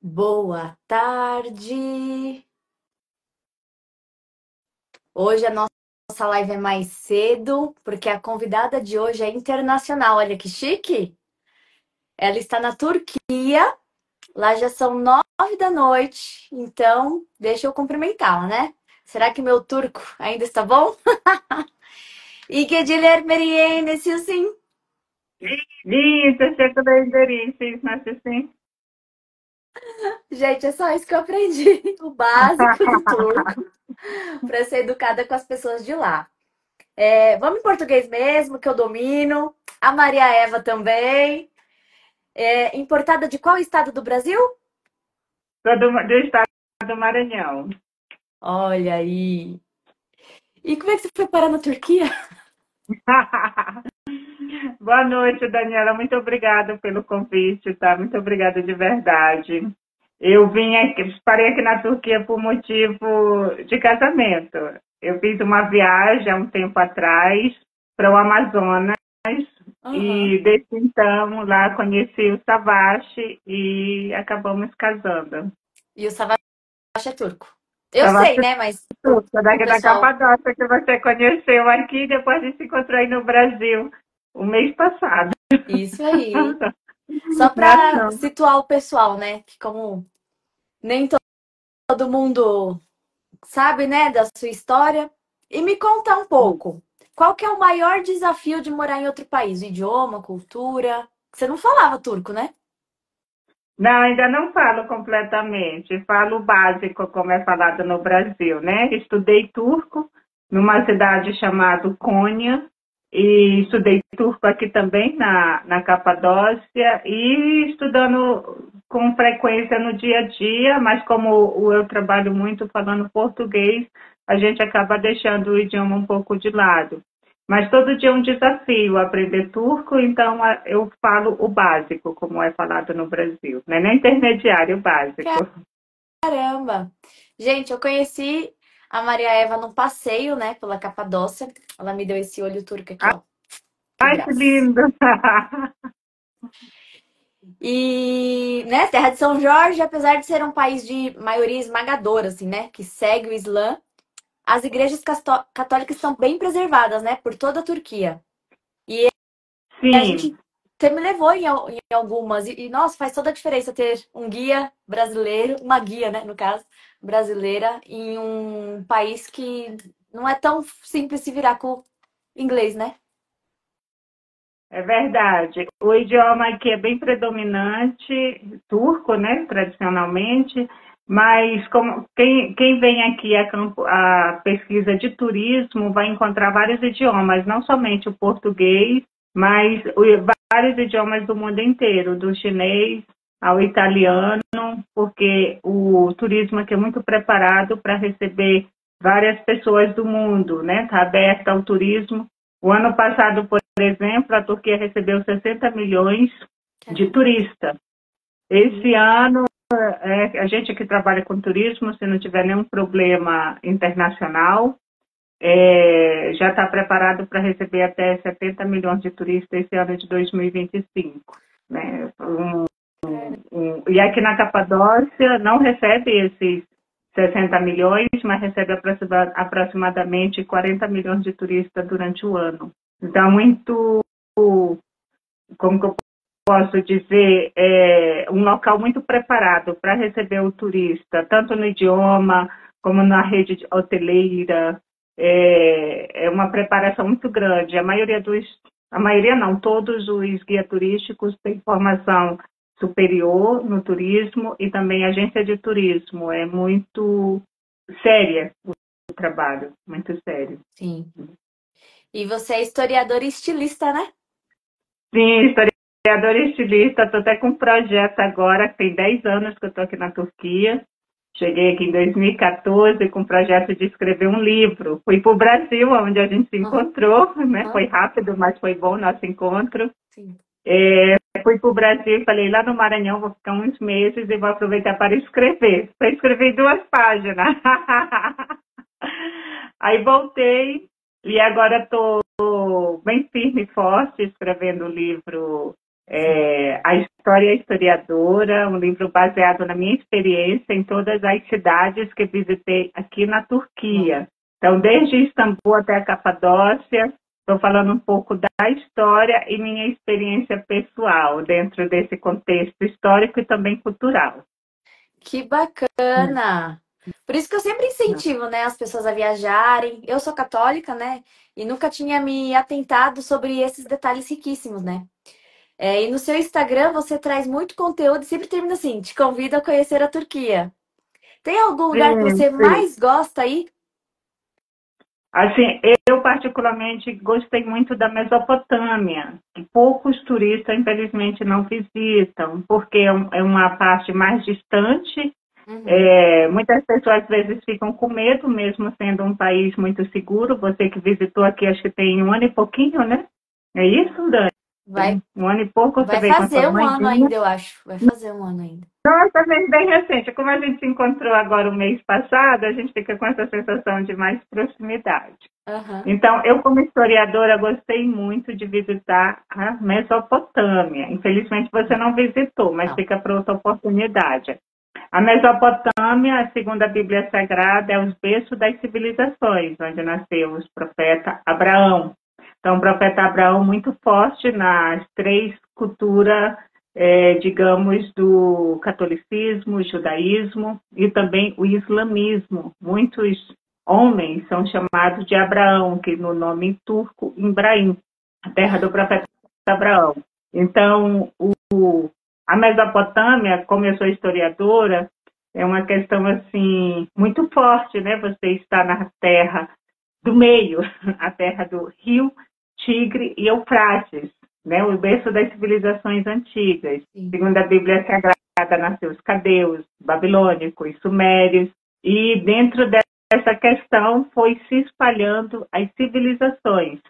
Boa tarde. Hoje a nossa live é mais cedo, porque a convidada de hoje é internacional. Olha que chique! Ela está na Turquia, lá já são 9 da noite, então deixa eu cumprimentá-la, né? Será que meu turco ainda está bom? İyi geceler Meryem, nasılsın? İyi, teşekkür ederim. Siz nasılsınız? Gente, é só isso que eu aprendi, o básico do turco, para ser educada com as pessoas de lá. Vamos em português mesmo, que eu domino. A Maria Eva também. Importada de qual estado do Brasil? Sou do estado do Maranhão. Olha aí. E como é que você foi parar na Turquia? Boa noite, Daniela. Muito obrigada pelo convite, tá? Muito obrigada de verdade. Eu vim aqui, parei aqui na Turquia por motivo de casamento. Eu fiz uma viagem há um tempo atrás para o Amazonas Aham. e desde então lá conheci o Savassi e acabamos casando. E o Savage é turco. Eu sei, Savassi né? Mas Sou o daqui da pessoal. Capadócia, que você conheceu aqui, depois a gente se encontrou aí no Brasil o mês passado. Isso aí. Só Não é para não. situar o pessoal, né? Que como nem todo mundo sabe, né, da sua história. E me conta um pouco. Qual que é o maior desafio de morar em outro país? O idioma, cultura? Você não falava turco, né? Não, ainda não falo completamente. Falo o básico, como é falado no Brasil, né? Estudei turco numa cidade chamada Konya e estudei turco aqui também na Capadócia e estudando com frequência no dia a dia, mas como eu trabalho muito falando português, a gente acaba deixando o idioma um pouco de lado. Mas todo dia é um desafio aprender turco, então eu falo o básico, como é falado no Brasil, né? Nem intermediário, o básico. Caramba! Gente, eu conheci a Maria Eva num passeio, né, pela Capadócia. Ela me deu esse olho turco aqui, ó, de Ai, que graça. lindo! E, né, Terra de São Jorge, apesar de ser um país de maioria esmagadora, assim, né, que segue o Islã, as igrejas católicas estão bem preservadas, né, por toda a Turquia. E a Sim, gente você me levou em algumas, nossa, faz toda a diferença ter um guia brasileiro, uma guia, né, no caso, brasileira, em um país que não é tão simples se virar com o inglês, né? é verdade. O idioma aqui é bem predominante, turco, né, tradicionalmente, mas como quem vem aqui a pesquisa de turismo vai encontrar vários idiomas, não somente o português, mas vários idiomas do mundo inteiro, do chinês ao italiano, porque o turismo aqui é muito preparado para receber várias pessoas do mundo, né? Está aberto ao turismo. O ano passado, por exemplo, a Turquia recebeu 60 milhões de Caramba. turistas. Esse ano, a gente que trabalha com turismo, se não tiver nenhum problema internacional, já está preparado para receber até 70 milhões de turistas esse ano de 2025. Né? E aqui na Capadócia não recebe esses 60 milhões, mas recebe aproximadamente 40 milhões de turistas durante o ano. Então, muito, como que eu posso dizer, um local muito preparado para receber o turista, tanto no idioma como na rede hoteleira. É uma preparação muito grande. A maioria não, todos os guias turísticos têm formação superior no turismo e também agência de turismo. É muito séria o trabalho, muito sério. Sim. E você é historiador e estilista, né? Sim, historiador e estilista, estou até com um projeto agora, que tem 10 anos que eu estou aqui na Turquia. Cheguei aqui em 2014 com o projeto de escrever um livro. Fui para o Brasil, onde a gente se Aham. encontrou, né? Foi rápido, mas foi bom o nosso encontro. Sim. Fui para o Brasil e falei, lá no Maranhão vou ficar uns meses e vou aproveitar para escrever. Para escrever 2 páginas. Aí voltei e agora estou bem firme e forte escrevendo o livro A História Historiadora, um livro baseado na minha experiência em todas as cidades que visitei aqui na Turquia. Então, desde Istambul até a Capadócia, estou falando um pouco da história e minha experiência pessoal dentro desse contexto histórico e também cultural. Que bacana! Por isso que eu sempre incentivo, né, as pessoas a viajarem. Eu sou católica, né? E nunca tinha me atentado sobre esses detalhes riquíssimos, né? E no seu Instagram você traz muito conteúdo e sempre termina assim: te convido a conhecer a Turquia. Tem algum lugar que Sim, você sim. mais gosta aí? Assim, eu particularmente gostei muito da Mesopotâmia, que poucos turistas, infelizmente, não visitam, porque é uma parte mais distante. Uhum. Muitas pessoas às vezes ficam com medo, mesmo sendo um país muito seguro. Você que visitou aqui, acho que tem um ano e pouquinho, né? É isso, Dani? Vai, Um ano e pouco você vai veio com a sua fazer um ano mãezinha. ainda, eu acho. Vai fazer um ano ainda. Nossa, bem recente. Como a gente se encontrou agora o mês passado, a gente fica com essa sensação de mais proximidade. Aham. Então, eu como historiadora gostei muito de visitar a Mesopotâmia. Infelizmente você não visitou, mas Não. fica para outra oportunidade. A Mesopotâmia, segundo a Bíblia Sagrada, é os berços das civilizações, onde nasceu o profeta Abraão. Então, o profeta Abraão muito forte nas três culturas, digamos, do catolicismo, o judaísmo e também o islamismo. Muitos homens são chamados de Abraão, que no nome em turco, Ibrahim, a terra do profeta Abraão. Então, a Mesopotâmia, como eu sou historiadora, é uma questão assim muito forte, né? Você está na terra do meio, a terra do rio Tigre e Eufrates, né? O berço das civilizações antigas. Sim. Segundo a Bíblia Sagrada, nasceu os cadeus, babilônicos, sumérios, e dentro dessa questão foi se espalhando as civilizações.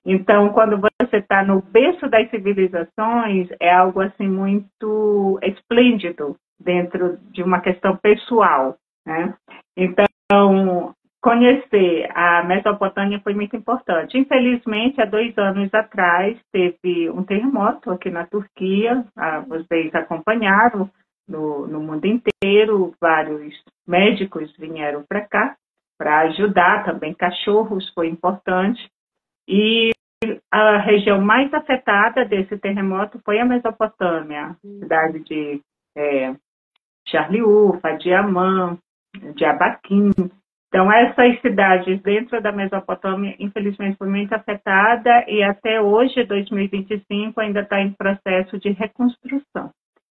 Então, quando você está no berço das civilizações, é algo assim muito esplêndido dentro de uma questão pessoal, né? Então, conhecer a Mesopotâmia foi muito importante. Infelizmente, há 2 anos atrás, teve um terremoto aqui na Turquia, vocês acompanharam no mundo inteiro, vários médicos vieram para cá para ajudar, também cachorros foi importante. E a região mais afetada desse terremoto foi a Mesopotâmia, cidade de Charliú, Fadiamã, Diabaquim. Então, essas cidades dentro da Mesopotâmia, infelizmente, foi muito afetada e até hoje, 2025, ainda está em processo de reconstrução.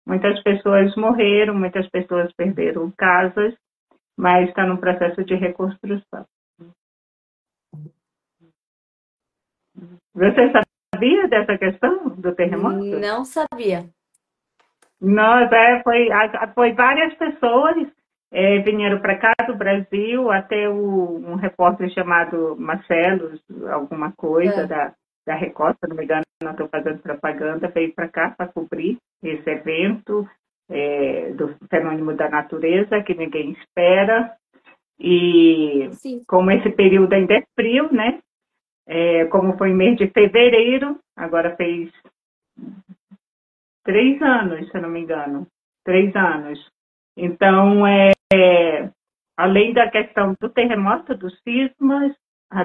Muitas pessoas morreram, muitas pessoas perderam casas, mas está no processo de reconstrução. Você sabia dessa questão do terremoto? Não sabia. Nós, foi várias pessoas vieram para cá do Brasil, até um repórter chamado Marcelo, alguma coisa É. da Record, se não me engano, não estou fazendo propaganda, veio para cá para cobrir esse evento do fenômeno da natureza, que ninguém espera. E Sim. como esse período ainda é frio, né? Como foi mês de fevereiro, agora fez 3 anos, se eu não me engano. 3 anos. Então, além da questão do terremoto, dos sismos,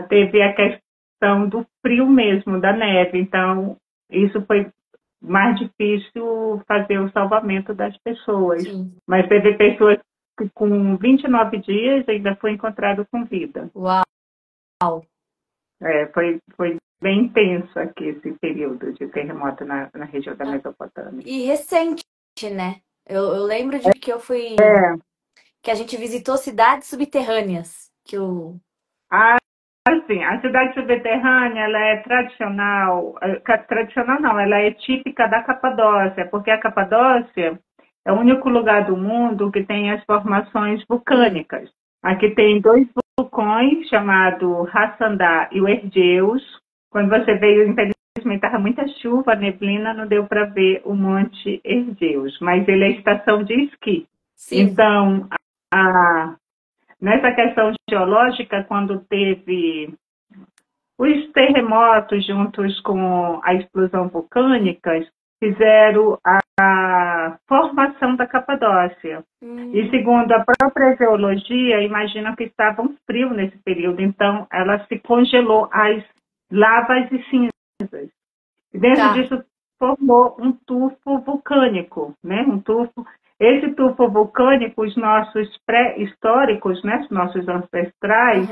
teve a questão do frio mesmo, da neve. Então, isso foi mais difícil fazer o salvamento das pessoas. Sim. Mas teve pessoas que com 29 dias ainda foi encontrado com vida. Uau. Foi bem intenso aqui esse período de terremoto na região da Mesopotâmia. E recente, né? Eu lembro de que eu fui. Que a gente visitou cidades subterrâneas. Que o. Assim, a cidade subterrânea, ela é tradicional, tradicional não, ela é típica da Capadócia, porque a Capadócia é o único lugar do mundo que tem as formações vulcânicas. Aqui tem dois vulcões, chamado Hassandá e o Ergueus. Quando você veio, infelizmente, estava muita chuva, neblina, não deu para ver o Monte Ergueus, mas ele é estação de esqui. Sim. Então, nessa questão geológica, quando teve os terremotos juntos com a explosão vulcânica, fizeram a formação da Capadócia. E segundo a própria geologia, imaginam que estavam frios nesse período, então ela se congelou as lavas e cinzas. E dentro disso formou um tufo vulcânico, né? Um tufo. Esse tufo vulcânico, os nossos pré-históricos, né? Os nossos ancestrais,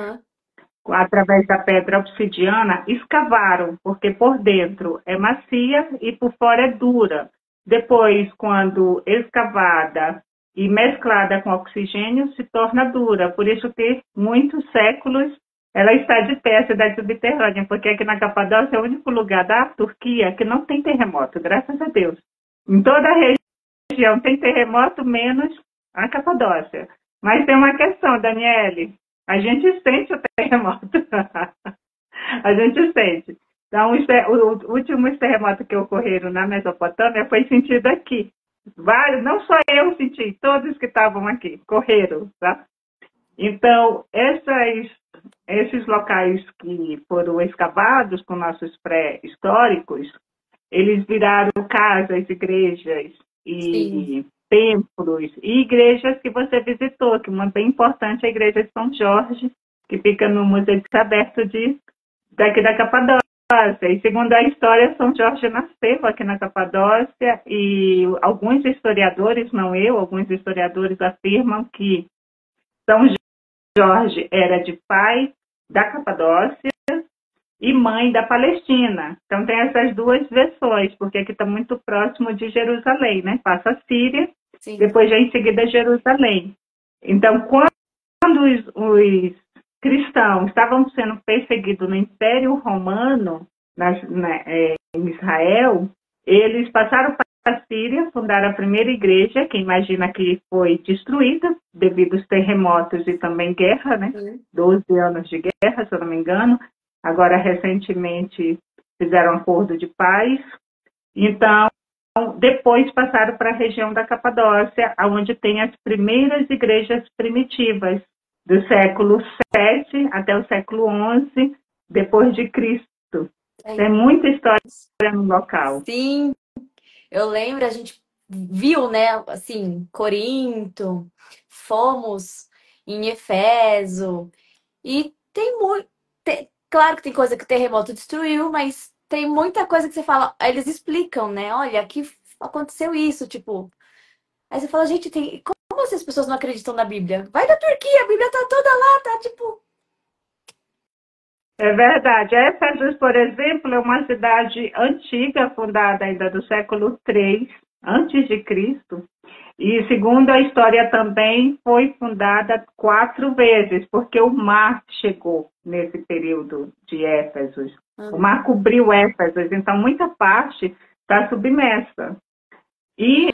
através da pedra obsidiana, escavaram, porque por dentro é macia e por fora é dura. Depois, quando escavada e mesclada com oxigênio, se torna dura. Por isso que muitos séculos ela está de pé, a cidade subterrânea, porque aqui na Capadócia é o único lugar da Turquia que não tem terremoto, graças a Deus. Em toda a região tem terremoto, menos a Capadócia. Mas tem uma questão, Daniele, a gente sente o terremoto. A gente sente. Então, o último terremoto que ocorreram na Mesopotâmia foi sentido aqui. Vários, não só eu senti, todos que estavam aqui correram, tá? Então, esses locais que foram escavados com nossos pré-históricos, eles viraram casas, igrejas e templos e igrejas que você visitou, que uma bem importante é a igreja de São Jorge, que fica no Museu Aberto daqui da Capadócia. E segundo a história, São Jorge nasceu aqui na Capadócia e alguns historiadores, não eu, alguns historiadores afirmam que São Jorge era de pai da Capadócia e mãe da Palestina. Então tem essas duas versões, porque aqui está muito próximo de Jerusalém, né? Passa a Síria, depois já em seguida Jerusalém. Então, quando os cristãos estavam sendo perseguidos no Império Romano, em Israel, eles passaram para a Síria, fundaram a primeira igreja, que imagina que foi destruída devido aos terremotos e também guerra, né? 12 anos de guerra, se eu não me engano. Agora, recentemente, fizeram um acordo de paz. Então, depois passaram para a região da Capadócia, onde tem as primeiras igrejas primitivas, do século VII até o século XI, depois de Cristo. Tem muita história no local. Sim, eu lembro, a gente viu, né, assim, Corinto, fomos em Efeso, e tem muito. Claro que tem coisa que o terremoto destruiu, mas tem muita coisa que você fala, eles explicam, né? Olha, aqui aconteceu isso, tipo. Aí você fala, gente, como assim as pessoas não acreditam na Bíblia? Vai da Turquia, a Bíblia tá toda lá, tá tipo. É verdade. Éfeso, por exemplo, é uma cidade antiga, fundada ainda do século III antes de Cristo. E, segundo a história também, foi fundada 4 vezes, porque o mar chegou nesse período de Éfeso. O mar cobriu Éfeso, então muita parte está submersa. E,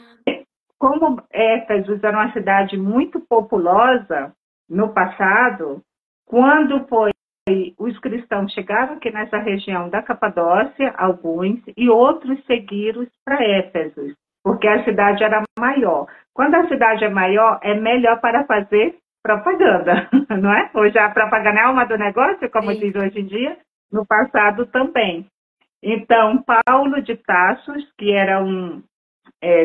como Éfeso era uma cidade muito populosa no passado, quando os cristãos chegaram aqui nessa região da Capadócia, alguns, e outros seguiram para Éfeso, porque a cidade era maior. Quando a cidade é maior, é melhor para fazer propaganda, não é? Hoje a propaganda é alma do negócio, como diz hoje em dia, no passado também. Então, Paulo de Tarsus, que era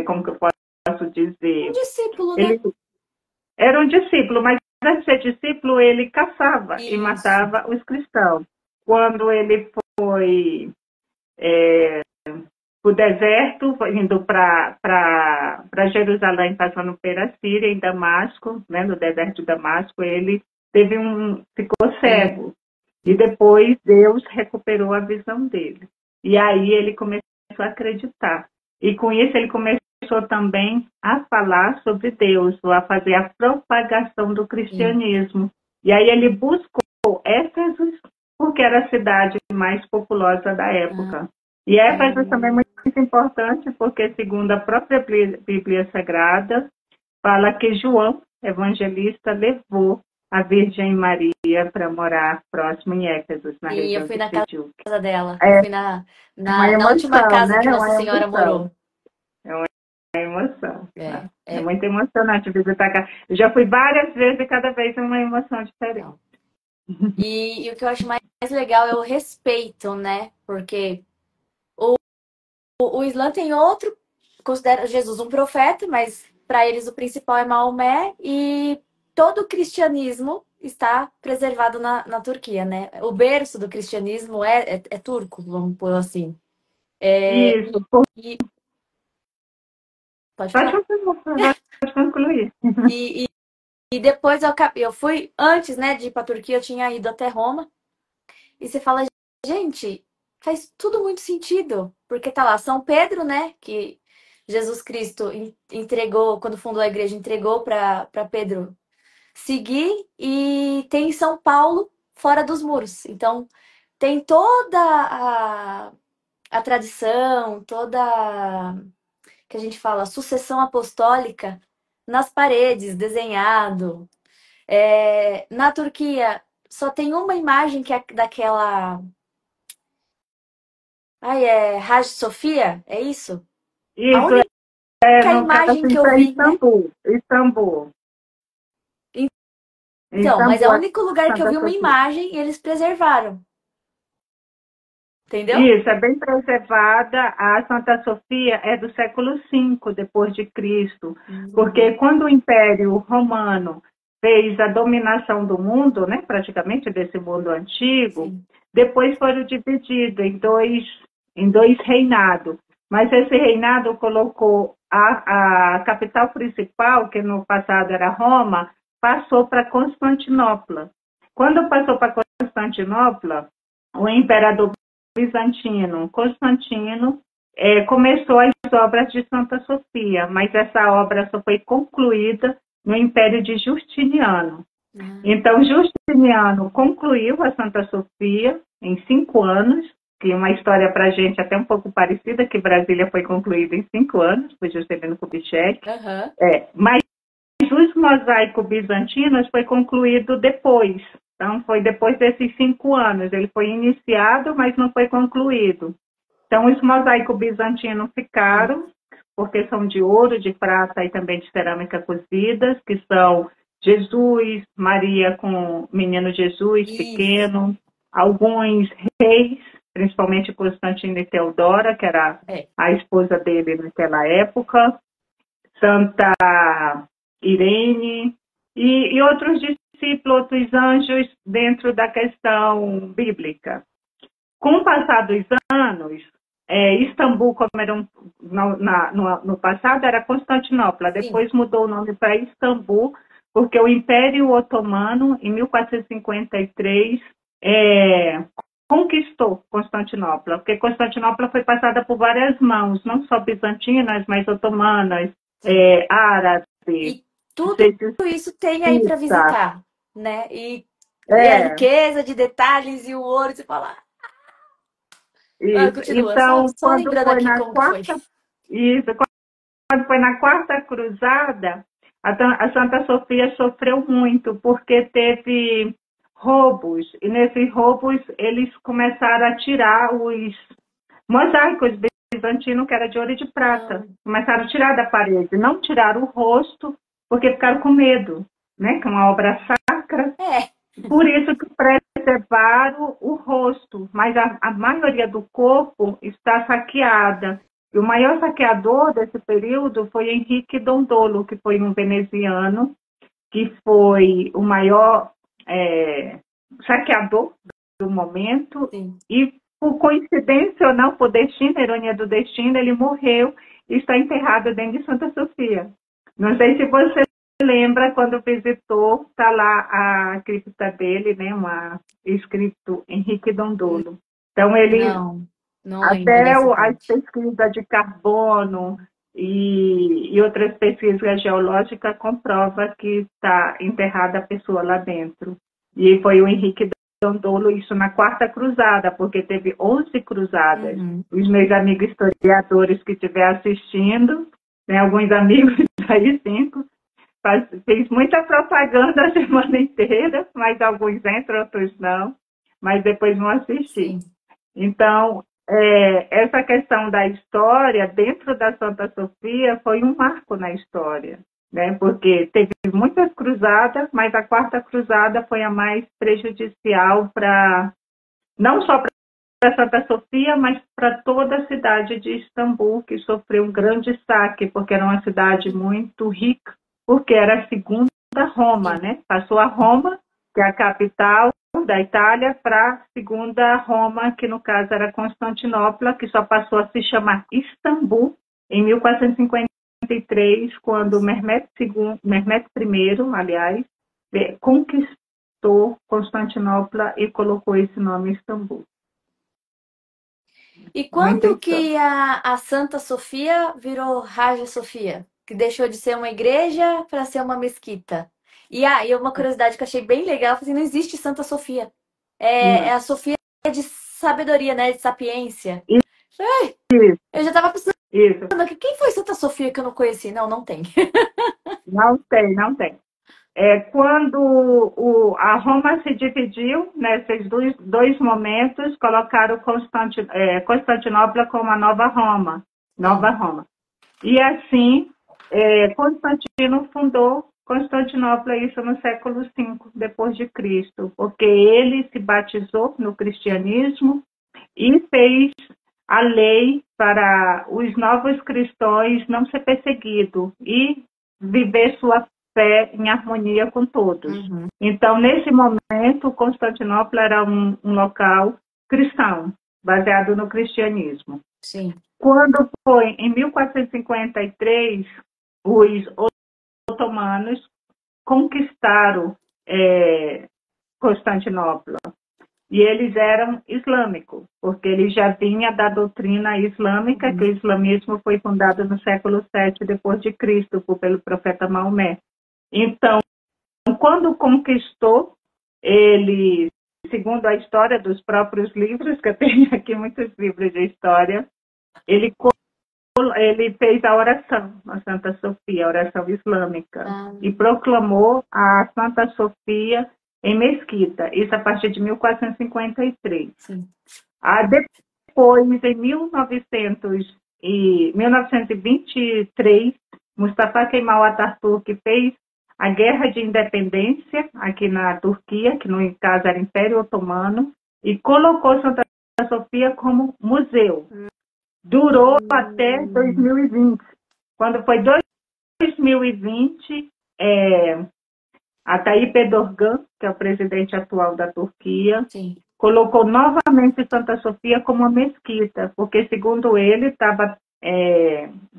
como que eu posso dizer? Um discípulo, né? Ele era um discípulo, mas antes de ser discípulo, ele caçava e matava os cristãos. Quando ele foi o deserto, indo para Jerusalém, passando pela Síria, em Damasco, né, no deserto de Damasco, ele ficou cego. E depois Deus recuperou a visão dele. E aí ele começou a acreditar. E com isso ele começou também a falar sobre Deus, ou a fazer a propagação do cristianismo. E aí ele buscou Éfeso, porque era a cidade mais populosa da época. E Éfeso também é muito importante, porque, segundo a própria Bíblia Sagrada, fala que João, evangelista, levou a Virgem Maria para morar próximo em Éfeso, na região eu fui de na Sedeuque. casa dela. É, Eu fui na última casa, né, que Nossa Senhora morou. É uma emoção. É muito emocionante visitar a casa. Eu já fui várias vezes e cada vez é uma emoção diferente. E o que eu acho mais legal é o respeito, né? Porque o Islã tem outro, considera Jesus um profeta, mas para eles o principal é Maomé, e todo o cristianismo está preservado na Turquia, né? O berço do cristianismo é turco, vamos pôr assim. É, Isso, e pode pode falar. concluir. Pode concluir. E, e, e depois eu fui, antes, né, de ir para a Turquia, eu tinha ido até Roma. E você fala, gente, faz tudo muito sentido. Porque tá lá São Pedro, né? Que Jesus Cristo entregou, quando fundou a igreja, entregou para Pedro seguir. E tem São Paulo fora dos muros. Então, tem toda a tradição, toda que a gente fala, sucessão apostólica nas paredes, desenhado. Na Turquia, só tem uma imagem que é daquela. Ai, é Hagia Sofia? É isso? A Isso, única no caso, imagem que isso eu é vi, né? Istambul. Istambul. Então, mas é Istambul, o é único lugar que eu Santa vi uma Sofia. imagem e eles preservaram. Entendeu? Isso, é bem preservada. A Santa Sofia é do século V depois de Cristo, porque Uhum. quando o Império Romano fez a dominação do mundo, né, praticamente desse mundo antigo, Sim. depois foram divididos em dois reinados. Mas esse reinado colocou a capital principal, que no passado era Roma, passou para Constantinopla. Quando passou para Constantinopla, o imperador bizantino Constantino começou as obras de Santa Sofia, mas essa obra só foi concluída no Império de Justiniano. Ah, Então, Justiniano concluiu a Santa Sofia em 5 anos, que é uma história para a gente até um pouco parecida, que Brasília foi concluída em 5 anos, por Juscelino Kubitschek. aham. Mas os mosaicos bizantinos foi concluído depois. Então, foi depois desses 5 anos. Ele foi iniciado, mas não foi concluído. Então, os mosaicos bizantinos Sim. ficaram, porque são de ouro, de prata e também de cerâmica cozidas, que são Jesus, Maria com o menino Jesus Isso. pequeno, alguns reis, principalmente Constantino e Teodora, que era É. a esposa dele naquela época, Santa Irene e outros discípulos, outros anjos dentro da questão bíblica. Com o passar dos anos, Istambul, como era no passado, era Constantinopla, Sim. depois mudou o nome para Istambul, porque o Império Otomano, em 1453, conquistou Constantinopla, porque Constantinopla foi passada por várias mãos, não só bizantinas, mas otomanas, Sim. árabes, E tudo isso tem aí para setifistas. visitar, né? E a É, riqueza de detalhes e o ouro, você fala. Ah, isso. continua, Então, só lembrando aqui como que foi. isso, quando foi na quarta cruzada, a Santa Sofia sofreu muito, porque teve roubos, e nesses roubos eles começaram a tirar os mosaicos bizantinos, que era de ouro e de prata. Não. Começaram a tirar da parede, não tiraram o rosto, porque ficaram com medo, né? Que é uma obra sacra. É. Por isso que preservaram o rosto, mas a maioria do corpo está saqueada. E o maior saqueador desse período foi Henrique Dondolo, que foi um veneziano, que foi o maior saqueador do momento. Sim. E, por coincidência ou não, por destino, ironia do destino, ele morreu e está enterrado dentro de Santa Sofia. Não sei se você lembra quando visitou, está lá a cripta dele, né, escrito Henrique Dondolo. Então, ele, Não, não lembro até dessa as parte. pesquisas de carbono e outras pesquisas geológicas comprova que está enterrada a pessoa lá dentro. E foi o Henrique Dondolo, isso na Quarta Cruzada, porque teve 11 cruzadas. Uhum. Os meus amigos historiadores que estiver assistindo, né, alguns amigos aí, 5, fez muita propaganda a semana inteira, mas alguns entram, outros não, mas depois vão assistir. Sim. Então, essa questão da história dentro da Santa Sofia foi um marco na história, né? Porque teve muitas cruzadas, mas a quarta cruzada foi a mais prejudicial para não só para Santa Sofia, mas para toda a cidade de Istambul, que sofreu um grande saque, porque era uma cidade muito rica, porque era a segunda Roma, né? Passou a Roma, que é a capital da Itália, para a segunda Roma, que no caso era Constantinopla, que só passou a se chamar Istambul em 1453, quando Mehmed I, aliás, conquistou Constantinopla e colocou esse nome Istambul. E quando que a Santa Sofia virou Hagia Sofia? Que deixou de ser uma igreja para ser uma mesquita. E uma curiosidade que eu achei bem legal, assim, não existe Santa Sofia. É a Sofia de sabedoria, né? De sapiência. Ai, eu já estava pensando, quem foi Santa Sofia que eu não conheci? Não, não tem. Não tem. Quando a Roma se dividiu, nesses dois momentos, colocaram Constantinopla como a nova Roma. E assim, Constantino fundou Constantinopla, isso no século V depois de Cristo, porque ele se batizou no cristianismo e fez a lei para os novos cristãos não ser perseguidos e viver sua fé em harmonia com todos. Uhum. Então, nesse momento, Constantinopla era um local cristão, baseado no cristianismo. Sim. Quando foi em 1453, os otomanos conquistaram Constantinopla. E eles eram islâmicos, porque ele já vinha da doutrina islâmica, que o islamismo foi fundado no século VII depois de Cristo, pelo profeta Maomé. Então, quando conquistou, ele, segundo a história dos próprios livros, que eu tenho aqui muitos livros de história, ele fez a oração, a Santa Sofia, a oração islâmica, e proclamou a Santa Sofia em mesquita, isso a partir de 1453. Sim. Depois, em 1923, Mustafa Kemal Atatürk fez a Guerra de Independência aqui na Turquia, que no caso era Império Otomano, e colocou Santa Sofia como museu. Durou até 2020. Quando foi 2020, a Tayyip Erdogan, que é o presidente atual da Turquia, Sim. colocou novamente Santa Sofia como uma mesquita, porque, segundo ele, estava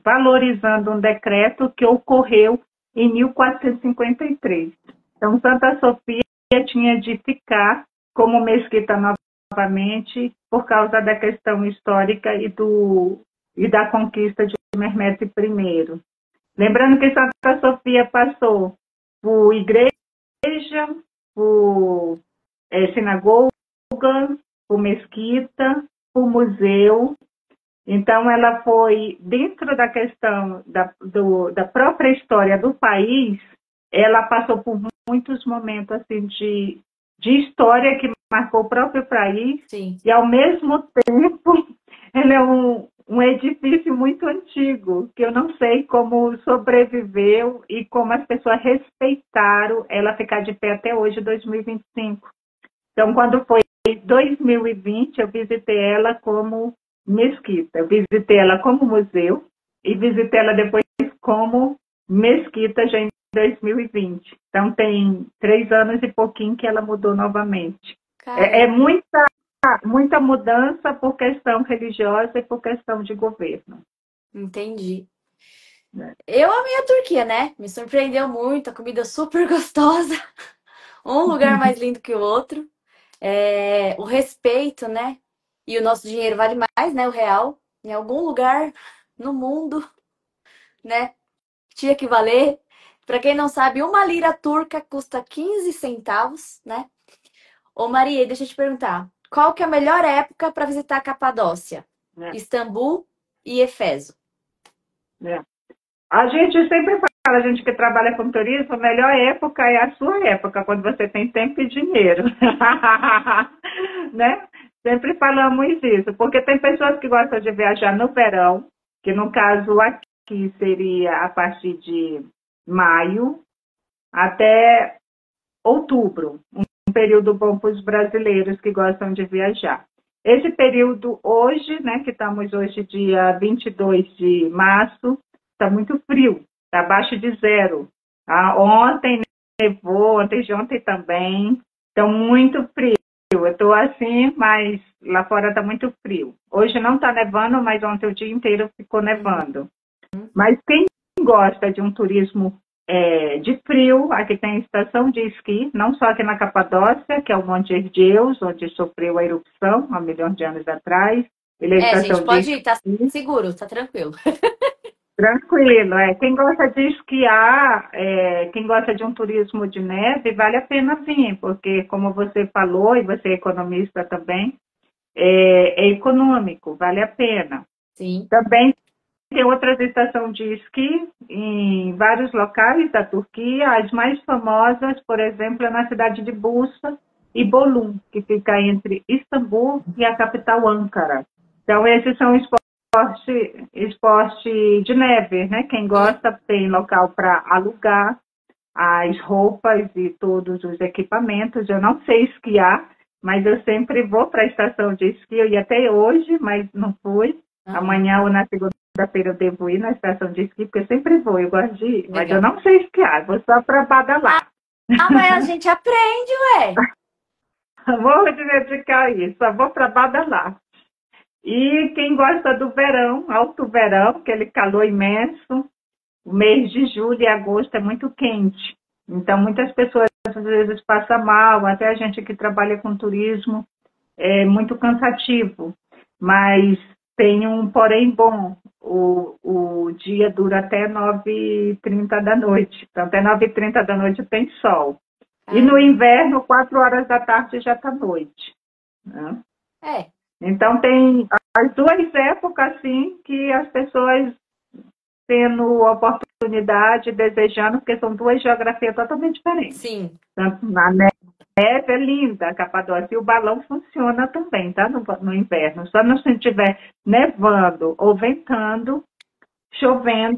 valorizando um decreto que ocorreu em 1453. Então, Santa Sofia tinha de ficar como mesquita novamente por causa da questão histórica e da conquista de Mehmed I. Lembrando que Santa Sofia passou por igreja, por sinagoga, por mesquita, por museu. Então, ela foi, dentro da questão da própria história do país, ela passou por muitos momentos assim, de história que marcou o próprio país. Sim. E, ao mesmo tempo, ela é um edifício muito antigo, que eu não sei como sobreviveu e como as pessoas respeitaram ela ficar de pé até hoje, 2025. Então, quando foi 2020, eu visitei ela como mesquita. Eu visitei ela como museu e visitei ela depois como mesquita já em 2020. Então, tem 3 anos e pouquinho que ela mudou novamente. É muita mudança por questão religiosa e por questão de governo. Entendi. Eu amei a Turquia, né? Me surpreendeu muito, a comida super gostosa. Um lugar mais lindo que o outro. O respeito, né? E o nosso dinheiro vale mais, né? O real. Em algum lugar no mundo, né? Tinha que valer. Para quem não sabe, uma lira turca custa 15 centavos, né? Ô Maria, deixa eu te perguntar. Qual que é a melhor época para visitar a Capadócia? Istambul e Éfeso. A gente sempre fala, a gente que trabalha com turismo, a melhor época é a sua época, quando você tem tempo e dinheiro. Né? Sempre falamos isso, porque tem pessoas que gostam de viajar no verão, que no caso aqui seria a partir de maio até outubro, um período bom para os brasileiros que gostam de viajar. Esse período hoje, né, que estamos hoje dia 22 de março, está muito frio, está abaixo de zero. Ontem nevou, antes de ontem também, então muito frio. Eu estou assim, mas lá fora está muito frio. Hoje não está nevando, mas ontem o dia inteiro ficou nevando. Mas quem gosta de um turismo de frio, aqui tem estação de esqui, não só aqui na Capadócia, que é o Monte Ergueus, onde sofreu a erupção há 1 milhão de anos atrás. Ele é estação gente, de pode ir, tá esqui. seguro, tá tranquilo. Tranquilo, Quem gosta de esquiar, quem gosta de um turismo de neve, vale a pena vir, porque como você falou, e você é economista também, é econômico, vale a pena. Sim. Também tem outras estações de esqui em vários locais da Turquia. As mais famosas, por exemplo, é na cidade de Bursa e Bolum, que fica entre Istambul e a capital Ankara. Então, esses são esporte de neve, né? Quem gosta tem local para alugar as roupas e todos os equipamentos. Eu não sei esquiar, mas eu sempre vou para a estação de esqui. Eu ia até hoje, mas não fui. Amanhã ou na segunda-feira eu devo ir na estação de esqui, porque eu sempre vou, eu gosto de ir. Legal. Mas eu não sei esquiar, vou só para badalar. Mas a gente aprende, ué. Vou me dedicar a isso, só vou para badalar. E quem gosta do verão, alto verão, aquele calor imenso, o mês de julho e agosto é muito quente. Então, muitas pessoas às vezes passam mal, até a gente que trabalha com turismo, é muito cansativo. Mas tem um porém bom, o dia dura até 9h30 da noite. Então, até 9h30 da noite tem sol. E no inverno, 4 horas da tarde já está noite. Né? Então, tem as duas épocas, assim, que as pessoas tendo oportunidade, desejando, porque são duas geografias totalmente diferentes. Sim. Tanto na neve é linda, a Capadócia, e o balão funciona também, tá? No inverno. Só não se estiver nevando ou ventando, chovendo,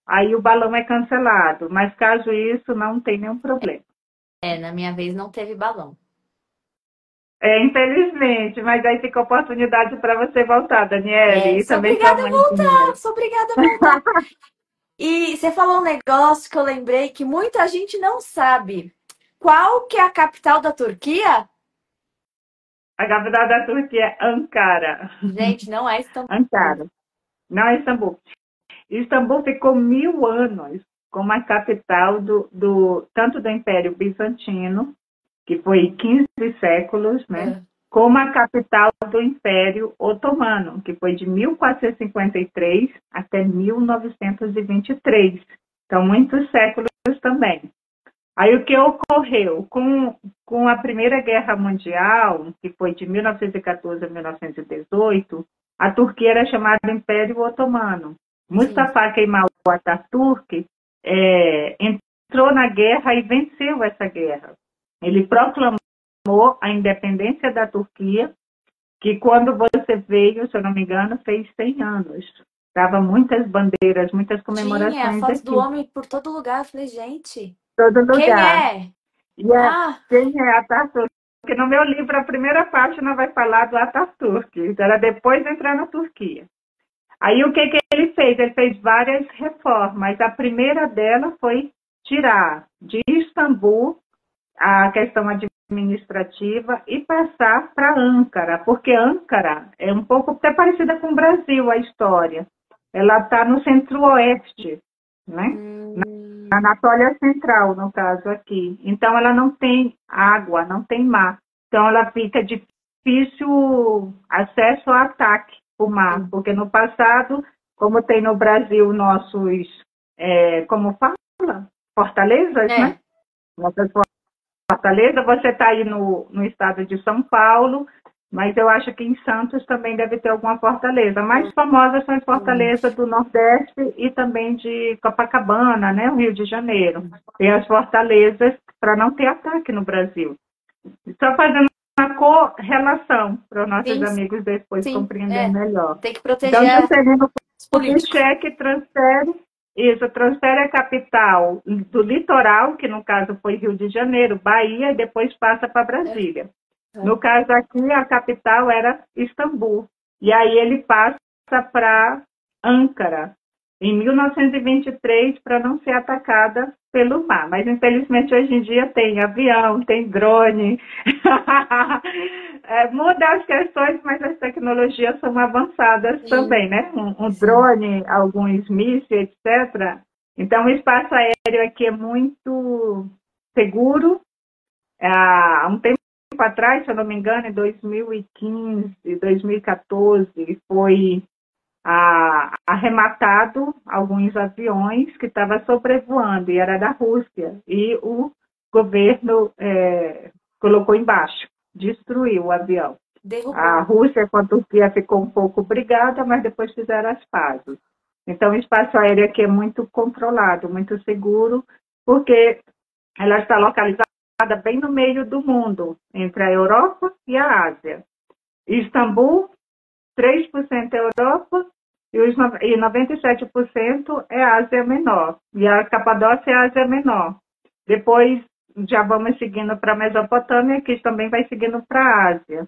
aí o balão é cancelado. Mas caso isso, não tem nenhum problema. Na minha vez não teve balão. Infelizmente, mas aí fica a oportunidade para você voltar, Daniele. Sou obrigada a voltar, sou obrigada a voltar. E você falou um negócio que eu lembrei que muita gente não sabe. Qual que é a capital da Turquia? A capital da Turquia é Ankara. Gente, não é Istambul. Ankara. Não é Istambul. Istambul ficou 1000 anos como a capital tanto do Império Bizantino, que foi 15 séculos, né? Como a capital do Império Otomano, que foi de 1453 até 1923. Então, muitos séculos também. Aí, o que ocorreu? Com a Primeira Guerra Mundial, que foi de 1914 a 1918, a Turquia era chamada Império Otomano. Mustafa Kemal Atatürk entrou na guerra e venceu essa guerra. Ele proclamou a independência da Turquia, que quando você veio, se eu não me engano, fez 100 anos. Tava muitas bandeiras, muitas comemorações. Tinha fotos do homem por todo lugar. Eu falei, gente, todo lugar. Quem é? Quem é Atatürk? Porque no meu livro, a primeira página vai falar do Atatürk. Era depois de entrar na Turquia. Aí, o que ele fez? Ele fez várias reformas. A primeira dela foi tirar de Istambul a questão administrativa e passar para Ankara, porque Ankara é um pouco até parecida com o Brasil, a história. Ela está no centro-oeste, né? Na Anatólia Central, no caso aqui. Então, ela não tem água, não tem mar. Então, ela fica difícil acesso ao ataque por mar, porque no passado, como tem no Brasil nossos, como fala? Fortalezas, né? Nossas Fortaleza, você está aí no estado de São Paulo, mas eu acho que em Santos também deve ter alguma fortaleza. A mais famosas são as fortalezas do Nordeste e também de Copacabana, né, o Rio de Janeiro. Tem as fortalezas para não ter ataque no Brasil. Só fazendo uma correlação para os nossos amigos depois compreenderem melhor. Tem que proteger então, Juscelino políticos. Kubitschek transfere a capital do litoral, que no caso foi Rio de Janeiro, Bahia, e depois passa para Brasília. No caso aqui, a capital era Istambul. E aí ele passa para Ankara, em 1923, para não ser atacada pelo mar. Mas, infelizmente, hoje em dia tem avião, tem drone. Muda as questões, mas as tecnologias são avançadas também, né? Um drone, alguns mísseis, etc. Então, o espaço aéreo aqui é muito seguro. Há um tempo atrás, se eu não me engano, em 2015, 2014, foi arrematado alguns aviões que estavam sobrevoando, e era da Rússia, e o governo colocou embaixo, destruiu o avião. Derrubou. A Rússia com a Turquia ficou um pouco brigada, mas depois fizeram as pazes. Então, o espaço aéreo aqui é muito controlado, muito seguro, porque ela está localizada bem no meio do mundo, entre a Europa e a Ásia. Istambul, 3% é Europa e 97% é Ásia Menor. E a Capadócia é Ásia Menor. Depois já vamos seguindo para a Mesopotâmia, que também vai seguindo para a Ásia.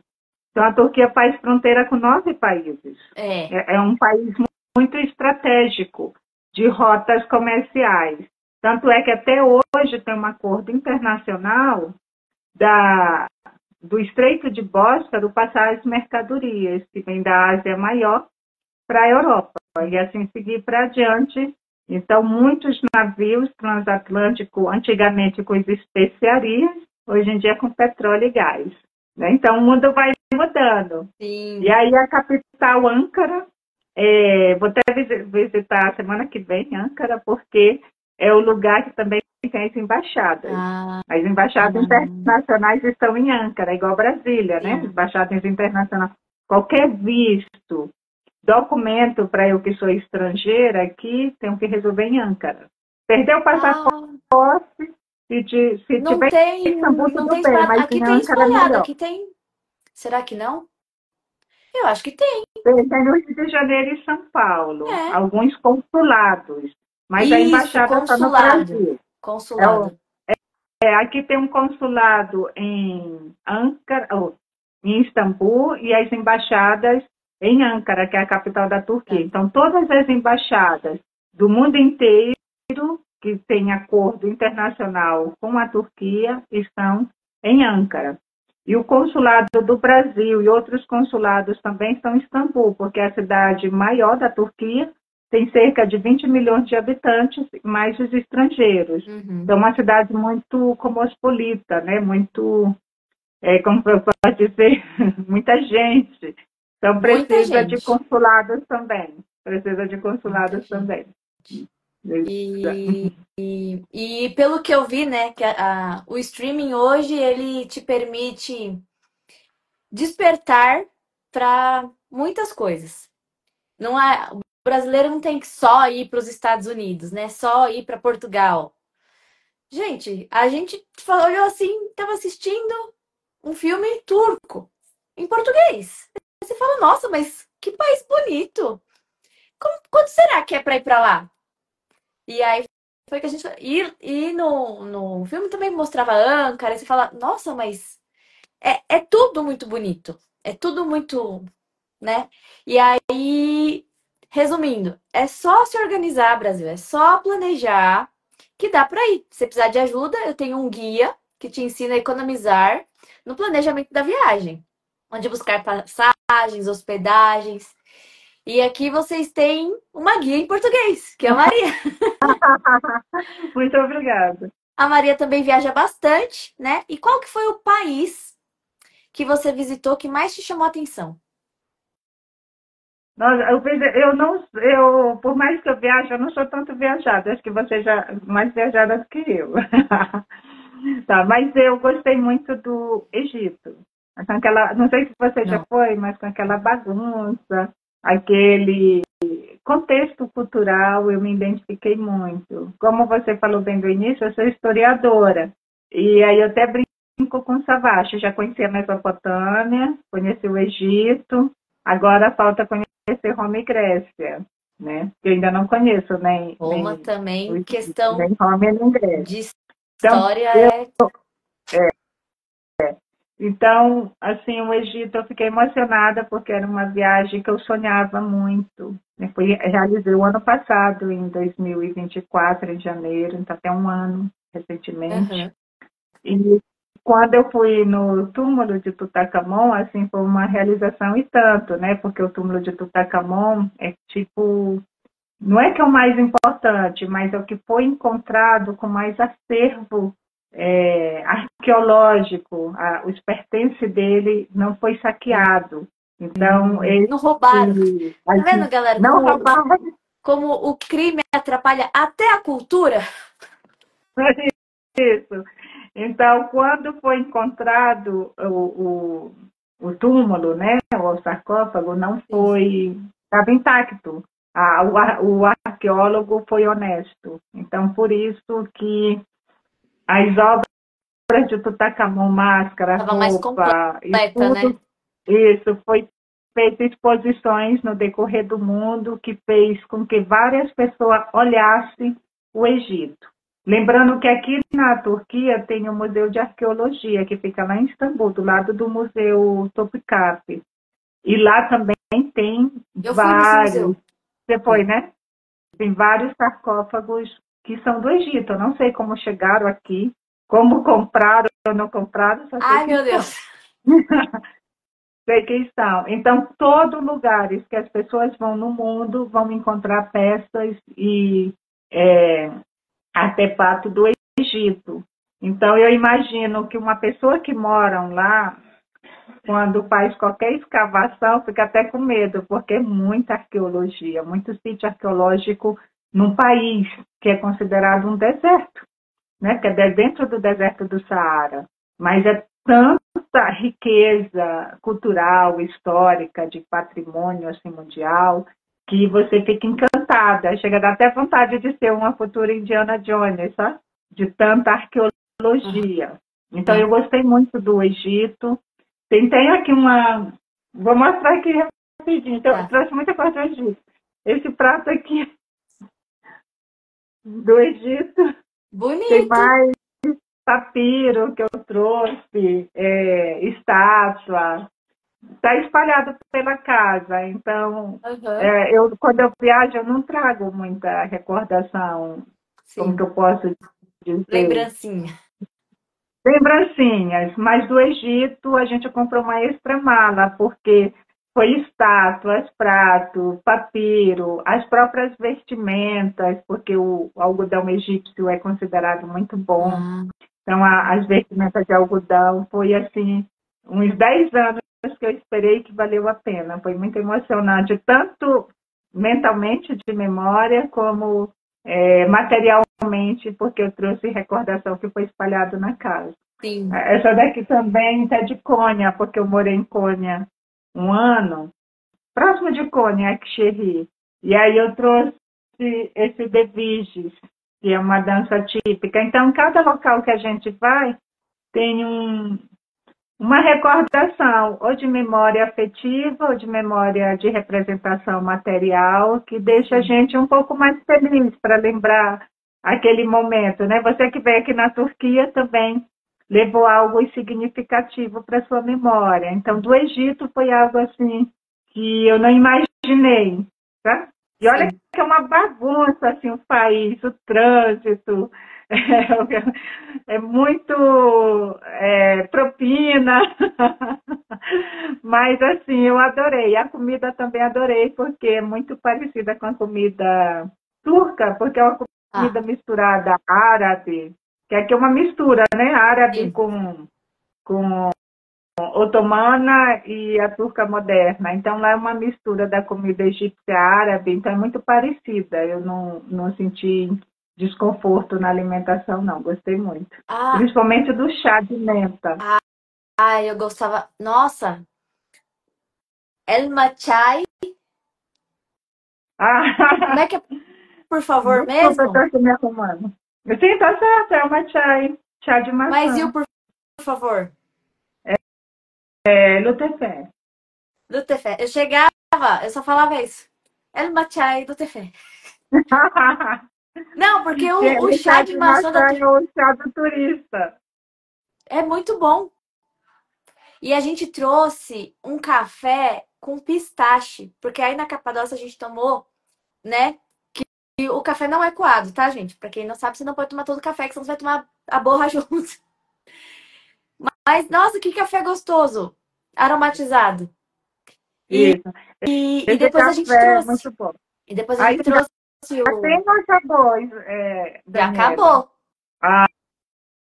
Então a Turquia faz fronteira com 9 países. É um país muito estratégico de rotas comerciais. Tanto é que até hoje tem um acordo internacional do Estreito de Bósforo passar as mercadorias que vêm da Ásia Maior para a Europa e assim seguir para adiante. Então, muitos navios transatlânticos, antigamente com especiarias, hoje em dia com petróleo e gás. Né? Então, o mundo vai mudando. Sim. E aí, a capital, Ankara, vou até visitar a semana que vem, Ankara, porque é o lugar que também tem as embaixadas. As embaixadas internacionais estão em Ankara, igual Brasília, né? As embaixadas internacionais. Qualquer visto, documento para eu que sou estrangeira aqui, tenho que resolver em Ankara. Perdeu o passaporte, se tiver em Istambul, tudo bem, mas aqui em tem Ankara é melhor. aqui tem. Será que não? Eu acho que tem. Tem no Rio de Janeiro e São Paulo, alguns consulados, mas a embaixada está no Brasil. Consulado. Aqui tem um consulado em Ankara, em Istambul, e as embaixadas em Ankara, que é a capital da Turquia. Então, todas as embaixadas do mundo inteiro que têm acordo internacional com a Turquia estão em Ankara. E o consulado do Brasil e outros consulados também estão em Istambul, porque é a cidade maior da Turquia, tem cerca de 20 milhões de habitantes, mais os estrangeiros. Então, é uma cidade muito cosmopolita, né? Muito, como eu posso dizer, muita gente. Então, precisa de consulados também. Precisa de consulados também. E pelo que eu vi, né, que o streaming hoje, ele te permite despertar para muitas coisas. O brasileiro não tem que só ir para os Estados Unidos, né? Só ir para Portugal. Gente, a gente olhou assim, estava assistindo um filme turco, em português. Você fala, nossa, mas que país bonito. Quanto será que é para ir para lá? E aí foi que a gente... E no filme também mostrava Ankara, e você fala, nossa, mas é tudo muito bonito. É tudo muito, né? E aí, resumindo, é só se organizar, Brasil, é só planejar que dá para ir. Se você precisar de ajuda, eu tenho um guia que te ensina a economizar no planejamento da viagem, onde buscar passagens, hospedagens. E aqui vocês têm uma guia em português, que é a Maria. Muito obrigada. A Maria também viaja bastante, né? E qual que foi o país que você visitou que mais te chamou a atenção? Por mais que eu viaje, eu não sou tanto viajada. Acho que você já é mais viajada do que eu. Tá, mas eu gostei muito do Egito. Com aquela, não sei se você já foi, mas com aquela bagunça, aquele contexto cultural, eu me identifiquei muito. Como você falou bem do início, eu sou historiadora. E aí eu até brinco com o Savassi. Já conheci a Mesopotâmia, conheci o Egito, agora falta conhecer Roma e Grécia, né? Que eu ainda não conheço, Roma também, questão nem Roma nem Grécia. de história então, Então, assim, o Egito eu fiquei emocionada porque era uma viagem que eu sonhava muito. Eu realizei o ano passado, em 2024, em janeiro, então até um ano recentemente. Aham. E quando eu fui no túmulo de Tutankhamon, assim, foi uma realização e tanto, né? Porque o túmulo de Tutankhamon é tipo, não é que é o mais importante, mas é o que foi encontrado com mais acervo arqueológico. Os pertences dele não foi saqueado. Então, Não roubaram. Tá vendo, assim, galera, não roubava como o crime atrapalha até a cultura? isso. Então, quando foi encontrado o túmulo, né, o sarcófago, não Sim. foi, estava intacto. O arqueólogo foi honesto. Então, por isso que as obras de Tutankhamon, máscara, Tava mais roupa e completa, né? tudo isso foi feito exposições no decorrer do mundo que fez com que várias pessoas olhassem o Egito. Lembrando que aqui na Turquia tem o Museu de Arqueologia, que fica lá em Istambul, do lado do Museu Topkapı. E lá também tem Eu fui nesse vários, museu. você foi, né? Tem vários sarcófagos que são do Egito. Eu não sei como chegaram aqui, como compraram ou não compraram, só sei Ai, que meu estão. Deus. Sei que estão. Então, todos lugares que as pessoas vão no mundo vão encontrar peças e é, artefatos do Egito. Então, eu imagino que uma pessoa que mora lá, quando faz qualquer escavação, fica até com medo, porque é muita arqueologia, muito sítio arqueológico num país que é considerado um deserto, né? Que é dentro do deserto do Saara. Mas é tanta riqueza cultural, histórica, de patrimônio assim, mundial, que você fica encantada. Chega a dar até vontade de ser uma futura Indiana Jones, sabe? De tanta arqueologia. Então, eu Aham. gostei muito do Egito. Tem aqui uma. Vou mostrar aqui rapidinho. Então, eu Tá. trouxe muita coisa do Egito. Esse prato aqui do Egito tem Bonito. mais papiro que eu trouxe, estátua, está espalhado pela casa. Então, Aham. quando eu viajo, eu não trago muita recordação, como que Sim. eu posso dizer, Lembrancinha. lembrancinhas. Mas do Egito, a gente comprou uma extra mala, porque foi estátuas, prato, papiro, as próprias vestimentas, porque o algodão egípcio é considerado muito bom. Ah, Então, as vestimentas de algodão foi assim, uns 10 anos que eu esperei que valeu a pena. Foi muito emocionante, tanto mentalmente, de memória, como materialmente, porque eu trouxe recordação que foi espalhado na casa. sim. Essa daqui também é de Cônia, porque eu morei em Cônia um ano, próximo de Cônia, Aksheri. E aí eu trouxe esse Deviges, que é uma dança típica. Então, cada local que a gente vai tem uma recordação, ou de memória afetiva, ou de memória de representação material, que deixa a Sim. gente um pouco mais feliz para lembrar aquele momento, né? Você que veio aqui na Turquia também levou algo significativo para sua memória. Então, do Egito foi algo assim que eu não imaginei, tá? E olha Sim. que é uma bagunça assim o país, o trânsito, é muito propina, mas assim, eu adorei. A comida também adorei, porque é muito parecida com a comida turca, porque é uma Ah, comida misturada árabe, que aqui é uma mistura, né? Árabe sim. com otomana e a turca moderna. Então, lá é uma mistura da comida egípcia árabe, então é muito parecida. Eu não senti desconforto na alimentação, não. Gostei muito. Ah, Principalmente do chá de menta. eu gostava. Nossa, Elma Chai. Como é Ah, que é, por favor, desculpa, eu tô mesmo? aqui me arrumando. Sim, tá certo, é uma chai, chá de Mas e o maçã. por favor? É, Lutefé. Do Tefé. Eu chegava, eu só falava isso. Elma Chai do Tefé. Não, porque o O chá chá de de maçã da maçã Turquia é o chá do turista. é muito bom. E a gente trouxe um café com pistache, porque aí na Capadócia a gente tomou, né? E o café não é coado, tá, gente? Pra quem não sabe, você não pode tomar todo o café, que senão você vai tomar a borra junto. Mas, nossa, que café gostoso! Aromatizado. E, Isso. e Esse depois a gente café é trouxe. muito bom. E depois a Aí gente trouxe já o. tem ou acabou, Já Daniela? acabou.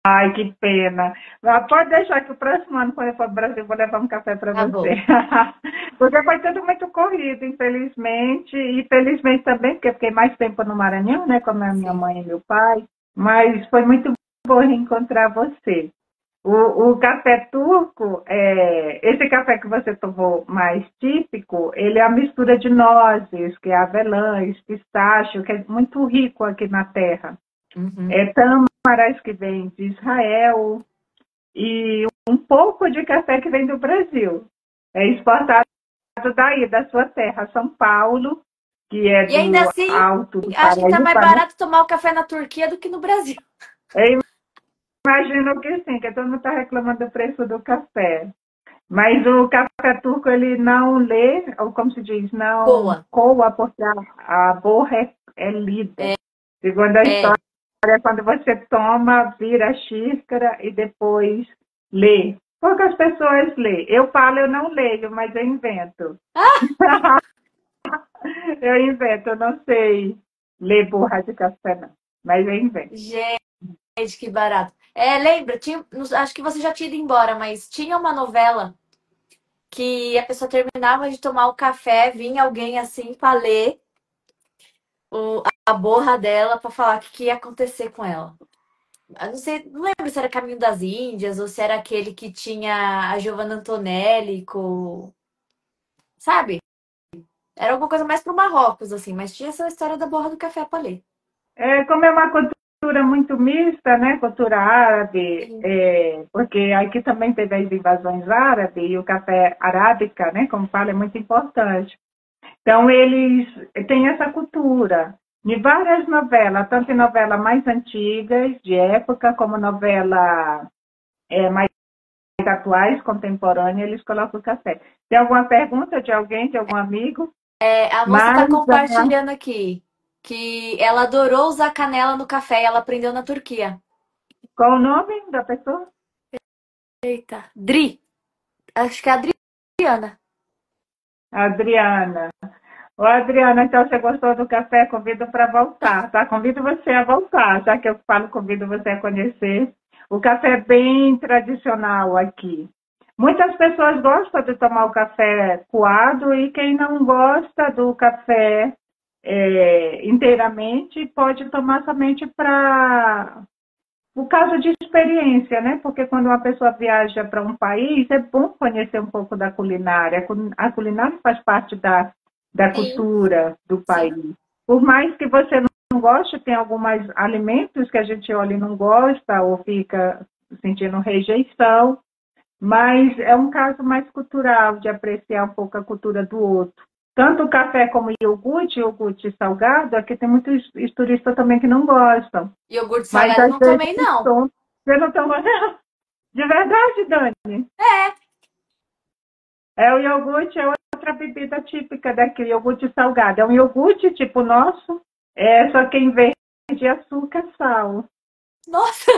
Ai, que pena. Mas pode deixar que o próximo ano, quando eu for para o Brasil, eu vou levar um café para Tá você. bom. Porque foi tudo muito corrido, infelizmente. E felizmente também, porque eu fiquei mais tempo no Maranhão, né? Com a minha Sim. mãe e meu pai. Mas foi muito bom reencontrar você. O café turco, esse café que você tomou mais típico, ele é a mistura de nozes, que é avelãs, pistache, que é muito rico aqui na terra. Uhum. É tâmaras que vem de Israel e um pouco de café que vem do Brasil. É exportado daí, da sua terra, São Paulo, que é E ainda do assim, Alto do acho que tá mais Paraíba, né? barato tomar o café na Turquia do que no Brasil. Eu imagino que sim, que todo mundo está reclamando do preço do café. Mas o café turco, ele não lê, ou como se diz, não Boa. coa, porque a borra é lida. Segundo a É. história, quando você toma, vira a xícara e depois lê. Poucas pessoas lê. Eu falo, eu não leio, mas eu invento. Eu invento, eu não sei ler borra de café, não. Mas eu invento. Gente, que barato. É, lembra? Tinha, acho que você já tinha ido embora, mas tinha uma novela que a pessoa terminava de tomar o café, vinha alguém assim pra ler a borra dela pra falar o que ia acontecer com ela. Eu não sei, não lembro se era Caminho das Índias ou se era aquele que tinha a Giovanna Antonelli com. Sabe? Era alguma coisa mais pro Marrocos, assim, mas tinha essa história da borra do café pra ler. Como é uma cultura muito mista, né? Cultura árabe, Sim. porque aqui também teve as invasões árabes e o café arábica, né? Como fala, é muito importante. Então, eles têm essa cultura. De várias novelas, tanto em novelas mais antigas, de época, como novela mais atuais, contemporâneas, eles colocam o café. Tem alguma pergunta de alguém, de algum amigo? É, a moça tá Mas, compartilhando aqui que ela adorou usar canela no café e ela aprendeu na Turquia. qual o nome da pessoa? Eita. Dri. Acho que é a Adriana. Adriana. Ô, Adriana, então você gostou do café? Convido para voltar, tá? Convido você a voltar, já que eu falo, convido você a conhecer. O café é bem tradicional aqui. Muitas pessoas gostam de tomar o café coado e quem não gosta do café inteiramente pode tomar somente para o caso de experiência, né? Porque quando uma pessoa viaja para um país, é bom conhecer um pouco da culinária. A culinária faz parte da Sim, cultura do sim. país. Por mais que você não goste, tem alguns alimentos que a gente olha e não gosta ou fica sentindo rejeição, mas é um caso mais cultural, de apreciar um pouco a cultura do outro. Tanto o café como o iogurte salgado, aqui tem muitos turistas também que não gostam. Iogurte Mas salgado eu às não vezes tomei, não. são. Você não toma, não? De verdade, Dani. É. O iogurte é outra bebida típica daqui, o iogurte salgado. É um iogurte tipo nosso, só que em vez de açúcar, é sal. Nossa.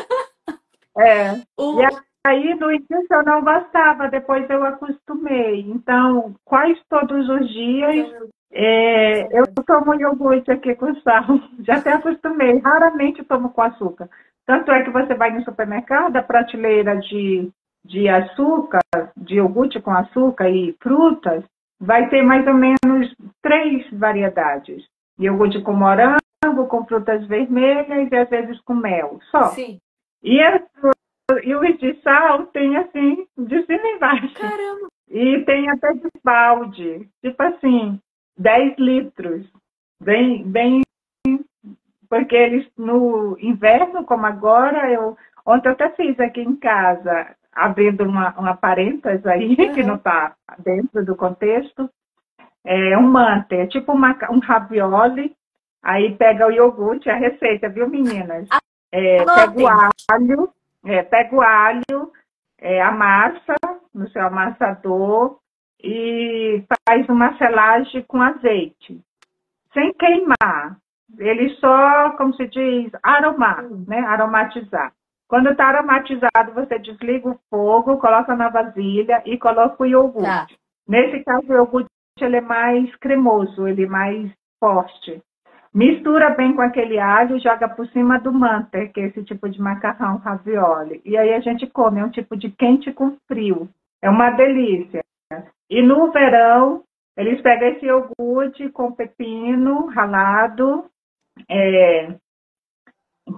É. E O... aí, no início, eu não gostava, depois eu acostumei. Então, quase todos os dias, eu tomo iogurte aqui com sal. Já até acostumei. Raramente tomo com açúcar. Tanto é que você vai no supermercado, a prateleira de açúcar, de iogurte com açúcar e frutas, vai ter mais ou menos 3 variedades. Iogurte com morango, com frutas vermelhas e às vezes com mel, só. Sim. E, e os de sal tem assim, de cima e embaixo. Caramba. E tem até de balde, tipo assim, 10 litros. Bem, porque eles no inverno, como agora, ontem eu até fiz aqui em casa, abrindo uma parênteses aí, que não Uhum. está dentro do contexto, um mante, é tipo um ravioli, aí pega o iogurte, a receita, viu, meninas? Pega o Anotem. alho, amassa, no seu amassador e faz uma selagem com azeite, sem queimar. Ele só, como se diz, aromar, né? Aromatizar. Quando está aromatizado, você desliga o fogo, coloca na vasilha e coloca o iogurte. Tá. Nesse caso, o iogurte ele é mais cremoso, ele é mais forte. Mistura bem com aquele alho e joga por cima do manter, que é esse tipo de macarrão ravioli. E aí a gente come, é um tipo de quente com frio. É uma delícia. E no verão, eles pegam esse iogurte com pepino ralado, um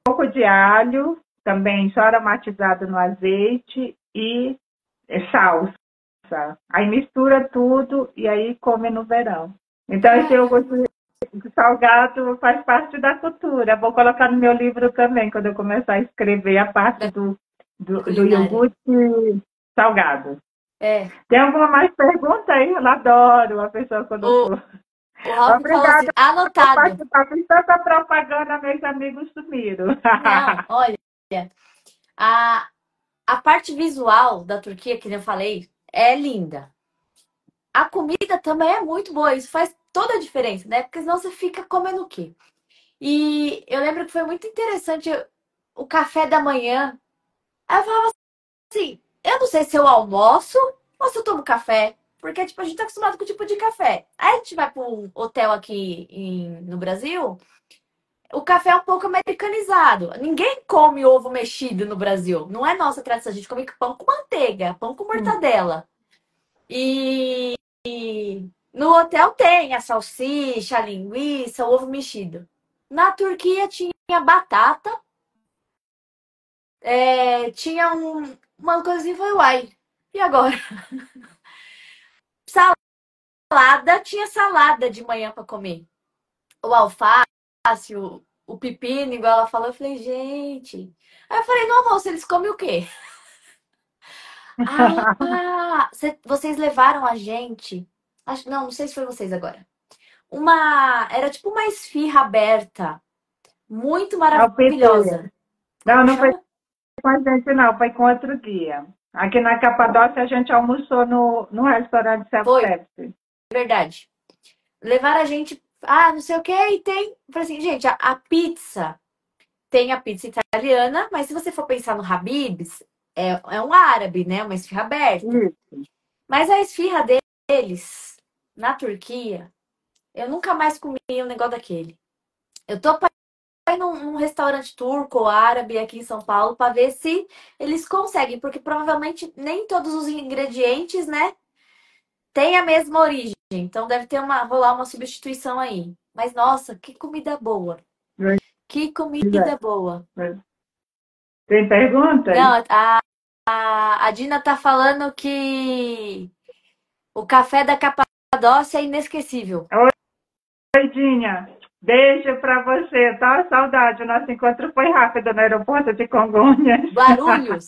pouco de alho, também só aromatizado no azeite e salsa. Aí mistura tudo e aí come no verão. Então esse iogurte salgado faz parte da cultura. Vou colocar no meu livro também, quando eu começar a escrever a parte do iogurte salgado. Tem alguma mais pergunta aí? Eu adoro a pessoa colocou. O Ralf falou assim, anotado. Fiz tanta propaganda, meus amigos sumiram. Não, olha, a parte visual da Turquia, que eu falei, é linda. A comida também é muito boa, isso faz toda a diferença, né? Porque senão você fica comendo o quê? E eu lembro que foi muito interessante o café da manhã. Aí eu falava assim, eu não sei se eu almoço ou se eu tomo café. Porque, tipo, a gente tá acostumado com o tipo de café. Aí a gente vai para um hotel aqui no Brasil, o café é um pouco americanizado. Ninguém come ovo mexido no Brasil. Não é nossa tradição. A gente come pão com manteiga, pão com mortadela. E no hotel tem a salsicha, a linguiça, o ovo mexido. Na Turquia tinha batata, tinha uma coisinha, foi uai. E agora? Salada, tinha salada de manhã para comer. O alface, o pepino, igual ela falou. Eu falei, gente. Aí eu falei, no almoço, eles comem o quê? Vocês levaram a gente. Não sei se foi vocês agora. Era tipo uma esfirra aberta. Muito maravilhosa. Não, Como não foi chama? com a gente, não. Foi com outro guia. Aqui na Capadócia, a gente almoçou no restaurante Foi, self-service. verdade. Levaram a gente. Não sei o que, e tem. Eu falei assim, gente, a pizza. Tem a pizza italiana, mas se você for pensar no Habib's, é um árabe, né? Uma esfirra aberta. Isso. Mas a esfirra deles, na Turquia, eu nunca mais comi um negócio daquele. Eu tô para ir num restaurante turco ou árabe aqui em São Paulo para ver se eles conseguem, porque provavelmente nem todos os ingredientes, né, têm a mesma origem. Então deve rolar uma substituição aí. Mas nossa, que comida boa. Que comida boa. Tem perguntas? Não, a Dina tá falando que o café da Capadócia é inesquecível. Oi, Dinha. Beijo pra você, tá? Saudade. O nosso encontro foi rápido no aeroporto de Congonhas. Guarulhos.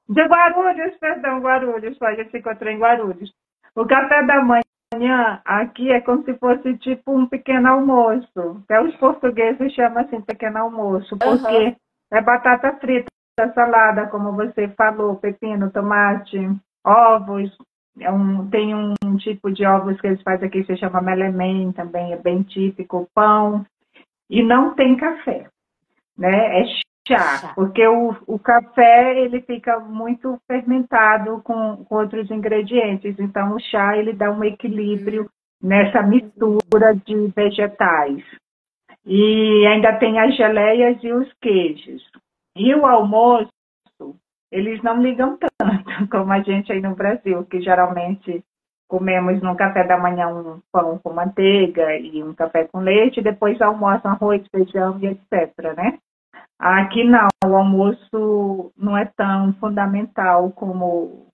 De Guarulhos, perdão, Guarulhos. A gente se encontrou em Guarulhos. O café da manhã aqui é como se fosse tipo um pequeno almoço. Até os portugueses chamam assim pequeno almoço, porque é batata frita, salada, como você falou, pepino, tomate, ovos. Tem um tipo de ovos que eles fazem aqui, se chama melemém, também é bem típico, pão. E não tem café, né? É chá, porque o café ele fica muito fermentado com outros ingredientes. Então, o chá ele dá um equilíbrio nessa mistura de vegetais. E ainda tem as geleias e os queijos. E o almoço, eles não ligam tanto como a gente aí no Brasil, que geralmente comemos no café da manhã um pão com manteiga e um café com leite, e depois almoçam arroz, feijão e etc, né? Aqui não, o almoço não é tão fundamental como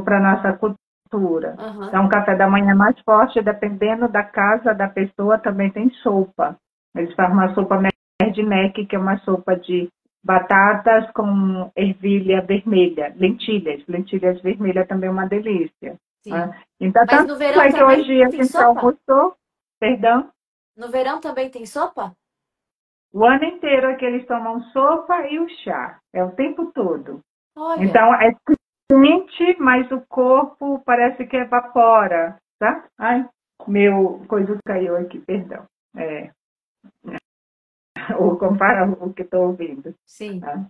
para a nossa cultura. Então, o café da manhã é mais forte, dependendo da casa da pessoa, também tem sopa. Eles fazem uma sopa merdinek, que é uma sopa de batatas com ervilha vermelha, lentilhas. Lentilhas vermelhas também é uma delícia. Então, mas no verão que hoje a gente almoçou, perdão? No verão também tem sopa? O ano inteiro é que eles tomam sopa e o chá. É o tempo todo. Olha. Então, sente, mas o corpo parece que evapora, tá? Ai, meu coisa caiu aqui, perdão. Ou compara o que estou ouvindo. Sim. Tá?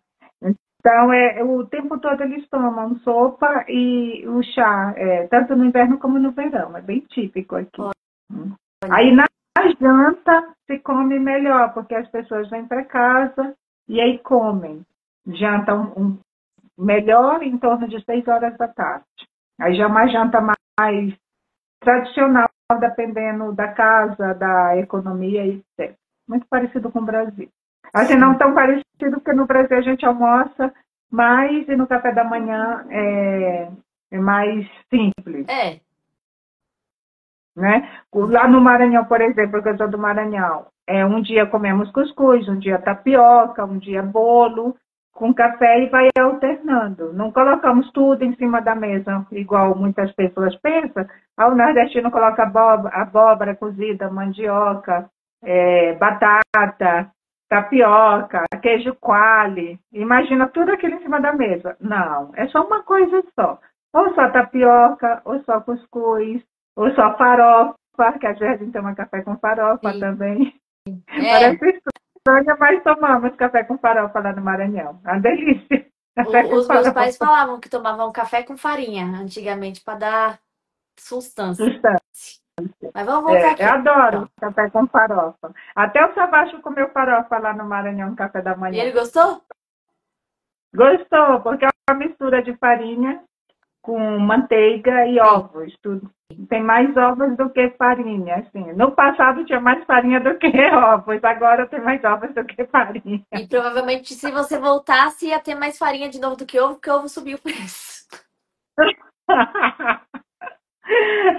Então, o tempo todo eles tomam sopa e o chá, tanto no inverno como no verão. É bem típico aqui. Olha. Aí, na janta, se come melhor, porque as pessoas vêm para casa e aí comem. Jantam melhor em torno de 6 horas da tarde. Aí já é uma janta mais tradicional, dependendo da casa, da economia, etc. Muito parecido com o Brasil. Assim, não tão parecido, porque no Brasil a gente almoça mais e no café da manhã é mais simples. Né? Lá no Maranhão, por exemplo, que eu sou do Maranhão, um dia comemos cuscuz, um dia tapioca, um dia bolo, com café e vai alternando. Não colocamos tudo em cima da mesa, igual muitas pessoas pensam. O nordestino coloca abóbora cozida, mandioca, batata, tapioca, queijo coalho. Imagina tudo aquilo em cima da mesa. Não, é só uma coisa só. Ou só tapioca, ou só cuscuz, ou só farofa, que às vezes a gente toma café com farofa também. Parece estranho, mas tomamos café com farofa lá no Maranhão. Uma delícia. Os meus pais falavam que tomavam café com farinha antigamente para dar sustância. Mas vamos voltar aqui. Eu adoro café com farofa. Até o Sabacho comeu farofa lá no Maranhão no café da manhã. E ele gostou? Gostou, porque é uma mistura de farinha com manteiga e ovos. Tudo. Tem mais ovos do que farinha. Assim. No passado tinha mais farinha do que ovos, agora tem mais ovos do que farinha. E provavelmente se você voltasse ia ter mais farinha de novo do que ovo, porque o ovo subiu o preço.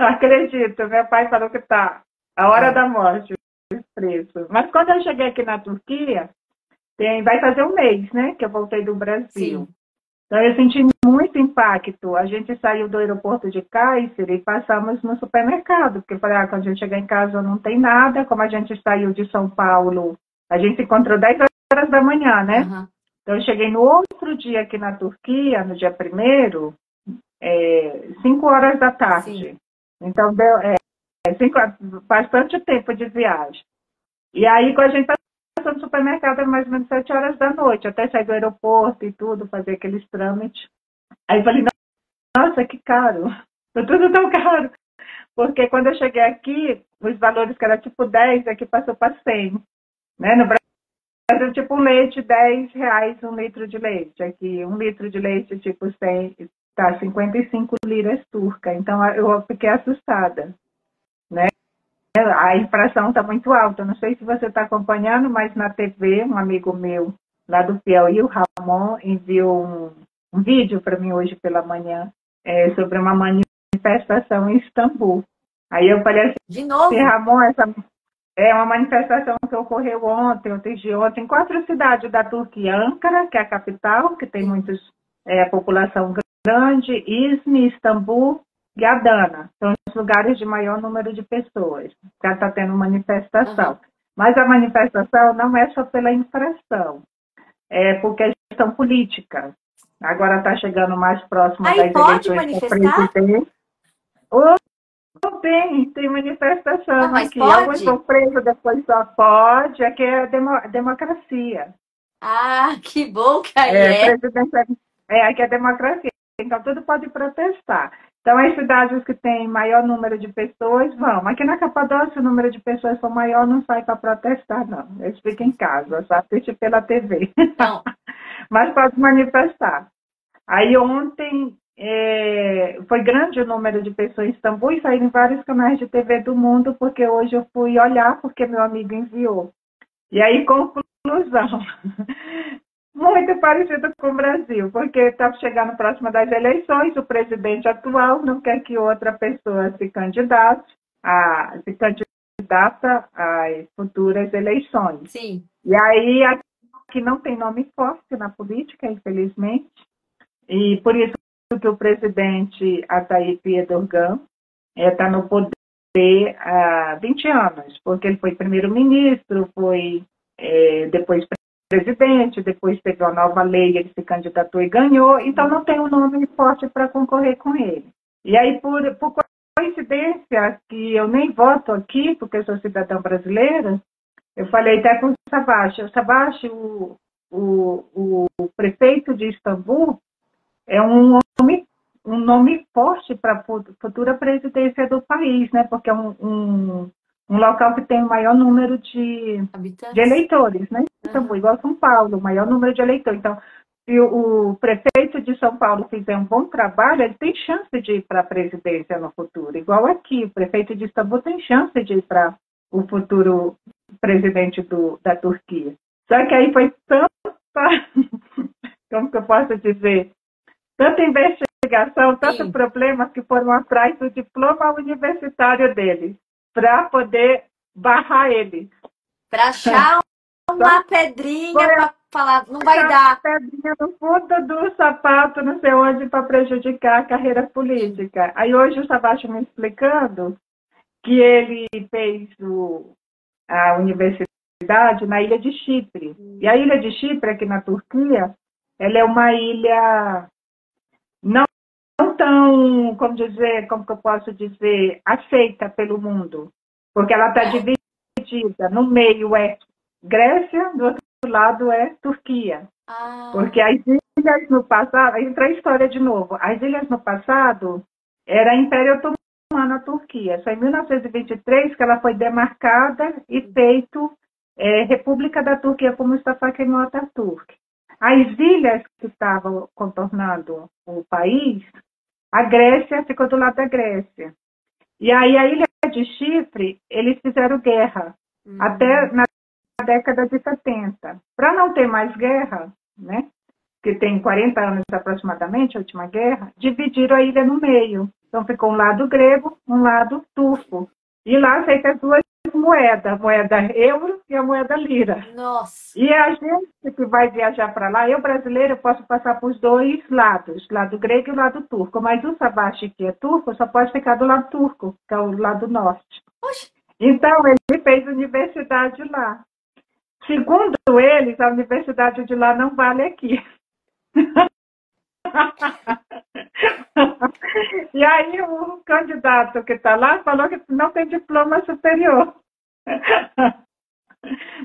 Acredito, meu pai falou que tá a hora da morte o preço. Mas quando eu cheguei aqui na Turquia, vai fazer um mês, né, que eu voltei do Brasil. Sim. Então eu senti muito impacto. A gente saiu do aeroporto de Cáceres e passamos no supermercado, porque eu falei, quando a gente chegar em casa não tem nada. Como a gente saiu de São Paulo, a gente se encontrou 10 horas da manhã, né? Uhum. Então eu cheguei no outro dia aqui na Turquia, no dia 1º, 5 horas da tarde. Sim. Então deu bastante tempo de viagem. E aí, quando a gente passou no supermercado, era mais ou menos 7 horas da noite, até sair do aeroporto e tudo, fazer aqueles trâmites. Aí eu falei, nossa, que caro. Tudo tão caro. Porque quando eu cheguei aqui, os valores que era tipo 10, aqui passou para 100. Né? No Brasil, tipo um leite, R$ 10 um litro de leite. Aqui, um litro de leite, tipo 100, tá 55 liras turca. Então, eu fiquei assustada. Né? A inflação está muito alta. Não sei se você está acompanhando, mas na TV, um amigo meu lá do Piauí, o Ramon, enviou um vídeo para mim hoje pela manhã sobre uma manifestação em Istambul. Aí eu falei assim, de novo? Ramon, essa é uma manifestação que ocorreu ontem, de ontem, em 4 cidades da Turquia. Ankara, que é a capital, que tem a população grande, Izmir, Istambul e Adana. São os lugares de maior número de pessoas. Já está tendo manifestação. Uhum. Mas a manifestação não é só pela infração, é por questão política. Agora está chegando mais próximo das pode eleições manifestar? presidente. Tem manifestação mas aqui. pode? Alguns vão presos, depois só pode. Aqui é democracia. Que bom que aí aqui é democracia. Então, tudo pode protestar. Então, as cidades que têm maior número de pessoas vão. Aqui na Capadócia, o número de pessoas for maior, não sai para protestar, não. Eles ficam em casa, só assiste pela TV. Não. Mas pode manifestar. Aí, ontem, foi grande o número de pessoas em Istambul e saíram em vários canais de TV do mundo, porque hoje eu fui olhar, porque meu amigo enviou. E aí, conclusão. Muito parecido com o Brasil, porque está chegando próximo das eleições, o presidente atual não quer que outra pessoa se candidata às futuras eleições. Sim. E aí, aqui não tem nome forte na política, infelizmente, e por isso que o presidente Tayyip Erdogan está no poder há 20 anos, porque ele foi primeiro-ministro, foi depois presidente, depois teve uma nova lei, ele se candidatou e ganhou, então não tem um nome forte para concorrer com ele. E aí, por coincidência, que eu nem voto aqui, porque eu sou cidadã brasileira, eu falei até com o Savashi, o prefeito de Istambul, é um nome forte para a futura presidência do país, né? Porque é um local que tem o maior número de eleitores, né? Istambul, igual São Paulo, o maior número de eleitores. Então, se o prefeito de São Paulo fizer um bom trabalho, ele tem chance de ir para a presidência no futuro. Igual aqui, o prefeito de Istambul tem chance de ir para o futuro presidente da Turquia. Só que aí foi tanta, como que eu posso dizer, tanta investigação, tantos problemas que foram atrás do diploma universitário dele, para poder barrar ele. Para achar uma pedrinha para falar, não vai dar. Pedrinha no fundo do sapato, não sei onde, para prejudicar a carreira política. Aí hoje o Savashi me explicando que ele fez a universidade na ilha de Chipre. E a ilha de Chipre, aqui na Turquia, ela é uma ilha não tão, como que eu posso dizer, aceita pelo mundo. Porque ela está dividida. No meio é Grécia, do outro lado é Turquia. Porque as ilhas no passado, entra a história de novo, as ilhas no passado era Império Otomano na Turquia. Só em 1923 que ela foi demarcada e feito República da Turquia como Mustafa Kemal Atatürk. As ilhas que estavam contornando o país, a Grécia ficou do lado da Grécia. E aí a ilha de Chipre, eles fizeram guerra até na década de 70. Para não ter mais guerra, né, que tem 40 anos aproximadamente, a última guerra, dividiram a ilha no meio. Então ficou um lado grego, um lado turco. E lá feita as duas moedas, a moeda euro e a moeda lira. Nossa. E a gente que vai viajar para lá, eu brasileiro, eu posso passar por os dois lados, lado grego e o lado turco. Mas o Savashi, que é turco, só pode ficar do lado turco, que é o lado norte. Oxe. Então, ele fez universidade lá. Segundo eles, a universidade de lá não vale aqui. E aí o candidato que está lá falou que não tem diploma superior.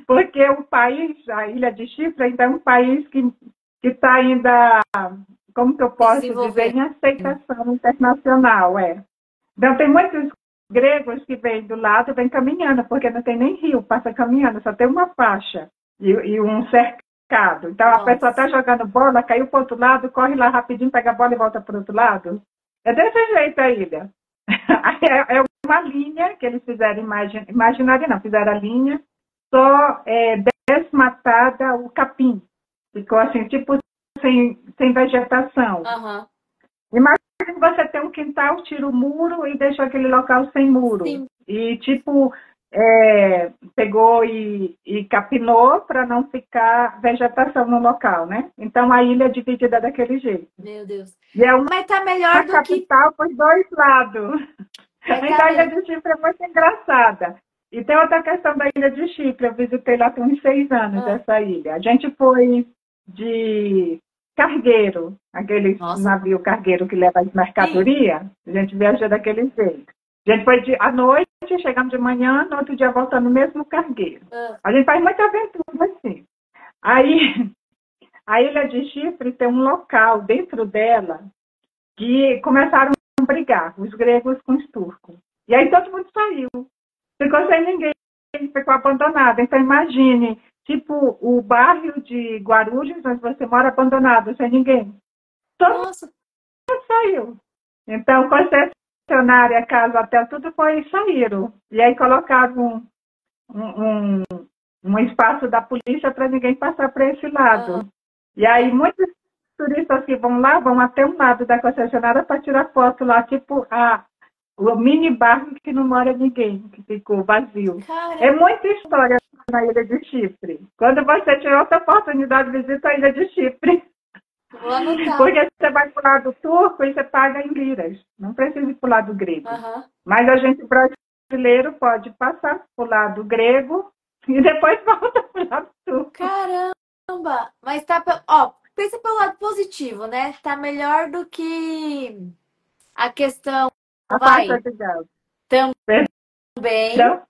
Porque o país, a ilha de Chipre, ainda é um país que está ainda, como que eu posso dizer, em aceitação internacional. Então tem muitos gregos que vêm do lado, vêm caminhando, porque não tem nem rio, passa caminhando, só tem uma faixa e um cercado. Então a pessoa está jogando bola, caiu para o outro lado, corre lá rapidinho, pega a bola e volta para o outro lado. É desse jeito a ilha. É uma linha que eles fizeram, imaginária não, fizeram a linha, só desmatada o capim. Ficou assim, tipo, sem vegetação. Imagina que você tem um quintal, tira o muro e deixa aquele local sem muro. Sim. E, tipo, pegou e capinou para não ficar vegetação no local, né? Então, a ilha é dividida daquele jeito. Meu Deus. E é uma Mas tá melhor do capital por dois lados. Então, a ilha de Chipre é muito engraçada. E tem outra questão da ilha de Chipre. Eu visitei lá tem uns 6 anos, essa ilha. A gente foi de cargueiro, aquele navio cargueiro que leva as mercadorias. A gente viajou daquele jeito. A gente foi à noite, chegamos de manhã, no outro dia voltando no mesmo cargueiro. A gente faz muita aventura assim. Aí, a ilha de Chipre tem um local dentro dela que começaram a brigar, os gregos com os turcos. E aí todo mundo saiu. Ficou sem ninguém, ficou abandonado. Então imagine, tipo o bairro de Guarulhos, onde você mora abandonado, sem ninguém. Todo mundo saiu. Então, concessionária, casa, hotel, tudo saíram. E aí colocaram um espaço da polícia para ninguém passar para esse lado. E aí muitos turistas que vão lá, vão até um lado da concessionária para tirar foto lá, tipo o mini bairro que não mora ninguém, que ficou vazio. Caramba. É muita história na ilha de Chipre. Quando você tiver outra oportunidade, visita a ilha de Chipre. Porque você vai para o lado turco e você paga em liras. Não precisa ir para o lado grego. Mas a gente brasileiro pode passar para o lado grego e depois volta para o lado turco. Caramba! Mas tá, ó, pensa pelo lado positivo, né? Tá melhor do que a questão, A falta vai, de gás. também. Perdão?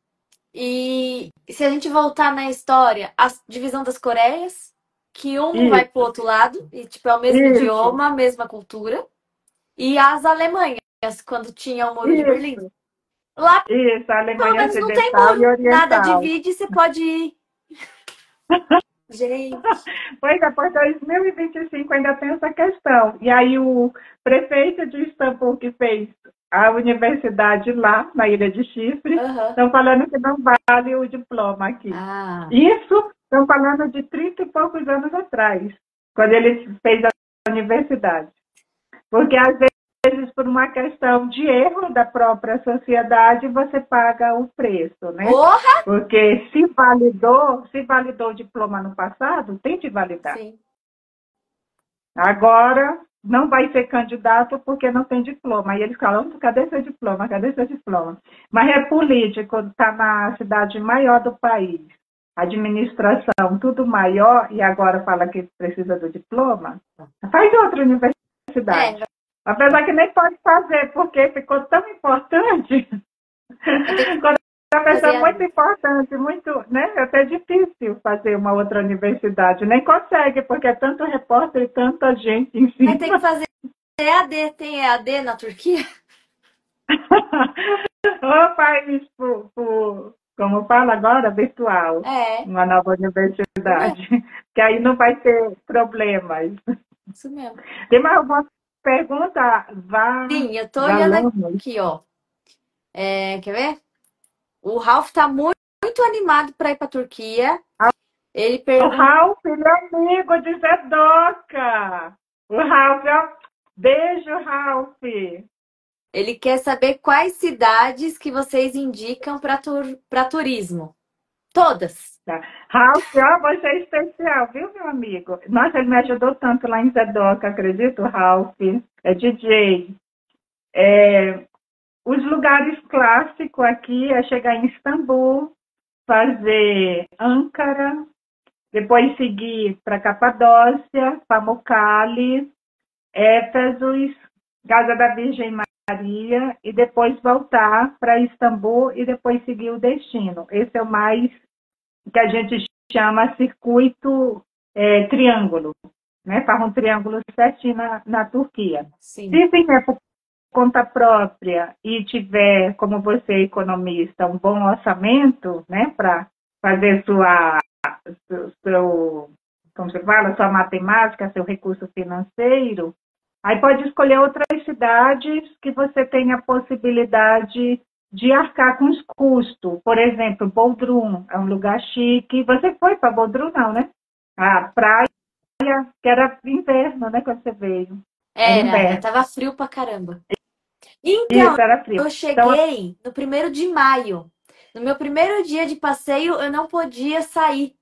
E se a gente voltar na história, a divisão das Coreias, que um não vai pro Isso, outro lado, e tipo, é o mesmo isso, idioma, a mesma cultura. E as Alemanhas, quando tinha o Muro de Berlim. isso, Lá, isso, a pelo Alemanha menos, não tem Ocidental e muro. Nada Oriental. divide, você pode ir. Gente. Pois é, por 2025 ainda tem essa questão. E aí o prefeito de Istambul, que fez a universidade lá, na Ilha de Chifre, Aham. estão falando que não vale o diploma aqui. Ah. Isso estão falando de 30 e poucos anos atrás, quando ele fez a universidade. Porque às vezes, por uma questão de erro da própria sociedade, você paga o preço, né? Porra! Porque se validou o diploma no passado, tem de validar. Sim. Agora não vai ser candidato porque não tem diploma. E eles falam, cadê seu diploma? Cadê seu diploma? Mas é político, está na cidade maior do país. Administração, tudo maior, e agora fala que precisa do diploma. Faz outra universidade. É, Apesar que nem pode fazer, porque ficou tão importante. vai ter que Quando a pessoa fazer é a muito importante, muito, né? É até difícil fazer uma outra universidade. Nem consegue, porque é tanto repórter e tanta gente em vai ter que cima. fazer EAD. Tem EAD na Turquia? Ou faz como fala agora, virtual, É, uma nova isso mesmo. universidade. Que aí não vai ter problemas. Isso mesmo. Tem mais alguma pergunta? Sim, eu tô olhando Valamos. aqui, ó. Quer ver? O Ralph tá muito animado para ir para Turquia. Ele O pergunta, Ralph, ele é amigo de Zedoca. O Ralph, ó, beijo, Ralph. ele quer saber quais cidades que vocês indicam para turismo. Todas. Tá. Ralph, ó, você é especial, viu, meu amigo? Nossa, ele me ajudou tanto lá em Zedoca, acredito, Ralph. É DJ. Os lugares clássicos aqui é chegar em Istambul, fazer Ankara, depois seguir para Capadócia, Pamukkale, Éfeso, Casa da Virgem Maria, e depois voltar para Istambul e depois seguir o destino. Esse é o mais que a gente chama circuito triângulo, né? Faz um triângulo certinho na Turquia. Sim. Se vier por conta própria e tiver, como você é economista, um bom orçamento, né, para fazer como você fala, sua matemática, seu recurso financeiro, aí pode escolher outras cidades que você tenha a possibilidade de arcar com os custos. Por exemplo, Bodrum é um lugar chique. Você foi para Bodrum, não, né? A praia, que era inverno, né, quando você veio. Era inverno. Tava frio pra caramba. Então, Isso, era frio. eu Então, cheguei no 1º de maio. No meu primeiro dia de passeio, eu não podia sair,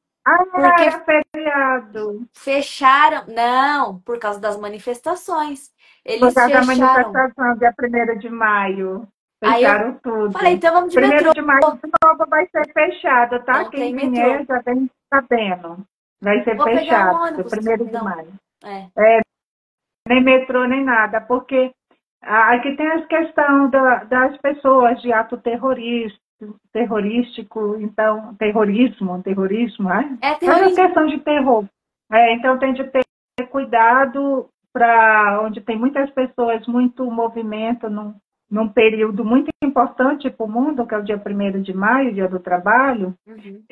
porque era feriado. fecharam. Não, por causa das manifestações. Por Eles causa da fecharam. manifestação, dia 1º de maio. Aí eu Fecharam falei, tudo. então vamos de Primeiro metrô. de maio de novo vai ser fechado, tá? Não tem Quem metrô. vier já vem sabendo. Vai ser Vou pegar um fechado, ônibus. primeiro de Não. maio. É. Nem metrô, nem nada, porque aqui tem as questões das pessoas de ato terrorístico, então, terrorismo, É essa terrorismo. questão de terror. Então tem de ter cuidado para onde tem muitas pessoas, muito movimento, num período muito importante para o mundo, que é o dia 1º de maio, Dia do Trabalho, Uhum.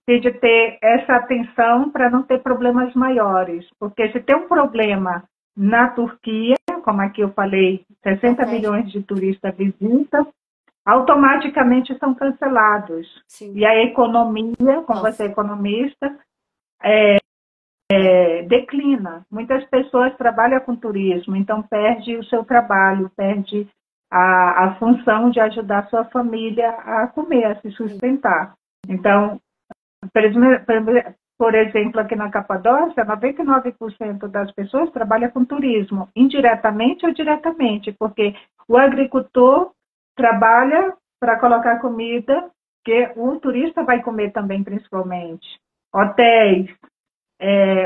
tem de ter essa atenção para não ter problemas maiores. Porque se tem um problema na Turquia, como aqui eu falei, 60 Estratégia. milhões de turistas visitam, automaticamente são cancelados. Sim. E a economia, como Nossa. você é economista, declina. Muitas pessoas trabalham com turismo, então perde o seu trabalho, perde a função de ajudar a sua família a comer, a se sustentar. Então, por exemplo, aqui na Capadócia, 99% das pessoas trabalham com turismo, indiretamente ou diretamente, porque o agricultor trabalha para colocar comida, que o turista vai comer também, principalmente. Hotéis,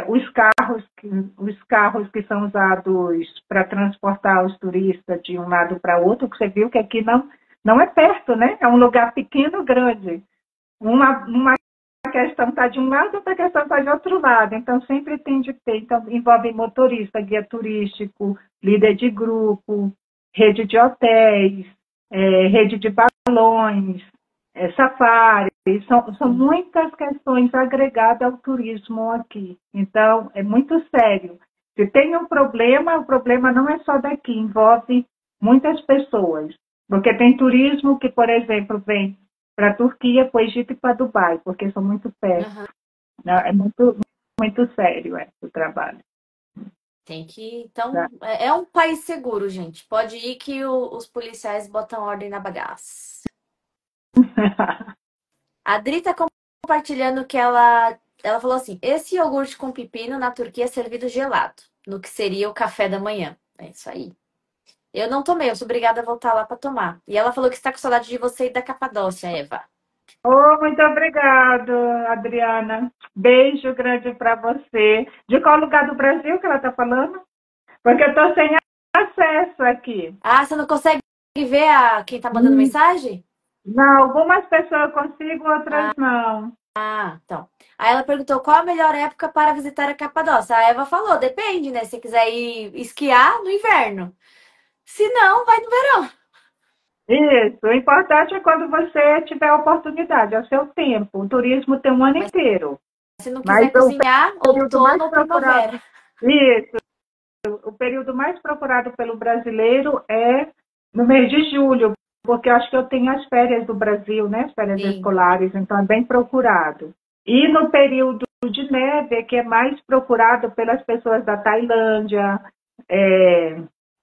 os carros que são usados para transportar os turistas de um lado para outro, que você viu que aqui não é perto, né? É um lugar pequeno, grande. Uma questão está de um lado, outra questão está de outro lado. Então, sempre tem de ter. Então, envolve motorista, guia turístico, líder de grupo, rede de hotéis, rede de balões, safari. São muitas questões agregadas ao turismo aqui. Então, é muito sério. Se tem um problema, o problema não é só daqui, envolve muitas pessoas. Porque tem turismo que, por exemplo, vem para a Turquia, para o Egito e para Dubai, porque são muito perto. Uhum. É muito, muito sério o trabalho. Tem que. Então, é um país seguro, gente. Pode ir que os policiais botam ordem na bagaça. A Adri tá compartilhando que ela falou assim: esse iogurte com pepino na Turquia é servido gelado, no que seria o café da manhã. É isso aí. Eu não tomei, eu sou obrigada a voltar lá para tomar. E ela falou que está com saudade de você e da Capadócia, Eva. Oh, muito obrigada, Adriana. Beijo grande para você. De qual lugar do Brasil que ela está falando? Porque eu estou sem acesso aqui. Ah, você não consegue ver quem tá mandando mensagem? Não, algumas pessoas eu consigo, outras não. Ah, então. Aí ela perguntou qual a melhor época para visitar a Capadócia. A Eva falou, depende, né? Se você quiser ir esquiar, no inverno. Se não, vai no verão. Isso, o importante é quando você tiver a oportunidade, é o seu tempo. O turismo tem um ano Mas inteiro. se não Mas quiser cozinhar, outono ou procurado, primavera. isso, o período mais procurado pelo brasileiro é no mês de julho, porque eu acho que eu tenho as férias do Brasil, né? As férias Sim. escolares, então é bem procurado. E no período de neve, que é mais procurado pelas pessoas da Tailândia,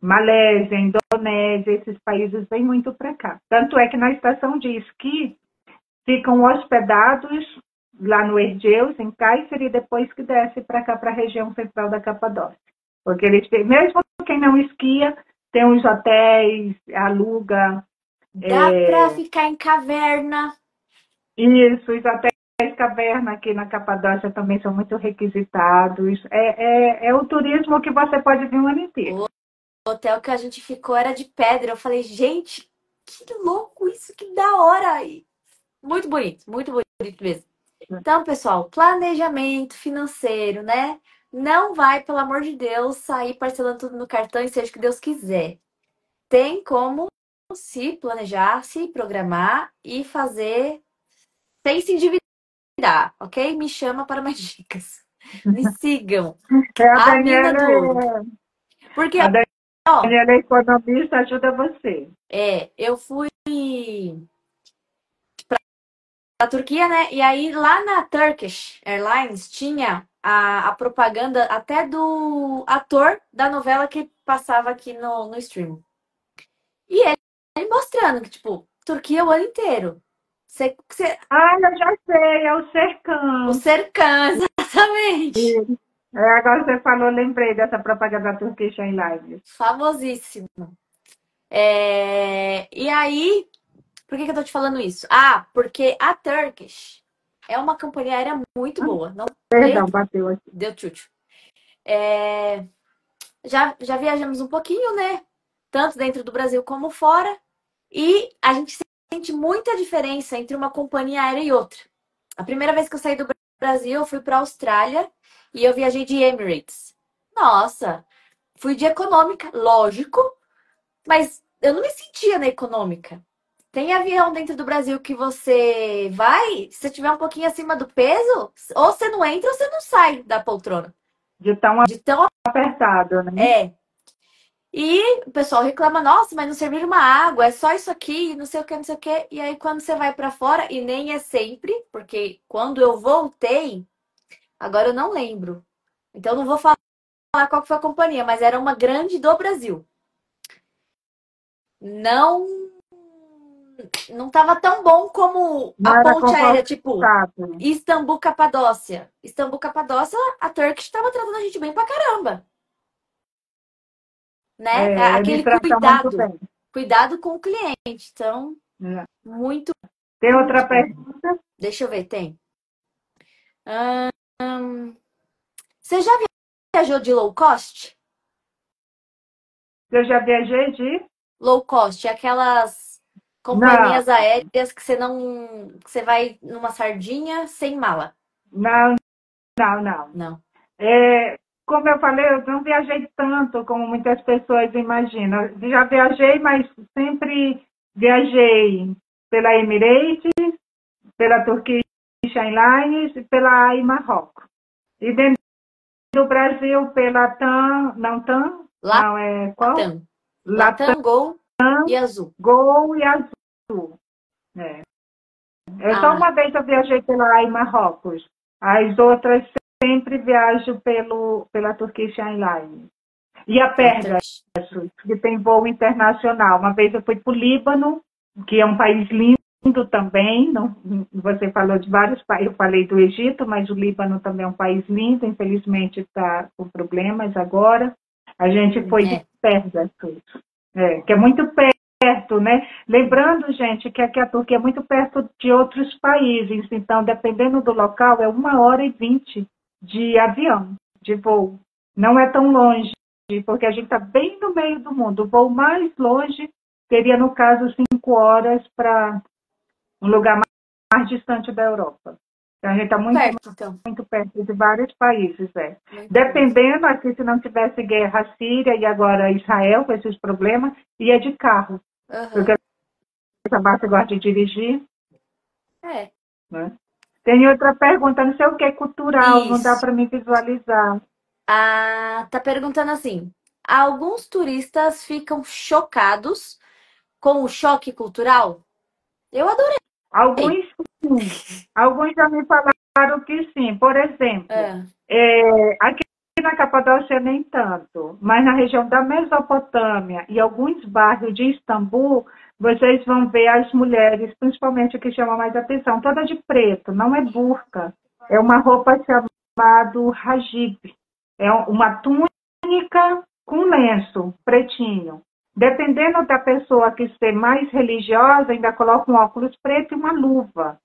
Malésia, Indonésia, esses países vêm muito para cá. Tanto é que na estação de esqui ficam hospedados lá no Ergeus, em Cáceres, e depois que desce para cá, para a região central da Capadócia. Porque eles, mesmo quem não esquia, tem os hotéis, aluga. Dá pra ficar em caverna. Isso, os hotéis caverna aqui na Capadócia também são muito requisitados. É o turismo que você pode vir o ano inteiro. O hotel que a gente ficou era de pedra. Eu falei, gente, que louco isso, que da hora. Muito bonito mesmo. Então, pessoal, planejamento financeiro, né? Não vai, pelo amor de Deus, sair parcelando tudo no cartão e seja o que Deus quiser. Tem como se planejar, se programar e fazer sem se endividar, ok? Me chama para mais dicas. Me sigam. A A mina do ouro. Daniela, Porque, a ó, Daniela é economista, ajuda você. eu fui pra Turquia, né? E aí lá na Turkish Airlines tinha a propaganda até do ator da novela que passava aqui no stream. E ele mostrando que, tipo, Turquia o ano inteiro. Eu já sei, é o O Serkan. Serkan, exatamente. Agora você falou, lembrei dessa propaganda da Turkish Airlines. Famosíssimo. E aí, por que eu tô te falando isso? Porque a Turkish é uma companhia aérea muito boa. Não, Perdão, bateu aqui. deu tchutchu. Já viajamos um pouquinho, né? Tanto dentro do Brasil como fora. E a gente sente muita diferença entre uma companhia aérea e outra. A primeira vez que eu saí do Brasil, eu fui para a Austrália e eu viajei de Emirates. Nossa, fui de econômica, lógico, mas eu não me sentia na econômica. Tem avião dentro do Brasil que você vai, se você tiver um pouquinho acima do peso, ou você não entra ou você não sai da poltrona. De tão De tão apertado, né? E o pessoal reclama, nossa, mas não servir uma água, é só isso aqui, não sei o que, não sei o que. E aí quando você vai para fora, e nem é sempre, porque quando eu voltei, agora eu não lembro. Então eu não vou falar qual que foi a companhia, mas era uma grande do Brasil. Não tava tão bom como Não a era ponte aérea, tipo confortável. Istambul, Capadócia. Istambul, Capadócia, a Turkish tava tratando a gente bem pra caramba. Né? Ele Aquele trata muito bem. cuidado com o cliente. Então, É. muito, Tem muito outra bom. pergunta? Deixa eu ver, tem. Você já viajou de low cost? Eu já viajei de... Low cost, aquelas Não, companhias aéreas que você não, que você vai numa sardinha sem mala. não, não, não. Não. É, como eu falei, eu não viajei tanto como muitas pessoas imaginam. Eu já viajei, mas sempre viajei pela Emirates, pela Turkish Airlines e pela AI Marrocos. E dentro do Brasil, pela TAM, não TAM, não é qual? Latam. Latam, Latam, Gol e Azul. Gol e Azul. É. Eu só Ah, uma vez eu viajei pela AI Marrocos. As outras sempre viajo pela Turkish Airlines. E a Latam. Pegasus, que tem voo internacional. Uma vez eu fui para o Líbano, que é um país lindo também. Não, você falou de vários países, eu falei do Egito, mas o Líbano também é um país lindo. Infelizmente está com problemas agora. A gente foi de É. Pegasus, que é muito perto, né? Lembrando, gente, que aqui a Turquia é muito perto de outros países. Então, dependendo do local, é 1h20 de avião, de voo. Não é tão longe porque a gente está bem no meio do mundo. O voo mais longe seria, no caso, 5 horas para um lugar mais distante da Europa. Então, a gente está muito, Perto, então. muito perto de vários países. Muito perto. Dependendo, aqui, se não tivesse guerra Síria e agora Israel, com esses problemas, ia de carro. Porque Aham. a Márcia gosta de dirigir. É. Né? Tem outra pergunta, não sei o que é cultural, não dá Isso. para me visualizar. Ah, tá perguntando assim: alguns turistas ficam chocados com o choque cultural? Eu adorei. Alguns sim, alguns já me falaram que sim. Por exemplo, Ah, aqui na Capadócia nem tanto, mas na região da Mesopotâmia e alguns bairros de Istambul, vocês vão ver as mulheres, principalmente o que chama mais atenção, toda de preto, não é burca, é uma roupa chamada hajib, é uma túnica com lenço pretinho. Dependendo da pessoa que ser mais religiosa, ainda coloca um óculos preto e uma luva.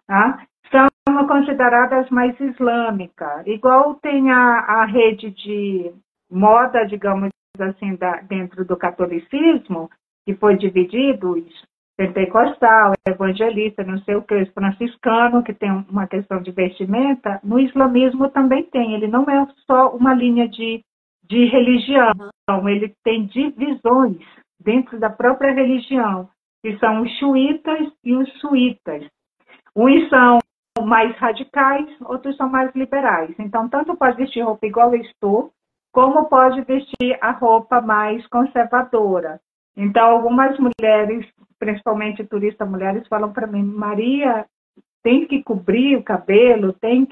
Tá? São consideradas mais islâmicas. Igual tem a rede de moda, digamos assim, dentro do catolicismo, que foi dividido, os pentecostal, evangelista, não sei o que, os franciscano, que tem uma questão de vestimenta, no islamismo também tem. Ele não é só uma linha de religião, aham. ele tem divisões dentro da própria religião, que são os xiitas e os suítas. Uns são mais radicais, outros são mais liberais. Então, tanto pode vestir roupa igual eu estou, como pode vestir a roupa mais conservadora. Então, algumas mulheres, principalmente turistas mulheres, falam para mim, Maria, tem que cobrir o cabelo, tem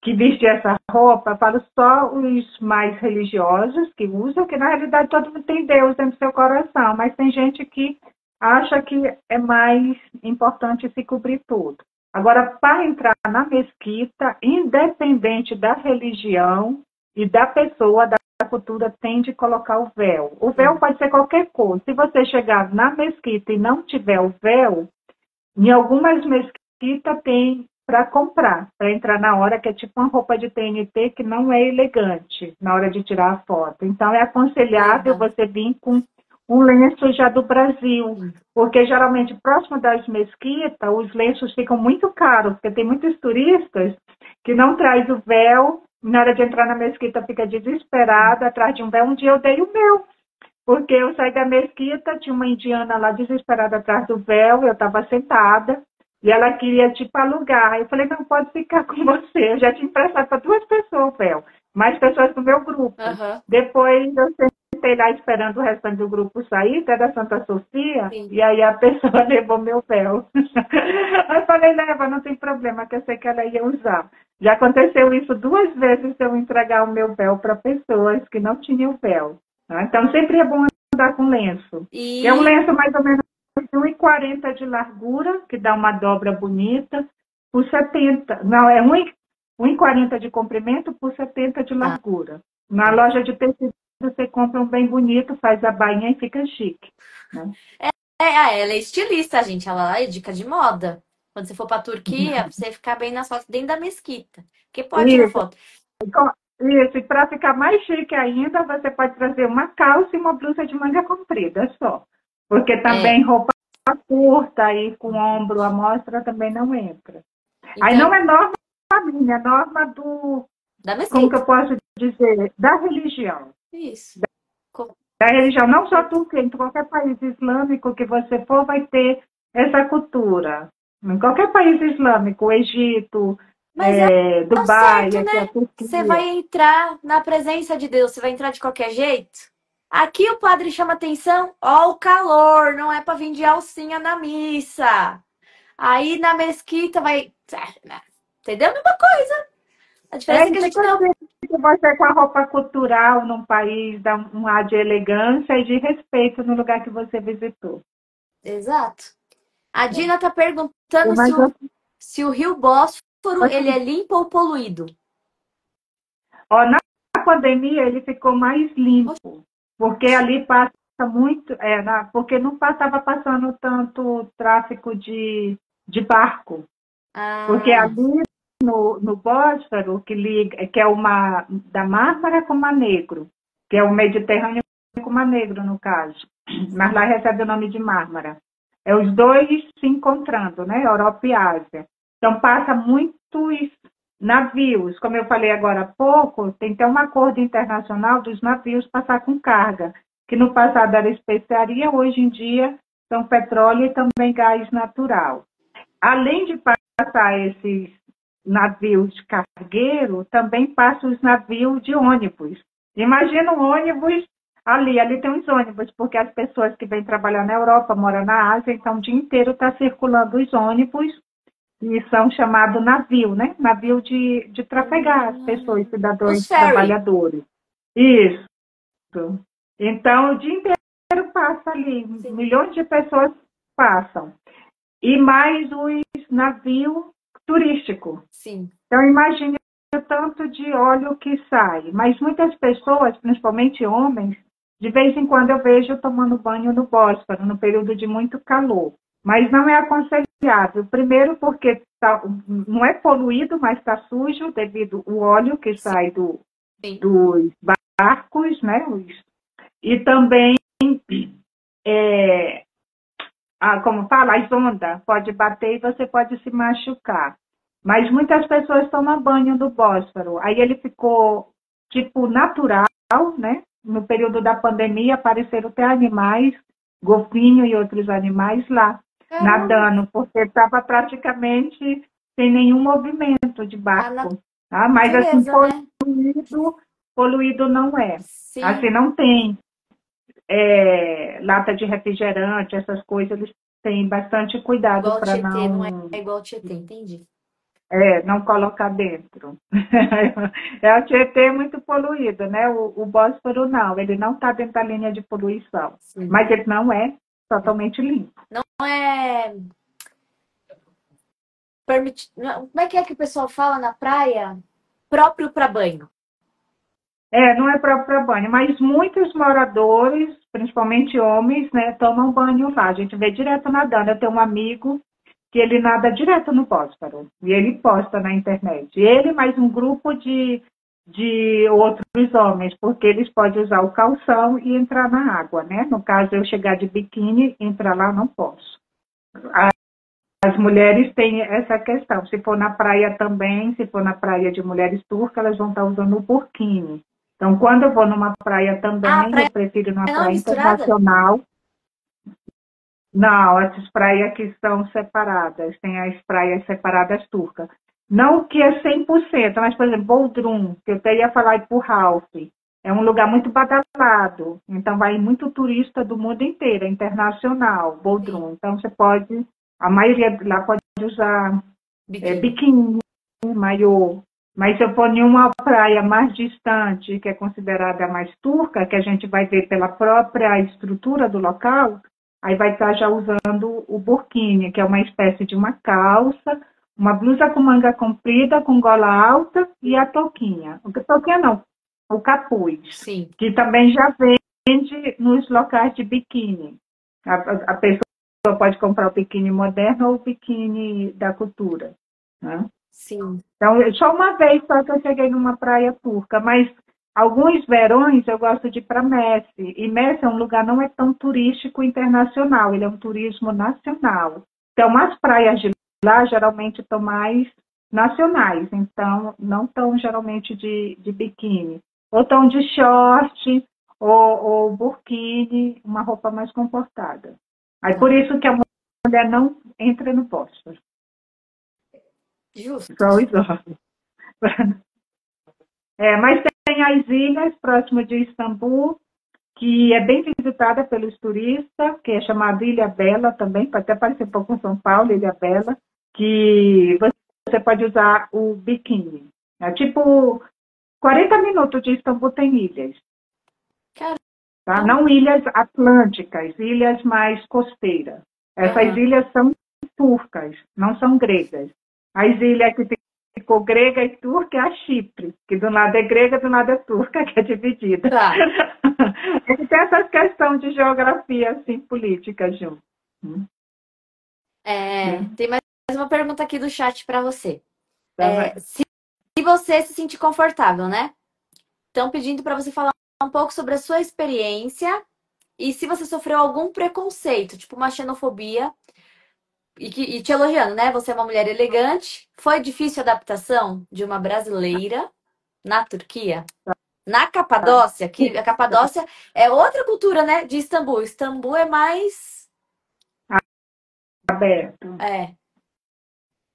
que vestir essa roupa. Eu falo só os mais religiosos que usam, que na realidade todo mundo tem Deus dentro do seu coração, mas tem gente que acha que é mais importante se cobrir tudo. Agora, para entrar na mesquita, independente da religião e da pessoa, da cultura, tem de colocar o véu. O véu pode ser qualquer cor. Se você chegar na mesquita e não tiver o véu, em algumas mesquitas tem para comprar, para entrar na hora, que é tipo uma roupa de TNT que não é elegante na hora de tirar a foto. Então, é aconselhável Legal. você vir com um lenço já do Brasil, porque geralmente próximo das mesquitas os lenços ficam muito caros, porque tem muitos turistas que não traz o véu, na hora de entrar na mesquita fica desesperada atrás de um véu. Um dia eu dei o meu, porque eu saí da mesquita, tinha uma indiana lá desesperada atrás do véu, eu estava sentada, e ela queria, tipo, alugar. Eu falei, não, pode ficar com você. Eu já tinha emprestado para 2 pessoas o véu, mais pessoas do meu grupo. Aham. Depois eu sentei lá esperando o restante do grupo sair, até da Santa Sofia, Sim. e aí a pessoa levou meu véu. Eu falei, leva, não tem problema, que eu sei que ela ia usar. Já aconteceu isso 2 vezes, eu entregar o meu véu para pessoas que não tinham véu. Tá? Então, sempre é bom andar com lenço. É um E lenço mais ou menos de 1,40 de largura, que dá uma dobra bonita, por 70. Não, é 1,40 de comprimento por 70 de tá. largura. Na loja de tecido, você compra um bem bonito, faz a bainha e fica chique. Né? Ela é estilista, gente. Ela é dica de moda. Quando você for pra Turquia, pra você ficar bem nas fotos dentro da mesquita. Porque pode tirar Isso. foto. Isso, e para ficar mais chique ainda, você pode trazer uma calça e uma blusa de manga comprida só. Porque É, também roupa curta e com ombro à mostra também não entra. Aí não então, é norma minha, é norma do, da como que mesquita. eu posso dizer, da religião. Isso. Co- Da religião, não só Turquia, em qualquer país islâmico que você for, vai ter essa cultura. Em qualquer país islâmico, Egito, Mas é o Dubai, certo, aqui a né? Você vai Turquia. entrar na presença de Deus, você vai entrar de qualquer jeito. Aqui o padre chama atenção, ó, o calor, não é para vir de alcinha na missa. Aí na mesquita vai. Entendeu? A mesma coisa. A diferença é que a Isso gente que eu não. digo, você com a roupa cultural num país dá um ar de elegância e de respeito no lugar que você visitou. Exato. A Né? Dina tá perguntando Mas eu, se o rio Bósforo ele é limpo ou poluído. ó, na pandemia ele ficou mais limpo, porque Oxi. ali passa muito, porque não estava passando tanto tráfico de barco, porque Ah, ali no Bósforo, que liga, que é uma da Mármara com o Mar Negro, que é o Mediterrâneo com o Mar Negro, no caso. Mas sim. lá recebe o nome de Mármara. É os dois se encontrando, né? Europa e Ásia. Então passa muitos navios, como eu falei agora há pouco, tem que ter um acordo internacional dos navios passar com carga, que no passado era especiaria, hoje em dia são petróleo e também gás natural. Além de passar esses navios de cargueiro, também passam os navios de ônibus. Imagina um ônibus ali tem uns ônibus, porque as pessoas que vêm trabalhar na Europa, moram na Ásia, então o dia inteiro está circulando os ônibus, e são chamados navio, né? Navio de trafegar as pessoas, Os cidadãos, ferry. trabalhadores. Isso. Então, o dia inteiro passa ali, Sim. milhões de pessoas passam. E mais os navios turísticos. Sim. Então, imagine o tanto de óleo que sai. Mas muitas pessoas, principalmente homens, de vez em quando eu vejo tomando banho no Bósforo, no período de muito calor. Mas não é aconselhável. Primeiro, porque não é poluído, mas está sujo devido ao óleo que Sim. sai Sim. dos barcos, né? E também, é, como fala, as ondas pode bater e você pode se machucar. Mas muitas pessoas tomam banho do Bósforo. Aí ele ficou, tipo, natural, né? No período da pandemia apareceram até animais, golfinho e outros animais lá, Caramba, nadando, porque estava praticamente sem nenhum movimento de a barco. Tá? Mas assim, natureza, né? poluído não é. Assim, Sim. não tem lata de refrigerante, essas coisas, eles têm bastante cuidado Igual o para Tietê, não é não, igual o Tietê, entendi. não colocar dentro. O Tietê é muito poluído, né? O Bósforo não, ele não está dentro da linha de poluição, Sim. mas ele não é totalmente limpo. Não é como é que o pessoal fala na praia? Próprio para banho. Não é próprio para banho, mas muitos moradores, principalmente homens, né, tomam banho lá. A gente vê direto nadando. Eu tenho um amigo que ele nada direto no Bósforo. E ele posta na internet. Ele mais um grupo de outros homens, porque eles podem usar o calção e entrar na água, né? No caso, eu chegar de biquíni, entrar lá, não posso. As mulheres têm essa questão. Se for na praia também, se for na praia de mulheres turcas, elas vão estar usando o burquini. Então, quando eu vou numa praia Ah, também, eu praia prefiro numa não é praia misturada? internacional. Não, essas praias que são separadas, tem as praias separadas turcas. Não que é 100%, mas, por exemplo, Bodrum, que eu até ia falar por Ralph, é um lugar muito badalado, então vai muito turista do mundo inteiro, é internacional, Sim. Bodrum. Então você pode, a maioria lá pode usar Biquíni. biquíni, maiô. Mas se eu for em uma praia mais distante, que é considerada mais turca, que a gente vai ver pela própria estrutura do local, aí vai estar já usando o burkini, que é uma espécie de uma calça, uma blusa com manga comprida, com gola alta e a touquinha. A touquinha não, o capuz, Sim. que também já vende nos locais de biquíni. A pessoa pode comprar o biquíni moderno ou o biquíni da cultura, né? Sim. Então, só uma vez só que eu cheguei numa praia turca, mas alguns verões eu gosto de ir para Messi. E Messi é um lugar não é tão turístico internacional, ele é um turismo nacional. Então, as praias de lá geralmente estão mais nacionais, então não estão geralmente de biquíni. Ou estão de short, ou burkini, uma roupa mais comportada. Aí por isso que a mulher não entra no posto, Justo. só os homens. Mas tem as ilhas próximo de Istambul, que é bem visitada pelos turistas, que é chamada Ilha Bela também, pode até parecer um pouco com São Paulo, Ilha Bela, que você pode usar o biquíni. É tipo 40 minutos de Istambul tem ilhas. Caramba. Tá? Não ilhas atlânticas, ilhas mais costeiras. Essas ilhas são turcas, não são gregas. As ilhas que ficou grega e turca é a Chipre, que do lado é grega, do lado é turca, que é dividida. Tá. Tem essa questão de geografia assim, política junto. Tem mais uma pergunta aqui do chat para você. Tá, Se você se sentir confortável, né? Estão pedindo para você falar um pouco sobre a sua experiência e se você sofreu algum preconceito, tipo uma xenofobia, e te elogiando, né? Você é uma mulher elegante. Foi difícil a adaptação de uma brasileira na Turquia? Na Capadócia, que a Capadócia é outra cultura, né? De Istambul. Istambul é mais aberto.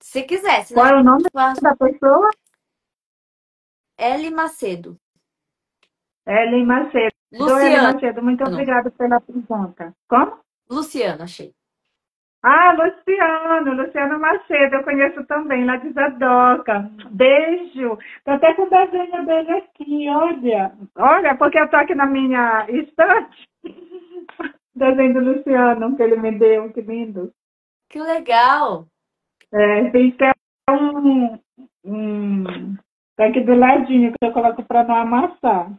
Se quiser, senão Qual é o nome faço. da pessoa? Eli Macedo. Ellen Macedo. Ellen Luciano. Macedo, muito obrigada pela pergunta. Como? Luciano, achei. Ah, Luciano Macedo, eu conheço também, lá de Zadoca. Beijo. Tô até com o desenho dele aqui, olha. Olha, porque eu tô aqui na minha estante. Desenho do Luciano que ele me deu, que lindo. Que legal. Tem até tá aqui do ladinho, que eu coloco para não amassar.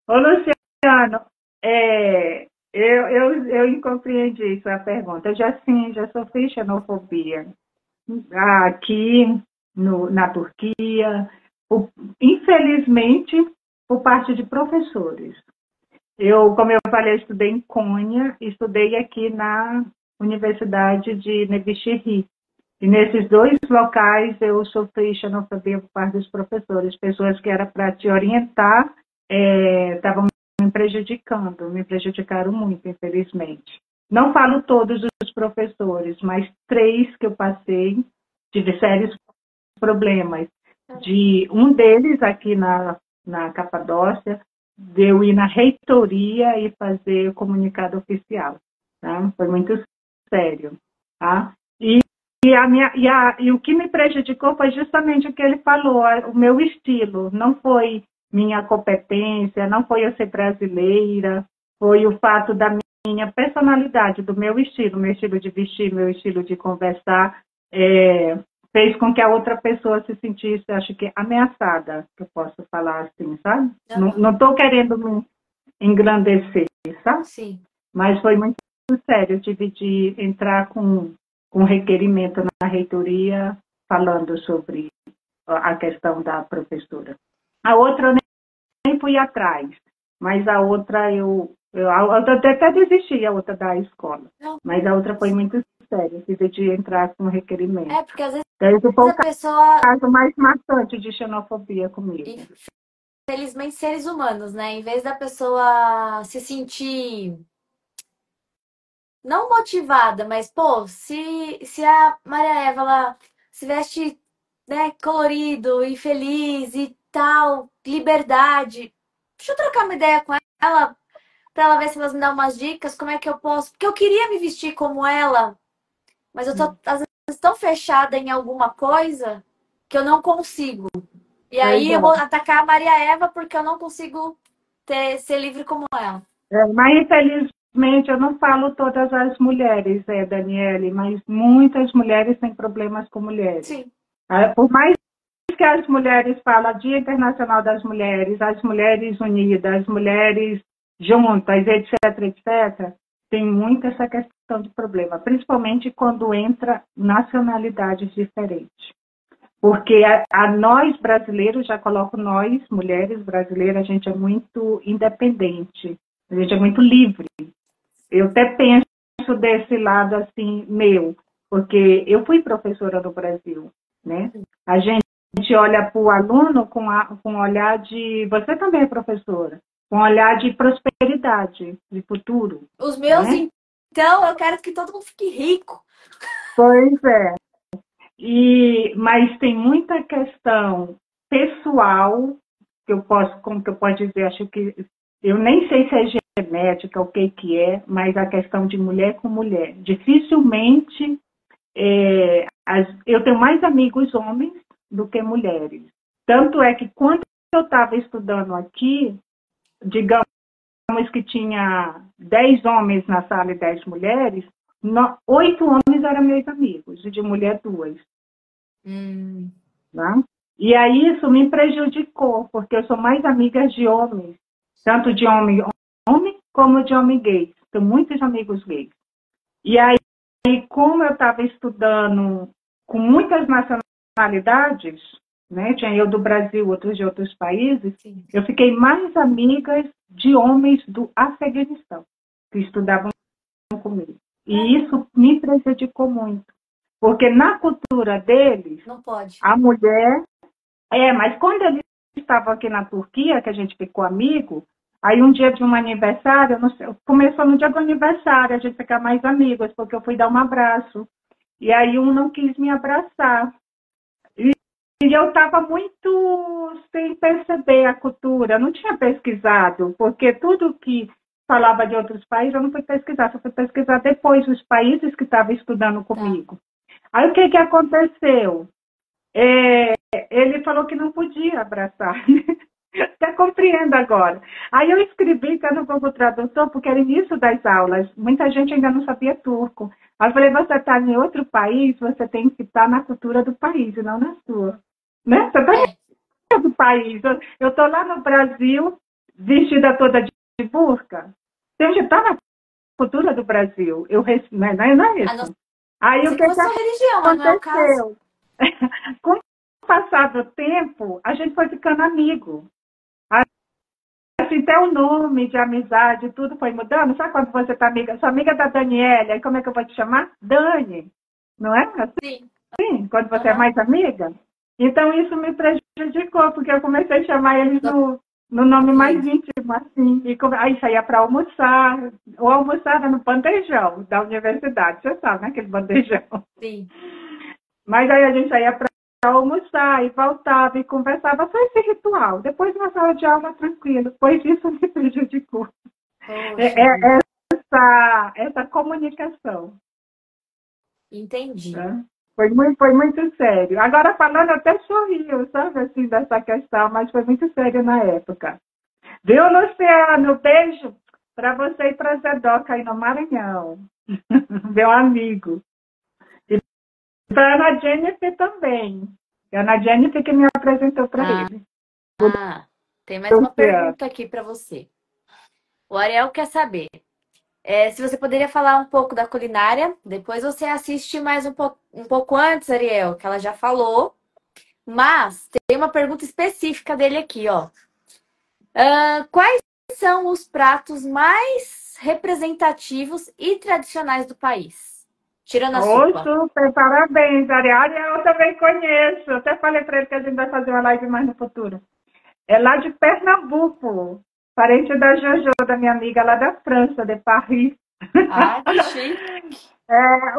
Ô, Luciano, eu incompreendi sua pergunta. Eu já sofri xenofobia aqui na Turquia, infelizmente, por parte de professores. Como eu falei, eu estudei em Konya, estudei aqui na Universidade de Nevşehir. E nesses dois locais eu sofri xenofobia por parte dos professores, pessoas que era para te orientar, estavam me prejudicaram muito, infelizmente. Não falo todos os professores, mas 3 que eu passei, tive sérios problemas. Um deles aqui na Capadócia, de eu ir na reitoria e fazer o comunicado oficial. Tá? Foi muito sério. Tá? E o que me prejudicou foi justamente o que ele falou, o meu estilo. Não foi minha competência, não foi eu ser brasileira, foi o fato da minha personalidade, do meu estilo de vestir, meu estilo de conversar, fez com que a outra pessoa se sentisse, acho que, ameaçada, que eu posso falar assim, sabe? Não estou querendo me engrandecer, sabe? Sim. Mas foi muito sério, eu tive de entrar com requerimento na reitoria falando sobre a questão da professora. A outra eu nem fui atrás, mas a outra eu até desisti, a outra da escola. Não. Mas a outra foi muito séria, eu tive de entrar com requerimento. Porque às vezes Então, foi a pessoa... o caso mais marcante de xenofobia comigo. Infelizmente, seres humanos, né? Em vez da pessoa se sentir não motivada, mas, pô, se a Maria Eva, ela se veste, né, colorido e feliz e tal, liberdade, deixa eu trocar uma ideia com ela, pra ela ver se elas me dão umas dicas, como é que eu posso... Porque eu queria me vestir como ela, mas eu tô, às vezes, tão fechada em alguma coisa que eu não consigo. E aí eu vou atacar a Maria Eva porque eu não consigo ser livre como ela. Mas, infelizmente, eu não falo todas as mulheres, Daniele, mas muitas mulheres têm problemas com mulheres. Sim. Por mais que as mulheres falam Dia Internacional das Mulheres, as mulheres unidas, as mulheres juntas, etc., etc., tem muito essa questão de problema, principalmente quando entra nacionalidades diferentes. Porque a nós brasileiros, já coloco nós, mulheres brasileiras, a gente é muito independente, a gente é muito livre. Eu até penso desse lado assim, meu, porque eu fui professora no Brasil, né? A gente olha para o aluno com um olhar de... Você também é professora, com um olhar de prosperidade, de futuro. Os meus, né? então, eu quero que todo mundo fique rico. Pois é. Mas tem muita questão pessoal, como que eu posso dizer, acho que eu nem sei se é genética, o que é, mas a questão de mulher com mulher. Dificilmente eu tenho mais amigos homens do que mulheres. Tanto é que quando eu estava estudando aqui, digamos que tinha 10 homens na sala e 10 mulheres, 8 homens eram meus amigos, e de mulher 2. Né? E aí isso me prejudicou, porque eu sou mais amiga de homens, tanto de homem como de homem gay. Tenho muitos amigos gays. E aí, como eu estava estudando com muitas nacionalidades, né? Tinha eu do Brasil, outros de outros países, sim, eu fiquei mais amigas de homens do Afeganistão, que estudavam comigo. E isso me prejudicou muito. Porque na cultura deles, não pode. A mulher... mas quando eles estavam aqui na Turquia, que a gente ficou amigo, aí um dia de um aniversário, não sei, começou no dia do aniversário, a gente ficar mais amigos, porque eu fui dar um abraço. E aí um não quis me abraçar. E eu estava muito sem perceber a cultura, eu não tinha pesquisado, porque tudo que falava de outros países eu não fui pesquisar, só fui pesquisar depois os países que estavam estudando comigo. Aí o que aconteceu? Ele falou que não podia abraçar. Até compreendo agora. Aí eu escrevi que eu não vou tradutor, porque era início das aulas. Muita gente ainda não sabia turco. Aí eu falei, você está em outro país, você tem que estar na cultura do país, e não na sua. Né? Você está do país. Eu estou lá no Brasil, vestida toda de burca. Você está na cultura do Brasil. Não é isso? Aí o que religião, mas não é o caso. Com o passar do tempo, a gente foi ficando amigo. Assim, até o nome de amizade, tudo foi mudando. Sabe quando você está amiga? Sou amiga da Daniela, como é que eu vou te chamar? Dani. Não é assim? Sim. Quando você é mais amiga? Então, isso me prejudicou, porque eu comecei a chamar eles no nome mais íntimo, assim. E aí saía para almoçar, ou almoçava no bandejão da universidade. Você sabe, né? Aquele bandejão. Sim. Mas aí a gente saía para almoçar e voltava e conversava, só esse ritual. Depois na sala de aula, tranquilo. Pois isso me prejudicou. Essa comunicação. Entendi. Foi muito sério. Agora falando até sorriu, sabe, assim, dessa questão, mas foi muito sério na época. Viu, Luciano? Beijo para você e para Zedoca aí no Maranhão. Meu amigo. Para a Ana Jennifer também. A Ana Jennifer que me apresentou para ele. Tem mais uma pergunta aqui para você. O Ariel quer saber se você poderia falar um pouco da culinária. Depois você assiste mais um pouco antes, Ariel, que ela já falou. Mas tem uma pergunta específica dele aqui, ó. Quais são os pratos mais representativos e tradicionais do país? Tirando a sopa. Super, parabéns, Ariel. Eu também conheço. Eu até falei para ele que a gente vai fazer uma live mais no futuro. É lá de Pernambuco. Parente da Jojo, da minha amiga lá da França, de Paris. Que chique.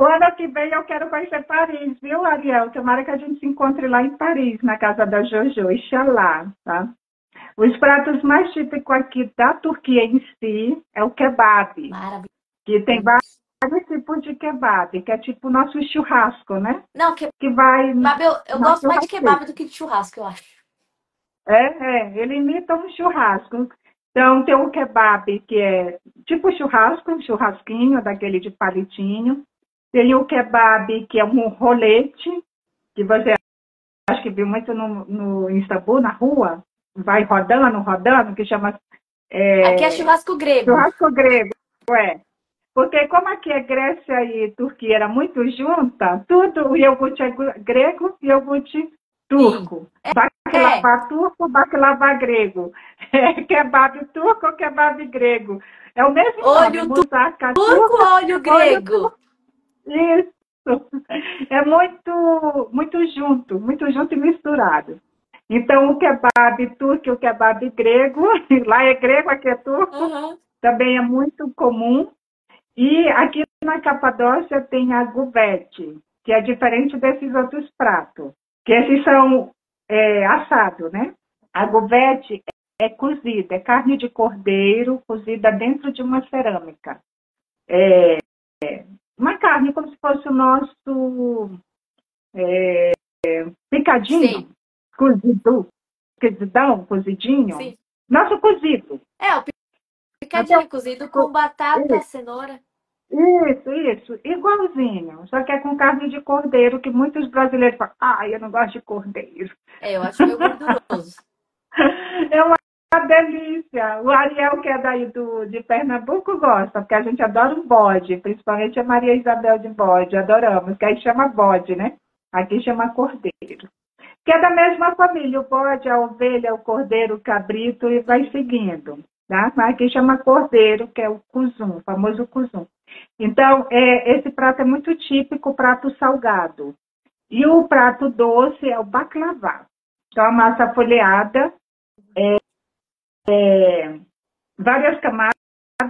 O ano que vem eu quero conhecer Paris, viu, Ariel? Tomara que a gente se encontre lá em Paris, na casa da Jojo, Inxalá, tá? Os pratos mais típicos aqui da Turquia em si é o kebab. Maravilha. Que tem vários tipos de kebab, que é tipo o nosso churrasco, né? Não, que vai... Eu gosto mais de kebab do que de churrasco, eu acho. Ele imita um churrasco. Então, tem o kebab, que é tipo churrasco, um churrasquinho, daquele de palitinho. Tem o kebab, que é um rolete, que você acho que viu muito no Istambul, na rua, vai rodando, que chama... Aqui é churrasco grego. Churrasco grego, Porque como aqui é Grécia e Turquia era muito junta, tudo, o iogurte é grego, iogurte Sim. turco. É. Baklava turco, baklava grego. É, kebab turco ou kebab grego. É o mesmo nome, Olho moussaka turco turco, ou olho olho grego? turco. Isso. É muito junto e misturado. Então, o kebab turco e o kebab grego, lá é grego, aqui é turco, Aham. também é muito comum. E aqui na Capadócia tem a gubete, que é diferente desses outros pratos, que esses são assado, né? A gubete é cozida, é carne de cordeiro cozida dentro de uma cerâmica. Uma carne como se fosse o nosso picadinho, Sei, cozido, cozidinho, sim. nosso cozido. É, o Então, picadinho cozido com batata, cenoura. isso, igualzinho. Só que é com carne de cordeiro, que muitos brasileiros falam, eu não gosto de cordeiro. É, eu acho meio gorduroso. É uma delícia. O Ariel, que é daí de Pernambuco, gosta, porque a gente adora um bode, principalmente a Maria Isabel de bode, adoramos, que aí chama bode, né? Aqui chama cordeiro. Que é da mesma família, o bode, a ovelha, o cordeiro, o cabrito, e vai Sim. seguindo. Tá? Mas aqui chama cordeiro, que é o cuzum, o famoso cuzum. Então, esse prato é muito típico, prato salgado. E o prato doce é o baklava. Então, a massa folheada, várias camadas,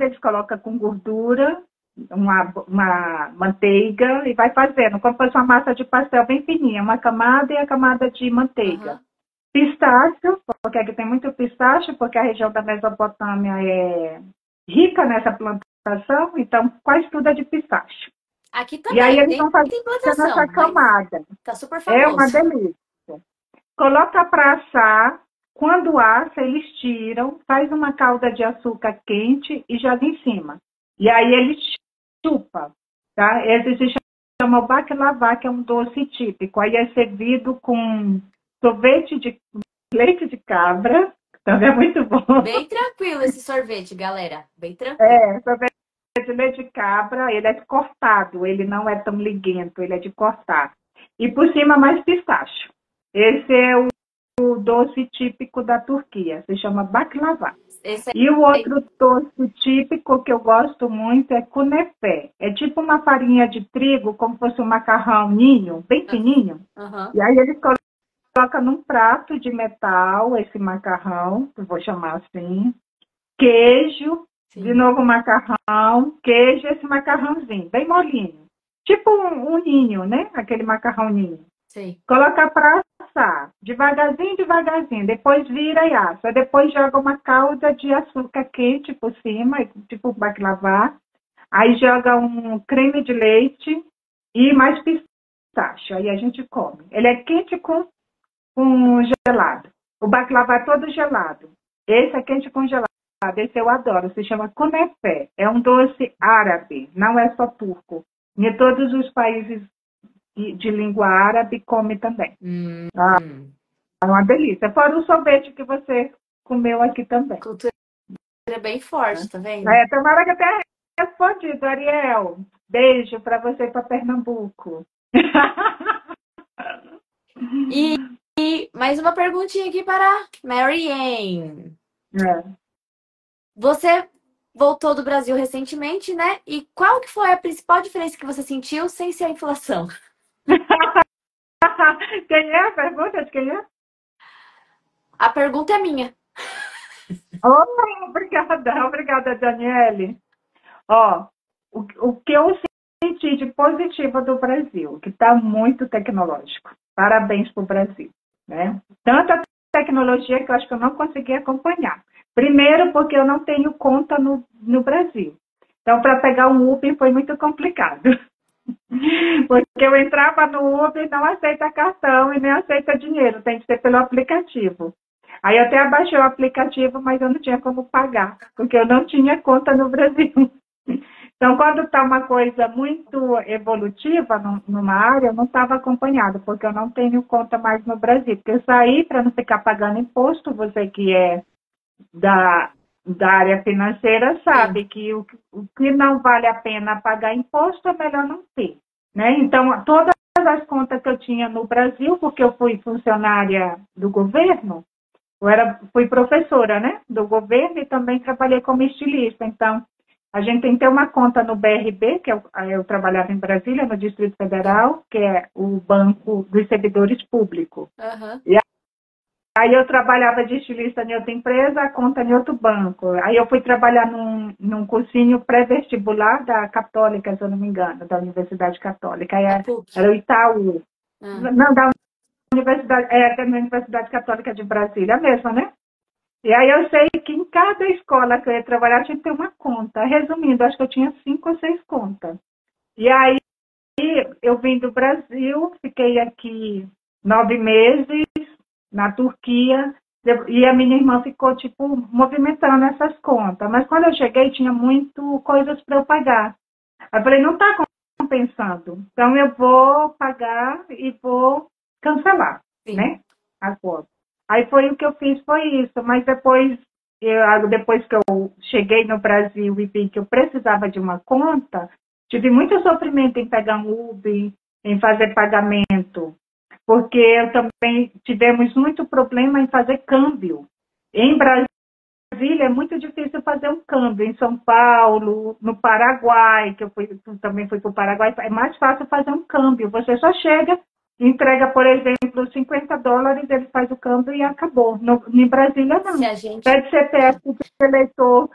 eles colocam com gordura, uma manteiga, e vai fazendo, como se fosse uma massa de pastel bem fininha, uma camada e a camada de manteiga. Aham. Pistacho, porque aqui tem muito pistacho, porque a região da Mesopotâmia é rica nessa plantação, então quase tudo é de pistacho. Aqui E aí também, eles nem vão fazendo tem essa plantação, mas camada. tá super É uma famoso. delícia. Coloca para assar. Quando assa, eles tiram, faz uma calda de açúcar quente e joga em cima. E aí eles chupa, tá? Esse se chama baklava, que é um doce típico. Aí é servido com sorvete de leite de cabra, também é muito bom. Bem tranquilo esse sorvete, galera. Bem tranquilo. Sorvete de leite de cabra, ele é cortado, ele não é tão liguento, ele é de cortar. E por cima mais pistache. Esse é o doce típico da Turquia, se chama baklava. Esse E o aí. outro doce típico que eu gosto muito é kunefé. É tipo uma farinha de trigo, como se fosse um macarrão ninho, bem fininho. Aham. E aí eles colocam num prato de metal esse macarrão, que eu vou chamar assim, queijo, de Sim. novo macarrão, queijo, esse macarrãozinho, bem molinho. Tipo um ninho, né? Aquele macarrão ninho. Sei. Coloca para assar, devagarzinho, devagarzinho. Depois vira e assa. Depois joga uma calda de açúcar quente por cima, tipo baklava. Aí joga um creme de leite e mais pistache. Aí a gente come. Ele é quente com gelado. O baklava é todo gelado. Esse é quente com gelado. Esse eu adoro. Se chama kunefé. É um doce árabe, não é só turco. Em todos os países de língua árabe come também. Hum, Ah, é uma delícia. Fora o sorvete que você comeu aqui também. cultura bem forte, Né? tá vendo? Tomara que eu tenha respondido, Ariel. Beijo para você e para Pernambuco. E, e mais uma perguntinha aqui para Mary Ann. É. Você voltou do Brasil recentemente, né? E qual que foi a principal diferença que você sentiu sem ser a inflação? Quem é a pergunta de quem é? A pergunta é minha. Oh, obrigada, Daniele. Ó, o que eu senti de positivo do Brasil, que está muito tecnológico. Parabéns para o Brasil. Né? Tanta tecnologia que eu acho que eu não consegui acompanhar. Primeiro, porque eu não tenho conta no Brasil. Então, para pegar um Uber foi muito complicado. Porque eu entrava no Uber e não aceita cartão e nem aceita dinheiro, tem que ser pelo aplicativo. Aí eu até abaixei o aplicativo, mas eu não tinha como pagar, porque eu não tinha conta no Brasil. Então, quando está uma coisa muito evolutiva numa área, eu não estava acompanhada, porque eu não tenho conta mais no Brasil. Porque eu saí para não ficar pagando imposto, você que é da, da área financeira Sim. sabe que o que não vale a pena pagar imposto é melhor não ter. Né? Então, todas as contas que eu tinha no Brasil, porque eu fui funcionária do governo, fui professora, né, do governo e também trabalhei como estilista. Então, a gente tem que ter uma conta no BRB, que eu trabalhava em Brasília, no Distrito Federal, que é o Banco dos Servidores Públicos. Aham. E aí eu trabalhava de estilista em outra empresa, a conta em outro banco. Aí eu fui trabalhar num cursinho pré-vestibular da Católica, se eu não me engano, da Universidade Católica. Aí A PUC. era o Itaú. Ah. Não, da Universidade Católica de Brasília, a mesma, né? E aí eu sei que em cada escola que eu ia trabalhar tinha que ter uma conta. Resumindo, acho que eu tinha 5 ou 6 contas. E aí eu vim do Brasil, fiquei aqui 9 meses na Turquia, e a minha irmã ficou, tipo, movimentando essas contas. Mas quando eu cheguei, tinha muito coisas para eu pagar. Aí eu falei, não está compensando. Então eu vou pagar e vou cancelar, Sim. né? A conta. Aí foi o que eu fiz, foi isso. Mas depois que eu cheguei no Brasil e vi que eu precisava de uma conta, tive muito sofrimento em pegar um Uber, em fazer pagamento, porque eu também tivemos muito problema em fazer câmbio. Em Brasília é muito difícil fazer um câmbio. Em São Paulo, no Paraguai, que também fui para o Paraguai, é mais fácil fazer um câmbio. Você só chega, entrega, por exemplo, $50, ele faz o câmbio e acabou. Em Brasília, Se não. a gente. Pede CPF de eleitor,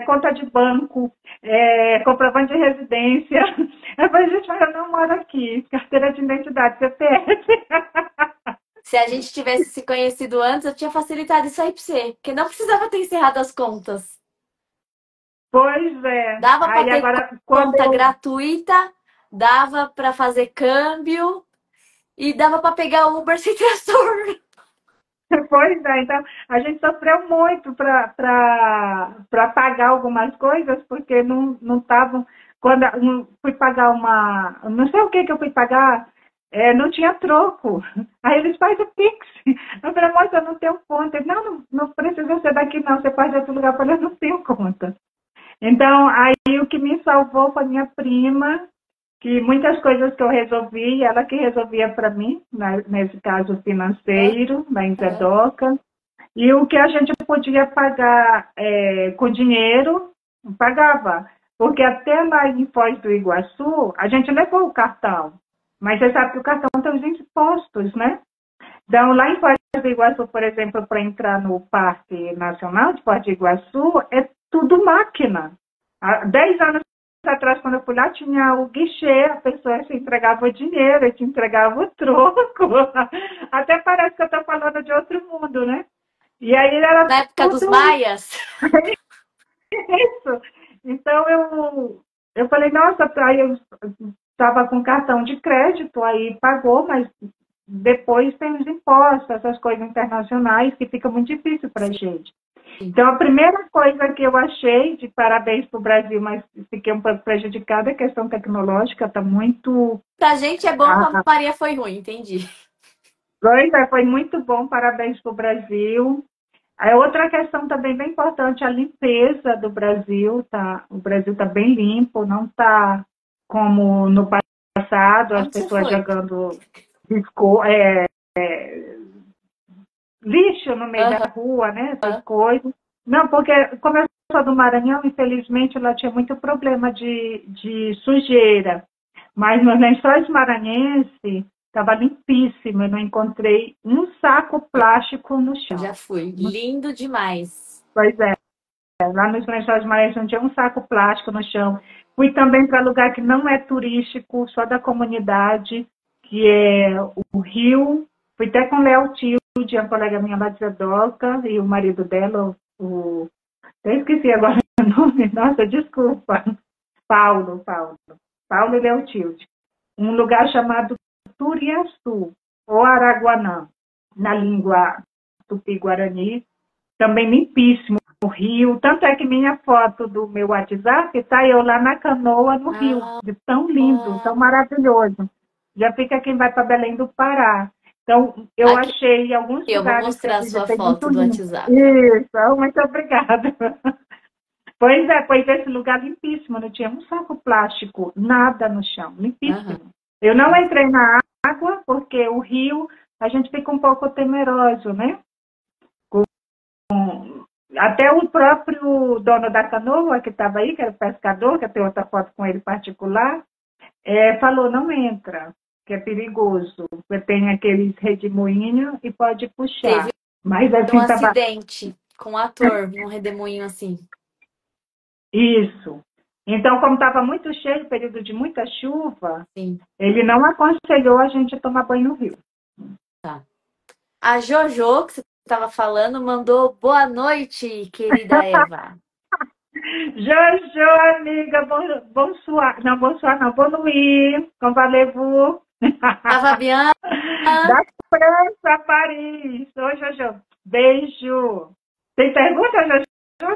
conta de banco, comprovante de residência. Eu falei, gente, mas eu não moro aqui. Carteira de identidade, CPF. Se a gente tivesse se conhecido antes, eu tinha facilitado isso aí pra você. Porque não precisava ter encerrado as contas. Pois é. Dava para Aí ter agora, quando conta eu gratuita, dava para fazer câmbio e dava para pegar o Uber sem transtorno. Pois é, então a gente sofreu muito para pagar algumas coisas, porque não estavam. Quando eu fui pagar não sei o que eu fui pagar, não tinha troco. Aí eles fazem o Pix. Eu falei, moça, eu não tenho conta. Ele, não precisa ser daqui, não, você pode ir de outro lugar. Eu falei, eu não tenho conta. Então, aí o que me salvou foi minha prima, que muitas coisas que eu resolvi, ela que resolvia para mim, nesse caso financeiro, na Aham. Inzedoca, e o que a gente podia pagar com dinheiro, pagava. Porque até lá em Foz do Iguaçu, a gente levou o cartão, mas você sabe que o cartão tem os impostos, né? Então, lá em Foz do Iguaçu, por exemplo, para entrar no Parque Nacional de Foz do Iguaçu, é tudo máquina. Há 10 anos atrás, quando eu fui lá, tinha o guichê, a pessoa se entregava o dinheiro, te entregava o troco. Até parece que eu estou falando de outro mundo, né? E aí era Na época dos tudo maias. isso. Então eu falei, nossa, aí eu estava com cartão de crédito, aí pagou, mas depois tem os impostos, essas coisas internacionais, que fica muito difícil para a gente. Então, a primeira coisa que eu achei, de parabéns para o Brasil, mas fiquei um pouco prejudicada, é a questão tecnológica, está muito. Pra gente é bom, pra A Maria foi ruim, entendi. coisa foi muito bom, parabéns para o Brasil. A outra questão também bem importante, a limpeza do Brasil, tá? O Brasil está bem limpo, não está como no passado, as Onde você pessoas foi? jogando lixo no meio da Aham. rua, né? Essas coisas. Não, porque como eu sou do Maranhão, infelizmente lá tinha muito problema de sujeira. Mas nos Lençóis Maranhenses estava limpíssimo, eu não encontrei um saco plástico no Já chão. fui. Lindo demais. Pois é, lá nos Lençóis Maranhenses não tinha um saco plástico no chão. Fui também para lugar que não é turístico, só da comunidade, que é o Rio. Fui até com o Léo Tilde, a colega minha lá de Zedoca, e o marido dela, eu esqueci agora o nome, nossa, desculpa. Paulo e Léo Tilde. Um lugar chamado Turiaçu, ou Araguanã, na língua tupi-guarani, também limpíssimo, o rio. Tanto é que minha foto do meu WhatsApp está eu lá na canoa no rio, Ah, de tão lindo, tão maravilhoso. Já fica quem vai para Belém do Pará. Então, eu aqui achei alguns eu vou lugares que eu mostrar a sua visitei muito foto do lindo. WhatsApp. Isso, muito obrigada. Pois esse lugar limpíssimo, não tinha um saco plástico, nada no chão, Aham. limpíssimo. Eu não entrei na água, porque o rio, a gente fica um pouco temeroso, né? Até o próprio dono da canoa, que estava aí, que era o pescador, que eu tenho outra foto com ele particular, falou, não entra, que é perigoso. Você tem aqueles redemoinhos e pode puxar. Teve Mas um assim, estava acidente com um ator num redemoinho assim. isso. Então, como estava muito cheio, período de muita chuva, Sim, ele não aconselhou a gente tomar banho no rio. tá. A Jojo, que você estava falando, mandou boa noite, querida Eva. Jojo, amiga, bonsoir. Não, bonsoir não, boa nuit. Como valeu-vous? A Fabiana, Da França, Paris. Oi, Jojo. Beijo. Tem pergunta, Jojo?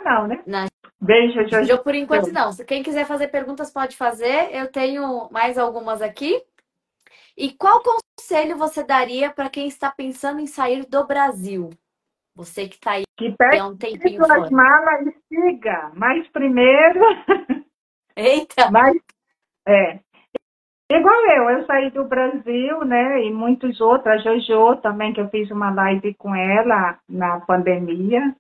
Não, né? na Beijo, Jojo, por enquanto Jojo. não. Se quem quiser fazer perguntas, pode fazer. Eu tenho mais algumas aqui. E qual conselho você daria para quem está pensando em sair do Brasil? Você que está aí Que pegue há um tempinho suas fora. malas e siga. Mas primeiro, Eita! mas é. Igual eu saí do Brasil, né? E muitos outros, a Jojo também, que eu fiz uma live com ela na pandemia.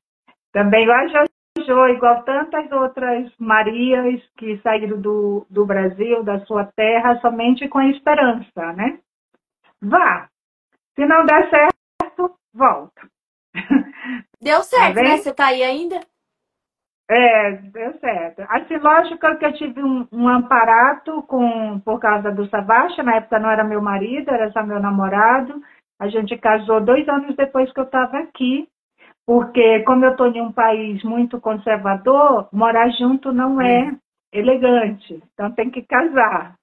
Também a Jojo, igual tantas outras Marias que saíram do Brasil, da sua terra, somente com esperança, né? Vá. Se não der certo, volta. Deu Tá certo, né? bem? Você está aí ainda? Deu certo. Assim, lógico que eu tive um amparato por causa do Sebastião, na época não era meu marido, era só meu namorado. A gente casou 2 anos depois que eu estava aqui, porque como eu estou em um país muito conservador, morar junto não é elegante, então tem que casar.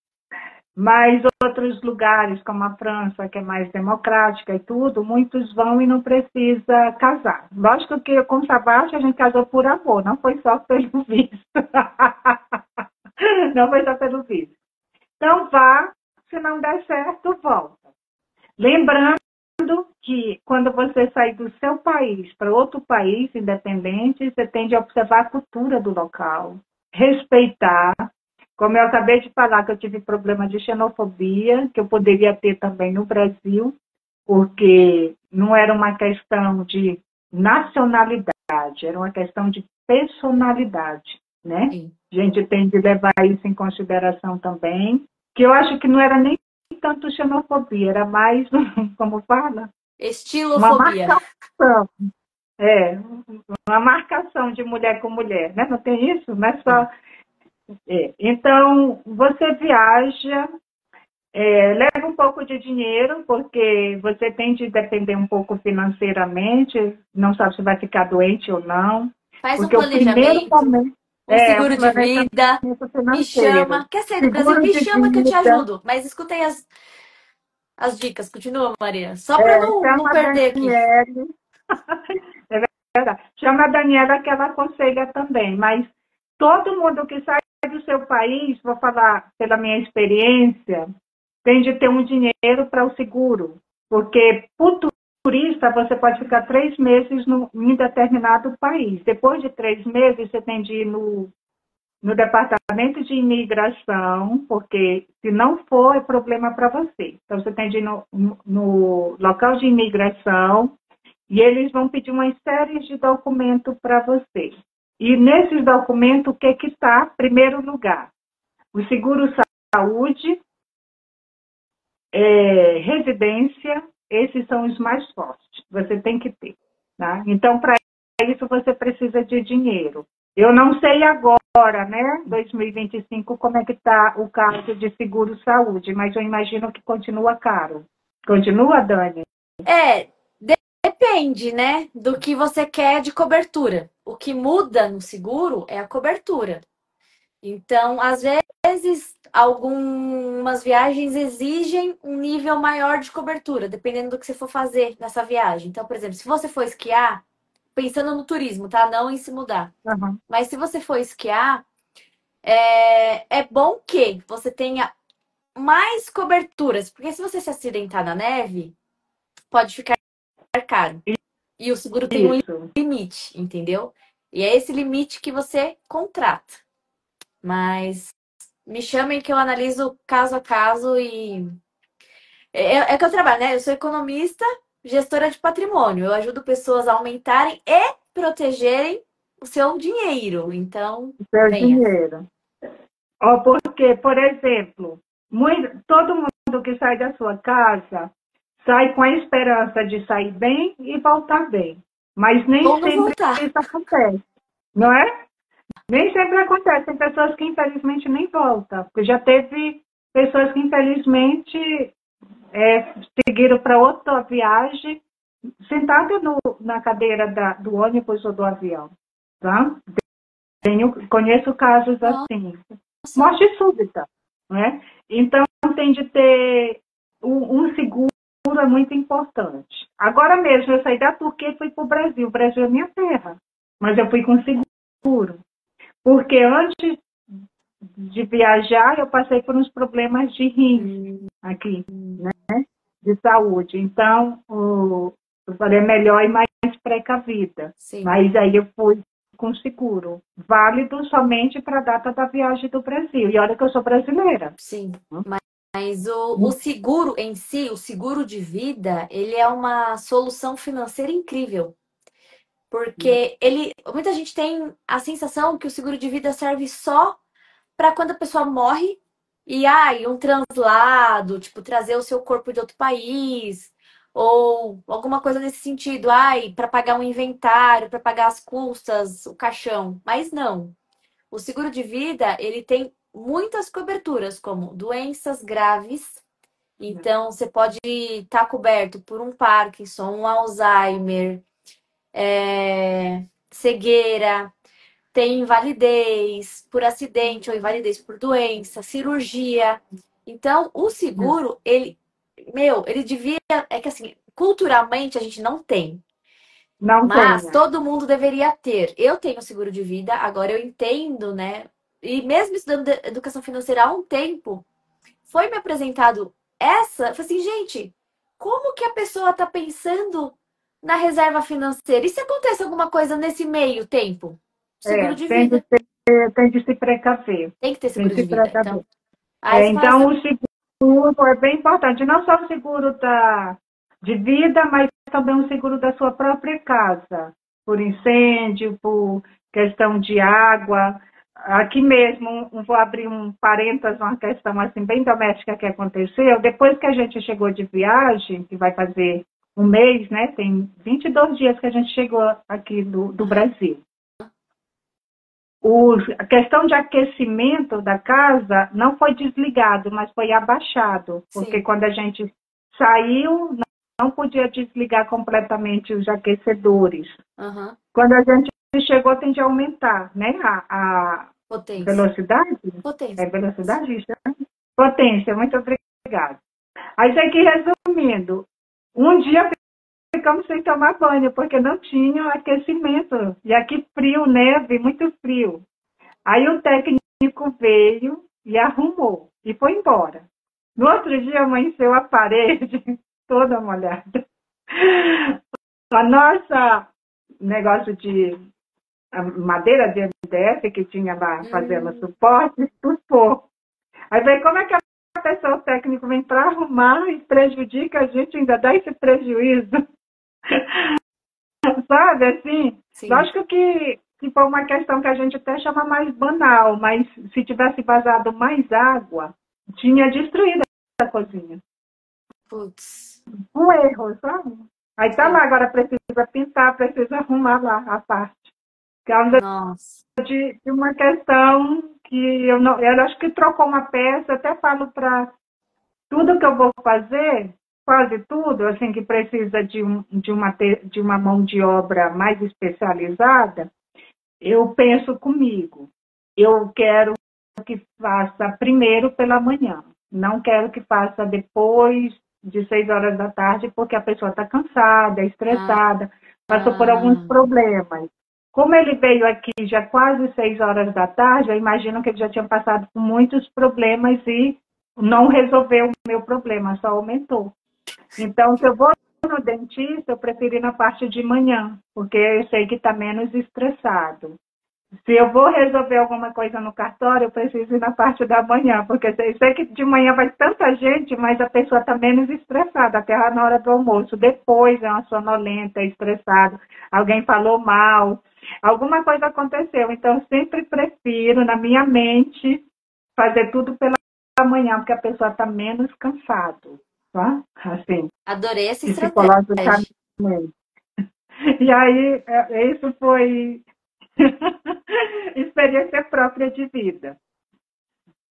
Mas outros lugares, como a França, que é mais democrática e tudo, muitos vão e não precisa casar. Lógico que com o Sebastião a gente casou por amor, não foi só pelo visto. Não foi só pelo visto. Então vá, se não der certo, volta. Lembrando que quando você sai do seu país para outro país independente, você tem de observar a cultura do local, respeitar. Como eu acabei de falar que eu tive problema de xenofobia, que eu poderia ter também no Brasil, porque não era uma questão de nacionalidade, era uma questão de personalidade, né? Sim. A gente tem de levar isso em consideração também, que eu acho que não era nem tanto xenofobia, era mais, como fala, uma Estilofobia. marcação, é, uma marcação de mulher com mulher, né? Não tem isso? Não é Sim. só então, você viaja, leva um pouco de dinheiro, porque você tem de depender um pouco financeiramente, não sabe se vai ficar doente ou não, Faz um porque o primeiro planejamento, momento um o seguro de vida. planejamento Me financeiro, chama. Quer sair do Brasil? seguro Me de chama que eu te vida, ajudo. Mas escutem as dicas. Continua, Maria. Só para não chama a perder aqui. Daniele, é verdade, chama a Daniela que ela aconselha também, mas todo mundo que sai do seu país, vou falar pela minha experiência, tem de ter um dinheiro para o seguro, porque por turista você pode ficar 3 meses em determinado país. Depois de 3 meses você tem de ir no departamento de imigração, porque se não for é problema para você. Então você tem de ir no local de imigração e eles vão pedir uma série de documentos para você. E nesses documentos o que está? Primeiro lugar, o seguro saúde, residência, esses são os mais fortes. Você tem que ter. Tá? Então, para isso, você precisa de dinheiro. Eu não sei agora, né, 2025, como é que está o caso de seguro-saúde, mas eu imagino que continua caro. Continua, Dani? É, depende, né, do que você quer de cobertura. O que muda no seguro é a cobertura. Então, às vezes, algumas viagens exigem um nível maior de cobertura, dependendo do que você for fazer nessa viagem. Então, por exemplo, se você for esquiar, pensando no turismo, tá? Não em se mudar. Uhum. Mas se você for esquiar, é bom que você tenha mais coberturas, porque se você se acidentar na neve, pode ficar caro. E o seguro tem um Isso. limite, entendeu? E é esse limite que você contrata. Mas Me chamem que eu analiso caso a caso e é que eu trabalho, né? Eu sou economista, gestora de patrimônio. Eu ajudo pessoas a aumentarem e protegerem o seu dinheiro. Então, Seu venha. dinheiro. Ó, porque, por exemplo, todo mundo que sai da sua casa sai com a esperança de sair bem e voltar bem. Mas nem Ou não sempre voltar. isso acontece, não é? Nem sempre acontece. Tem pessoas que infelizmente nem voltam. Porque já teve pessoas que infelizmente seguiram para outra viagem sentada na cadeira do ônibus ou do avião. Tá? Conheço casos assim. Nossa, Morte súbita. Né? Então, tem de ter um seguro é muito importante. Agora mesmo, eu saí da Turquia e fui para o Brasil. O Brasil é minha terra. Mas eu fui com seguro. Porque antes de viajar, eu passei por uns problemas de rins aqui, né? De saúde. Então, eu falei, é melhor ir mais precavida. sim, Mas aí eu fui com seguro, válido somente para a data da viagem do Brasil. E olha que eu sou brasileira. sim. Mas o seguro em si, o seguro de vida, ele é uma solução financeira incrível. Porque muita gente tem a sensação que o seguro de vida serve só para quando a pessoa morre e um translado, tipo, trazer o seu corpo de outro país, ou alguma coisa nesse sentido, para pagar um inventário, para pagar as custas, o caixão. Mas não. O seguro de vida, ele tem muitas coberturas, como doenças graves. Então, você pode estar coberto por um Parkinson, um Alzheimer, cegueira, tem invalidez por acidente ou invalidez por doença, cirurgia. Então, o seguro, ele devia. É que assim, culturalmente a gente não tem, Não mas tenha. todo mundo deveria ter. Eu tenho seguro de vida, agora eu entendo, né? E mesmo estudando educação financeira há um tempo, foi me apresentado eu falei assim, gente, como que a pessoa está pensando na reserva financeira? E se acontece alguma coisa nesse meio tempo? Seguro de Tem de vida. tem de se precaver. Tem que ter Tem seguro de de se vida. precaver. Então, aí você fala assim, Então, o seguro é bem importante. Não só o seguro de vida, mas também o seguro da sua própria casa. Por incêndio, por questão de água. Aqui mesmo, vou abrir um parênteses, uma questão assim bem doméstica que aconteceu. Depois que a gente chegou de viagem, que vai fazer um mês, né? Tem 22 dias que a gente chegou aqui do Brasil. A questão de aquecimento da casa não foi desligado, mas foi abaixado, porque sim, quando a gente saiu, não podia desligar completamente os aquecedores. aham, Quando a gente chegou, tem de aumentar, né? A potência. velocidade? É Potência. velocidade? Isso, né? Potência, muito obrigada. Aí, sei que resumindo, um dia ficamos sem tomar banho, porque não tinha aquecimento. E aqui frio, neve, muito frio. Aí o técnico veio e arrumou e foi embora. No outro dia amanheceu a parede toda molhada. A nossa negócio de madeira de MDF que tinha lá fazendo Hum, suporte, estufou. Aí veio, como é que a pessoa, o técnico, vem para arrumar e prejudica a gente, ainda dá esse prejuízo? Sabe, assim, sim. lógico que foi uma questão que a gente até chama mais banal, mas se tivesse vazado mais água, tinha destruído a cozinha. Putz, Um erro, sabe? Aí tá sim. lá, agora precisa pintar, precisa arrumar lá a parte. Que é uma Nossa. de uma questão que eu não. Eu acho que trocou uma peça, até falo para tudo que eu vou fazer, quase tudo, assim, que precisa de uma mão de obra mais especializada, eu penso comigo. Eu quero que faça primeiro pela manhã. Não quero que faça depois de 6 horas da tarde, porque a pessoa está cansada, Ah, estressada, passou por alguns ah, problemas. Como ele veio aqui já quase 6 horas da tarde, eu imagino que ele já tinha passado por muitos problemas e não resolveu o meu problema, só aumentou. Então, se eu vou no dentista, eu prefiro ir na parte de manhã, porque eu sei que está menos estressado. Se eu vou resolver alguma coisa no cartório, eu preciso ir na parte da manhã, porque eu sei que de manhã vai tanta gente, mas a pessoa está menos estressada, até na hora do almoço. Depois é uma sonolenta, estressada, alguém falou mal, alguma coisa aconteceu. Então, eu sempre prefiro, na minha mente, fazer tudo pela manhã, porque a pessoa está menos cansada, tá? Assim, Adorei essa estratégia. psicologicamente. E aí, isso foi experiência própria de vida.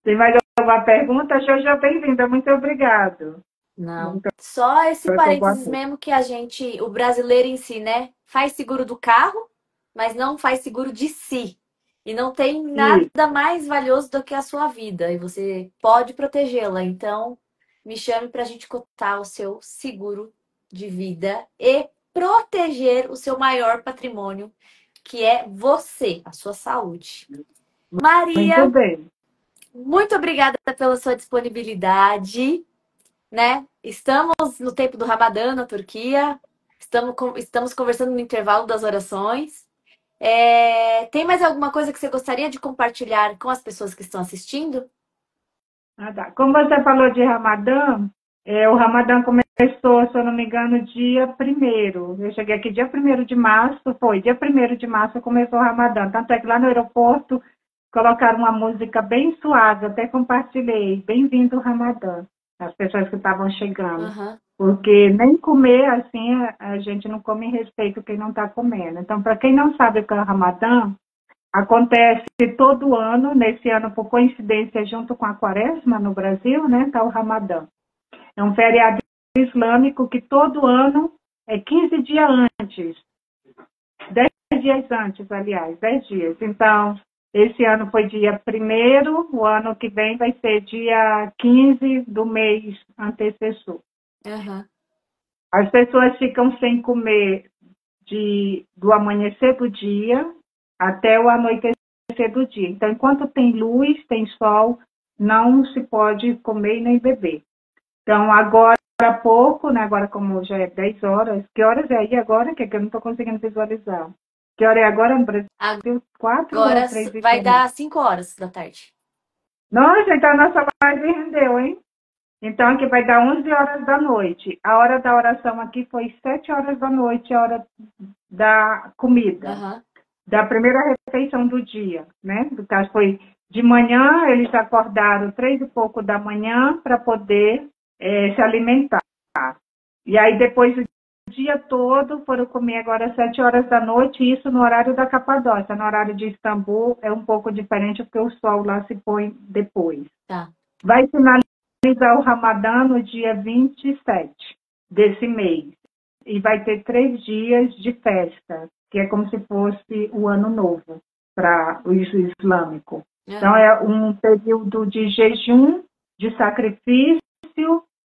Tem mais alguma pergunta? Jojo, bem-vinda. Muito obrigado. Não. Muito Só esse parênteses obrigado. mesmo que a gente, o brasileiro em si, né? Faz seguro do carro, mas não faz seguro de si. E não tem nada E, mais valioso do que a sua vida. E você pode protegê-la. Então, me chame para a gente cotar o seu seguro de vida e proteger o seu maior patrimônio, que é você, a sua saúde. muito Maria, bem. muito obrigada pela sua disponibilidade, né? Estamos no tempo do Ramadã na Turquia. Estamos conversando no intervalo das orações. Tem mais alguma coisa que você gostaria de compartilhar com as pessoas que estão assistindo? Ah, tá. Como você falou de Ramadã, o Ramadã começou, se eu não me engano, dia primeiro. Eu cheguei aqui dia 1º de março, foi dia 1º de março começou o Ramadã. Tanto é que lá no aeroporto colocaram uma música bem suave, até compartilhei. Bem-vindo Ramadã, as pessoas que estavam chegando. Aham. Porque nem comer assim, a gente não come em respeito quem não está comendo. Então, para quem não sabe o que é o Ramadã, acontece todo ano, nesse ano, por coincidência, junto com a Quaresma no Brasil, né, está o Ramadã. É um feriado islâmico que todo ano é 15 dias antes, 10 dias antes, aliás, 10 dias. Então, esse ano foi dia 1º, o ano que vem vai ser dia 15 do mês antecessor. Aham. As pessoas ficam sem comer do amanhecer do dia até o anoitecer do dia. Então, enquanto tem luz, tem sol, não se pode comer e nem beber. Então, agora há pouco, né, agora como já é 10 horas, que horas é aí agora? Que eu não estou conseguindo visualizar. Que hora é agora no Brasil? 4 ou Agora 3 vai e 40? dar 5 horas da tarde. Nossa, então a nossa live rendeu, hein? Então, aqui vai dar 11 horas da noite. A hora da oração aqui foi 7 horas da noite, a hora da comida, Aham. da primeira refeição do dia, né? No caso, foi de manhã, eles acordaram 3 e pouco da manhã para poder se alimentar. E aí, depois, o dia todo, foram comer agora às 7 horas da noite, isso no horário da Capadócia. No horário de Istambul é um pouco diferente, porque o sol lá se põe depois. Tá. Vai finalizar o Ramadã no dia 27 desse mês. E vai ter 3 dias de festa, que é como se fosse o ano novo para o islâmico. Então, Aham. é um período de jejum, de sacrifício,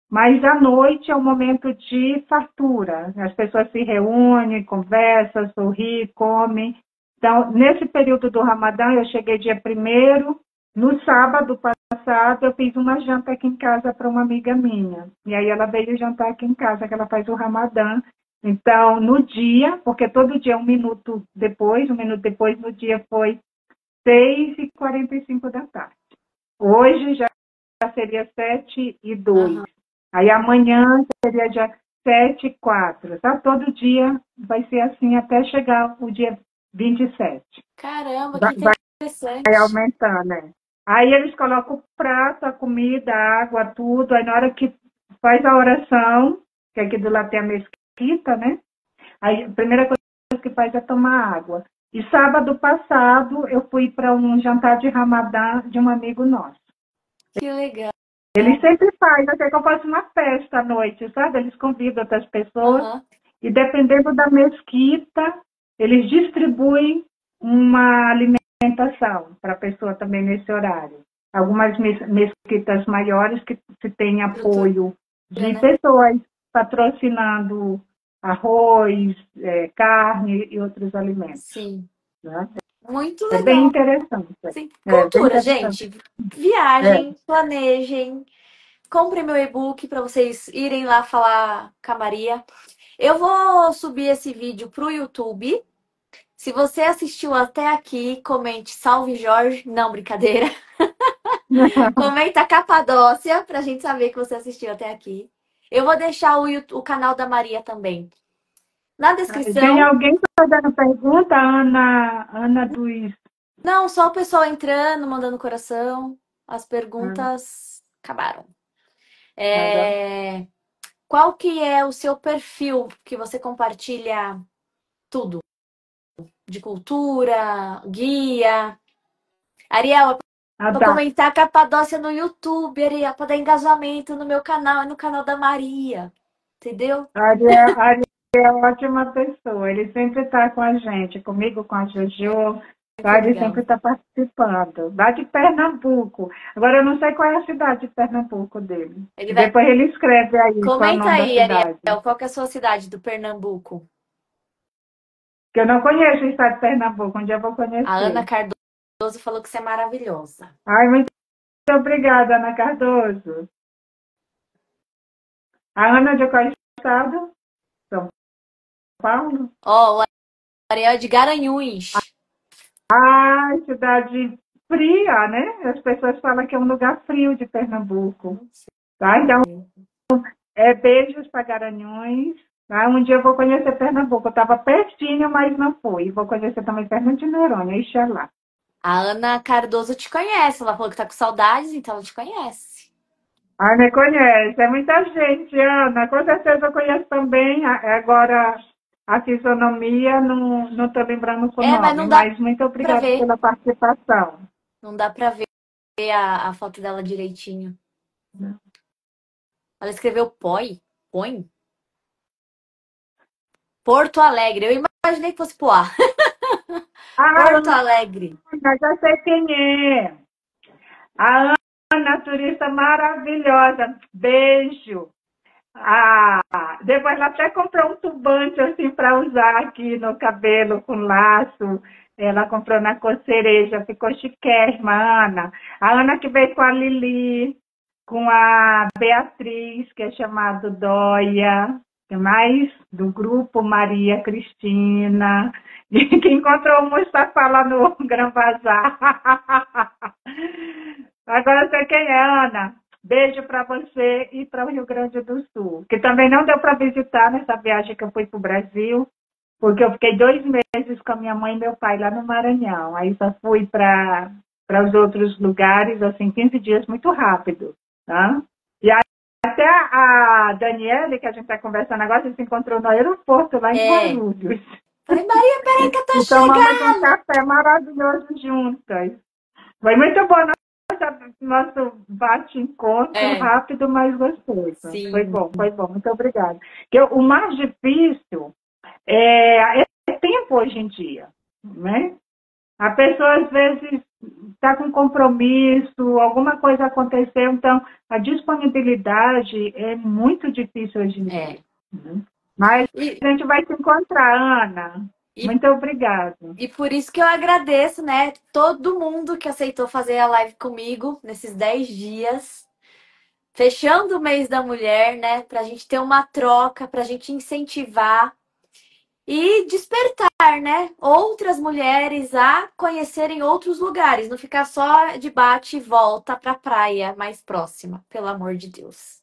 mas à noite é um momento de fartura. As pessoas se reúnem, conversam, sorriem, comem. Então, nesse período do Ramadã, eu cheguei dia 1º, no sábado passado, eu fiz uma janta aqui em casa para uma amiga minha. E aí ela veio jantar aqui em casa, que ela faz o Ramadã. Então, no dia, porque todo dia um minuto depois, no dia foi 6h45 da tarde. Hoje já seria 7h02. Aham. Aí amanhã seria já 7h04. Tá? Todo dia vai ser assim até chegar o dia 27. Caramba, que Vai interessante. aumentar, né? Aí eles colocam o prato, a comida, a água, tudo. Aí na hora que faz a oração, que aqui do lado tem a mesquita, né? Aí a primeira coisa que faz é tomar água. E sábado passado eu fui para um jantar de Ramadã de um amigo nosso. Que legal. Ele sempre faz, até que eu faço uma festa à noite, sabe? Eles convidam outras pessoas Aham. e dependendo da mesquita, eles distribuem uma alimentação para a pessoa também nesse horário. Algumas mesquitas maiores que se tem Estrutura, apoio de né? pessoas patrocinando arroz, carne e outros alimentos. Sim. Né? Muito É bem legal. interessante. Sim. É bem Cultura, interessante. gente. É, Viajem, planejem. Comprem meu e-book para vocês irem lá falar com a Maria. Eu vou subir esse vídeo pro YouTube Se você assistiu até aqui, comente Salve Jorge. Não, brincadeira. Comenta Capadócia pra gente saber que você assistiu até aqui. Eu vou deixar o canal da Maria também na Tem descrição. alguém que está dando pergunta? Ana dos. Não, só o pessoal entrando, mandando coração. As Ah, perguntas acabaram. tá. Qual que é o seu perfil que você compartilha tudo? De cultura, guia? Ariel, é Ah, pra tá. comentar Capadócia no YouTube, Ariel, pra dar engajamento no meu canal e no canal da Maria. Entendeu? Ariel é ótima pessoa. Ele sempre está com a gente, comigo, com a Jojo. Ai, que Tá? Ele legal. sempre está participando. Lá de Pernambuco. Agora, eu não sei qual é a cidade de Pernambuco dele. Ele vai. Depois ele escreve aí qual é o Comenta nome da aí, Ariel, cidade. qual que é a sua cidade do Pernambuco? Que eu não conheço o estado de Pernambuco. Um dia eu vou A Ana conhecer. Cardoso falou que você é maravilhosa. Ai, muito obrigada, Ana Cardoso. A Ana de qual estado? São Paulo? Ó, o Ariel é de Garanhuns. Ah, cidade fria, né? As pessoas falam que é um lugar frio de Pernambuco. Tá? Então, beijos para Garanhuns. Tá? Um dia eu vou conhecer Pernambuco. Eu estava pertinho, mas não fui. Vou conhecer também Fernando de Noronha, Ixalá. A Ana Cardoso te conhece. Ela falou que tá com saudades, então ela te conhece. Ah, me conhece. É muita gente, Ana. Com certeza eu conheço também. Agora, a fisionomia, não estou lembrando o É, mas nome, não dá mas muito pra obrigada ver. pela participação. Não dá pra ver a foto dela direitinho. Ela escreveu POI? Põe? Porto Alegre. Eu imaginei que fosse Poá. Ah, Porto Alegre. Ana, já sei quem é. A Ana, turista maravilhosa. Beijo. Ah, depois ela até comprou um turbante assim para usar aqui no cabelo com laço. Ela comprou na cor cereja, ficou chiquérrima, a Ana. A Ana que veio com a Lili, com a Beatriz, que é chamado Dóia, que mais do grupo Maria Cristina, que encontrou o Mustafa lá no Gran Bazar. Agora sei quem é, Ana. Beijo para você e para o Rio Grande do Sul, que também não deu para visitar nessa viagem que eu fui para o Brasil, porque eu fiquei 2 meses com a minha mãe e meu pai lá no Maranhão. Aí só fui para os outros lugares, assim, 15 dias muito rápido. Tá? E aí, até a Daniele, que a gente está conversando agora, a gente se encontrou no aeroporto lá em É. Guarulhos. Falei, Maria, peraí que eu tô E tomamos um chegando. café maravilhoso juntas. Foi muito bom nosso bate-encontro, É, rápido, mas gostoso. sim. Foi bom, muito obrigada. O mais difícil é tempo hoje em dia, né? A pessoa, às vezes, está com compromisso, alguma coisa aconteceu, então a disponibilidade é muito difícil hoje em É. dia. Né? Mas E, a gente vai se encontrar, Ana. e, Muito obrigada. e por isso que eu agradeço, né? Todo mundo que aceitou fazer a live comigo nesses 10 dias. Fechando o mês da mulher, né? Pra gente ter uma troca, pra gente incentivar e despertar, né? Outras mulheres a conhecerem outros lugares, não ficar só de bate e volta pra praia mais próxima, pelo amor de Deus.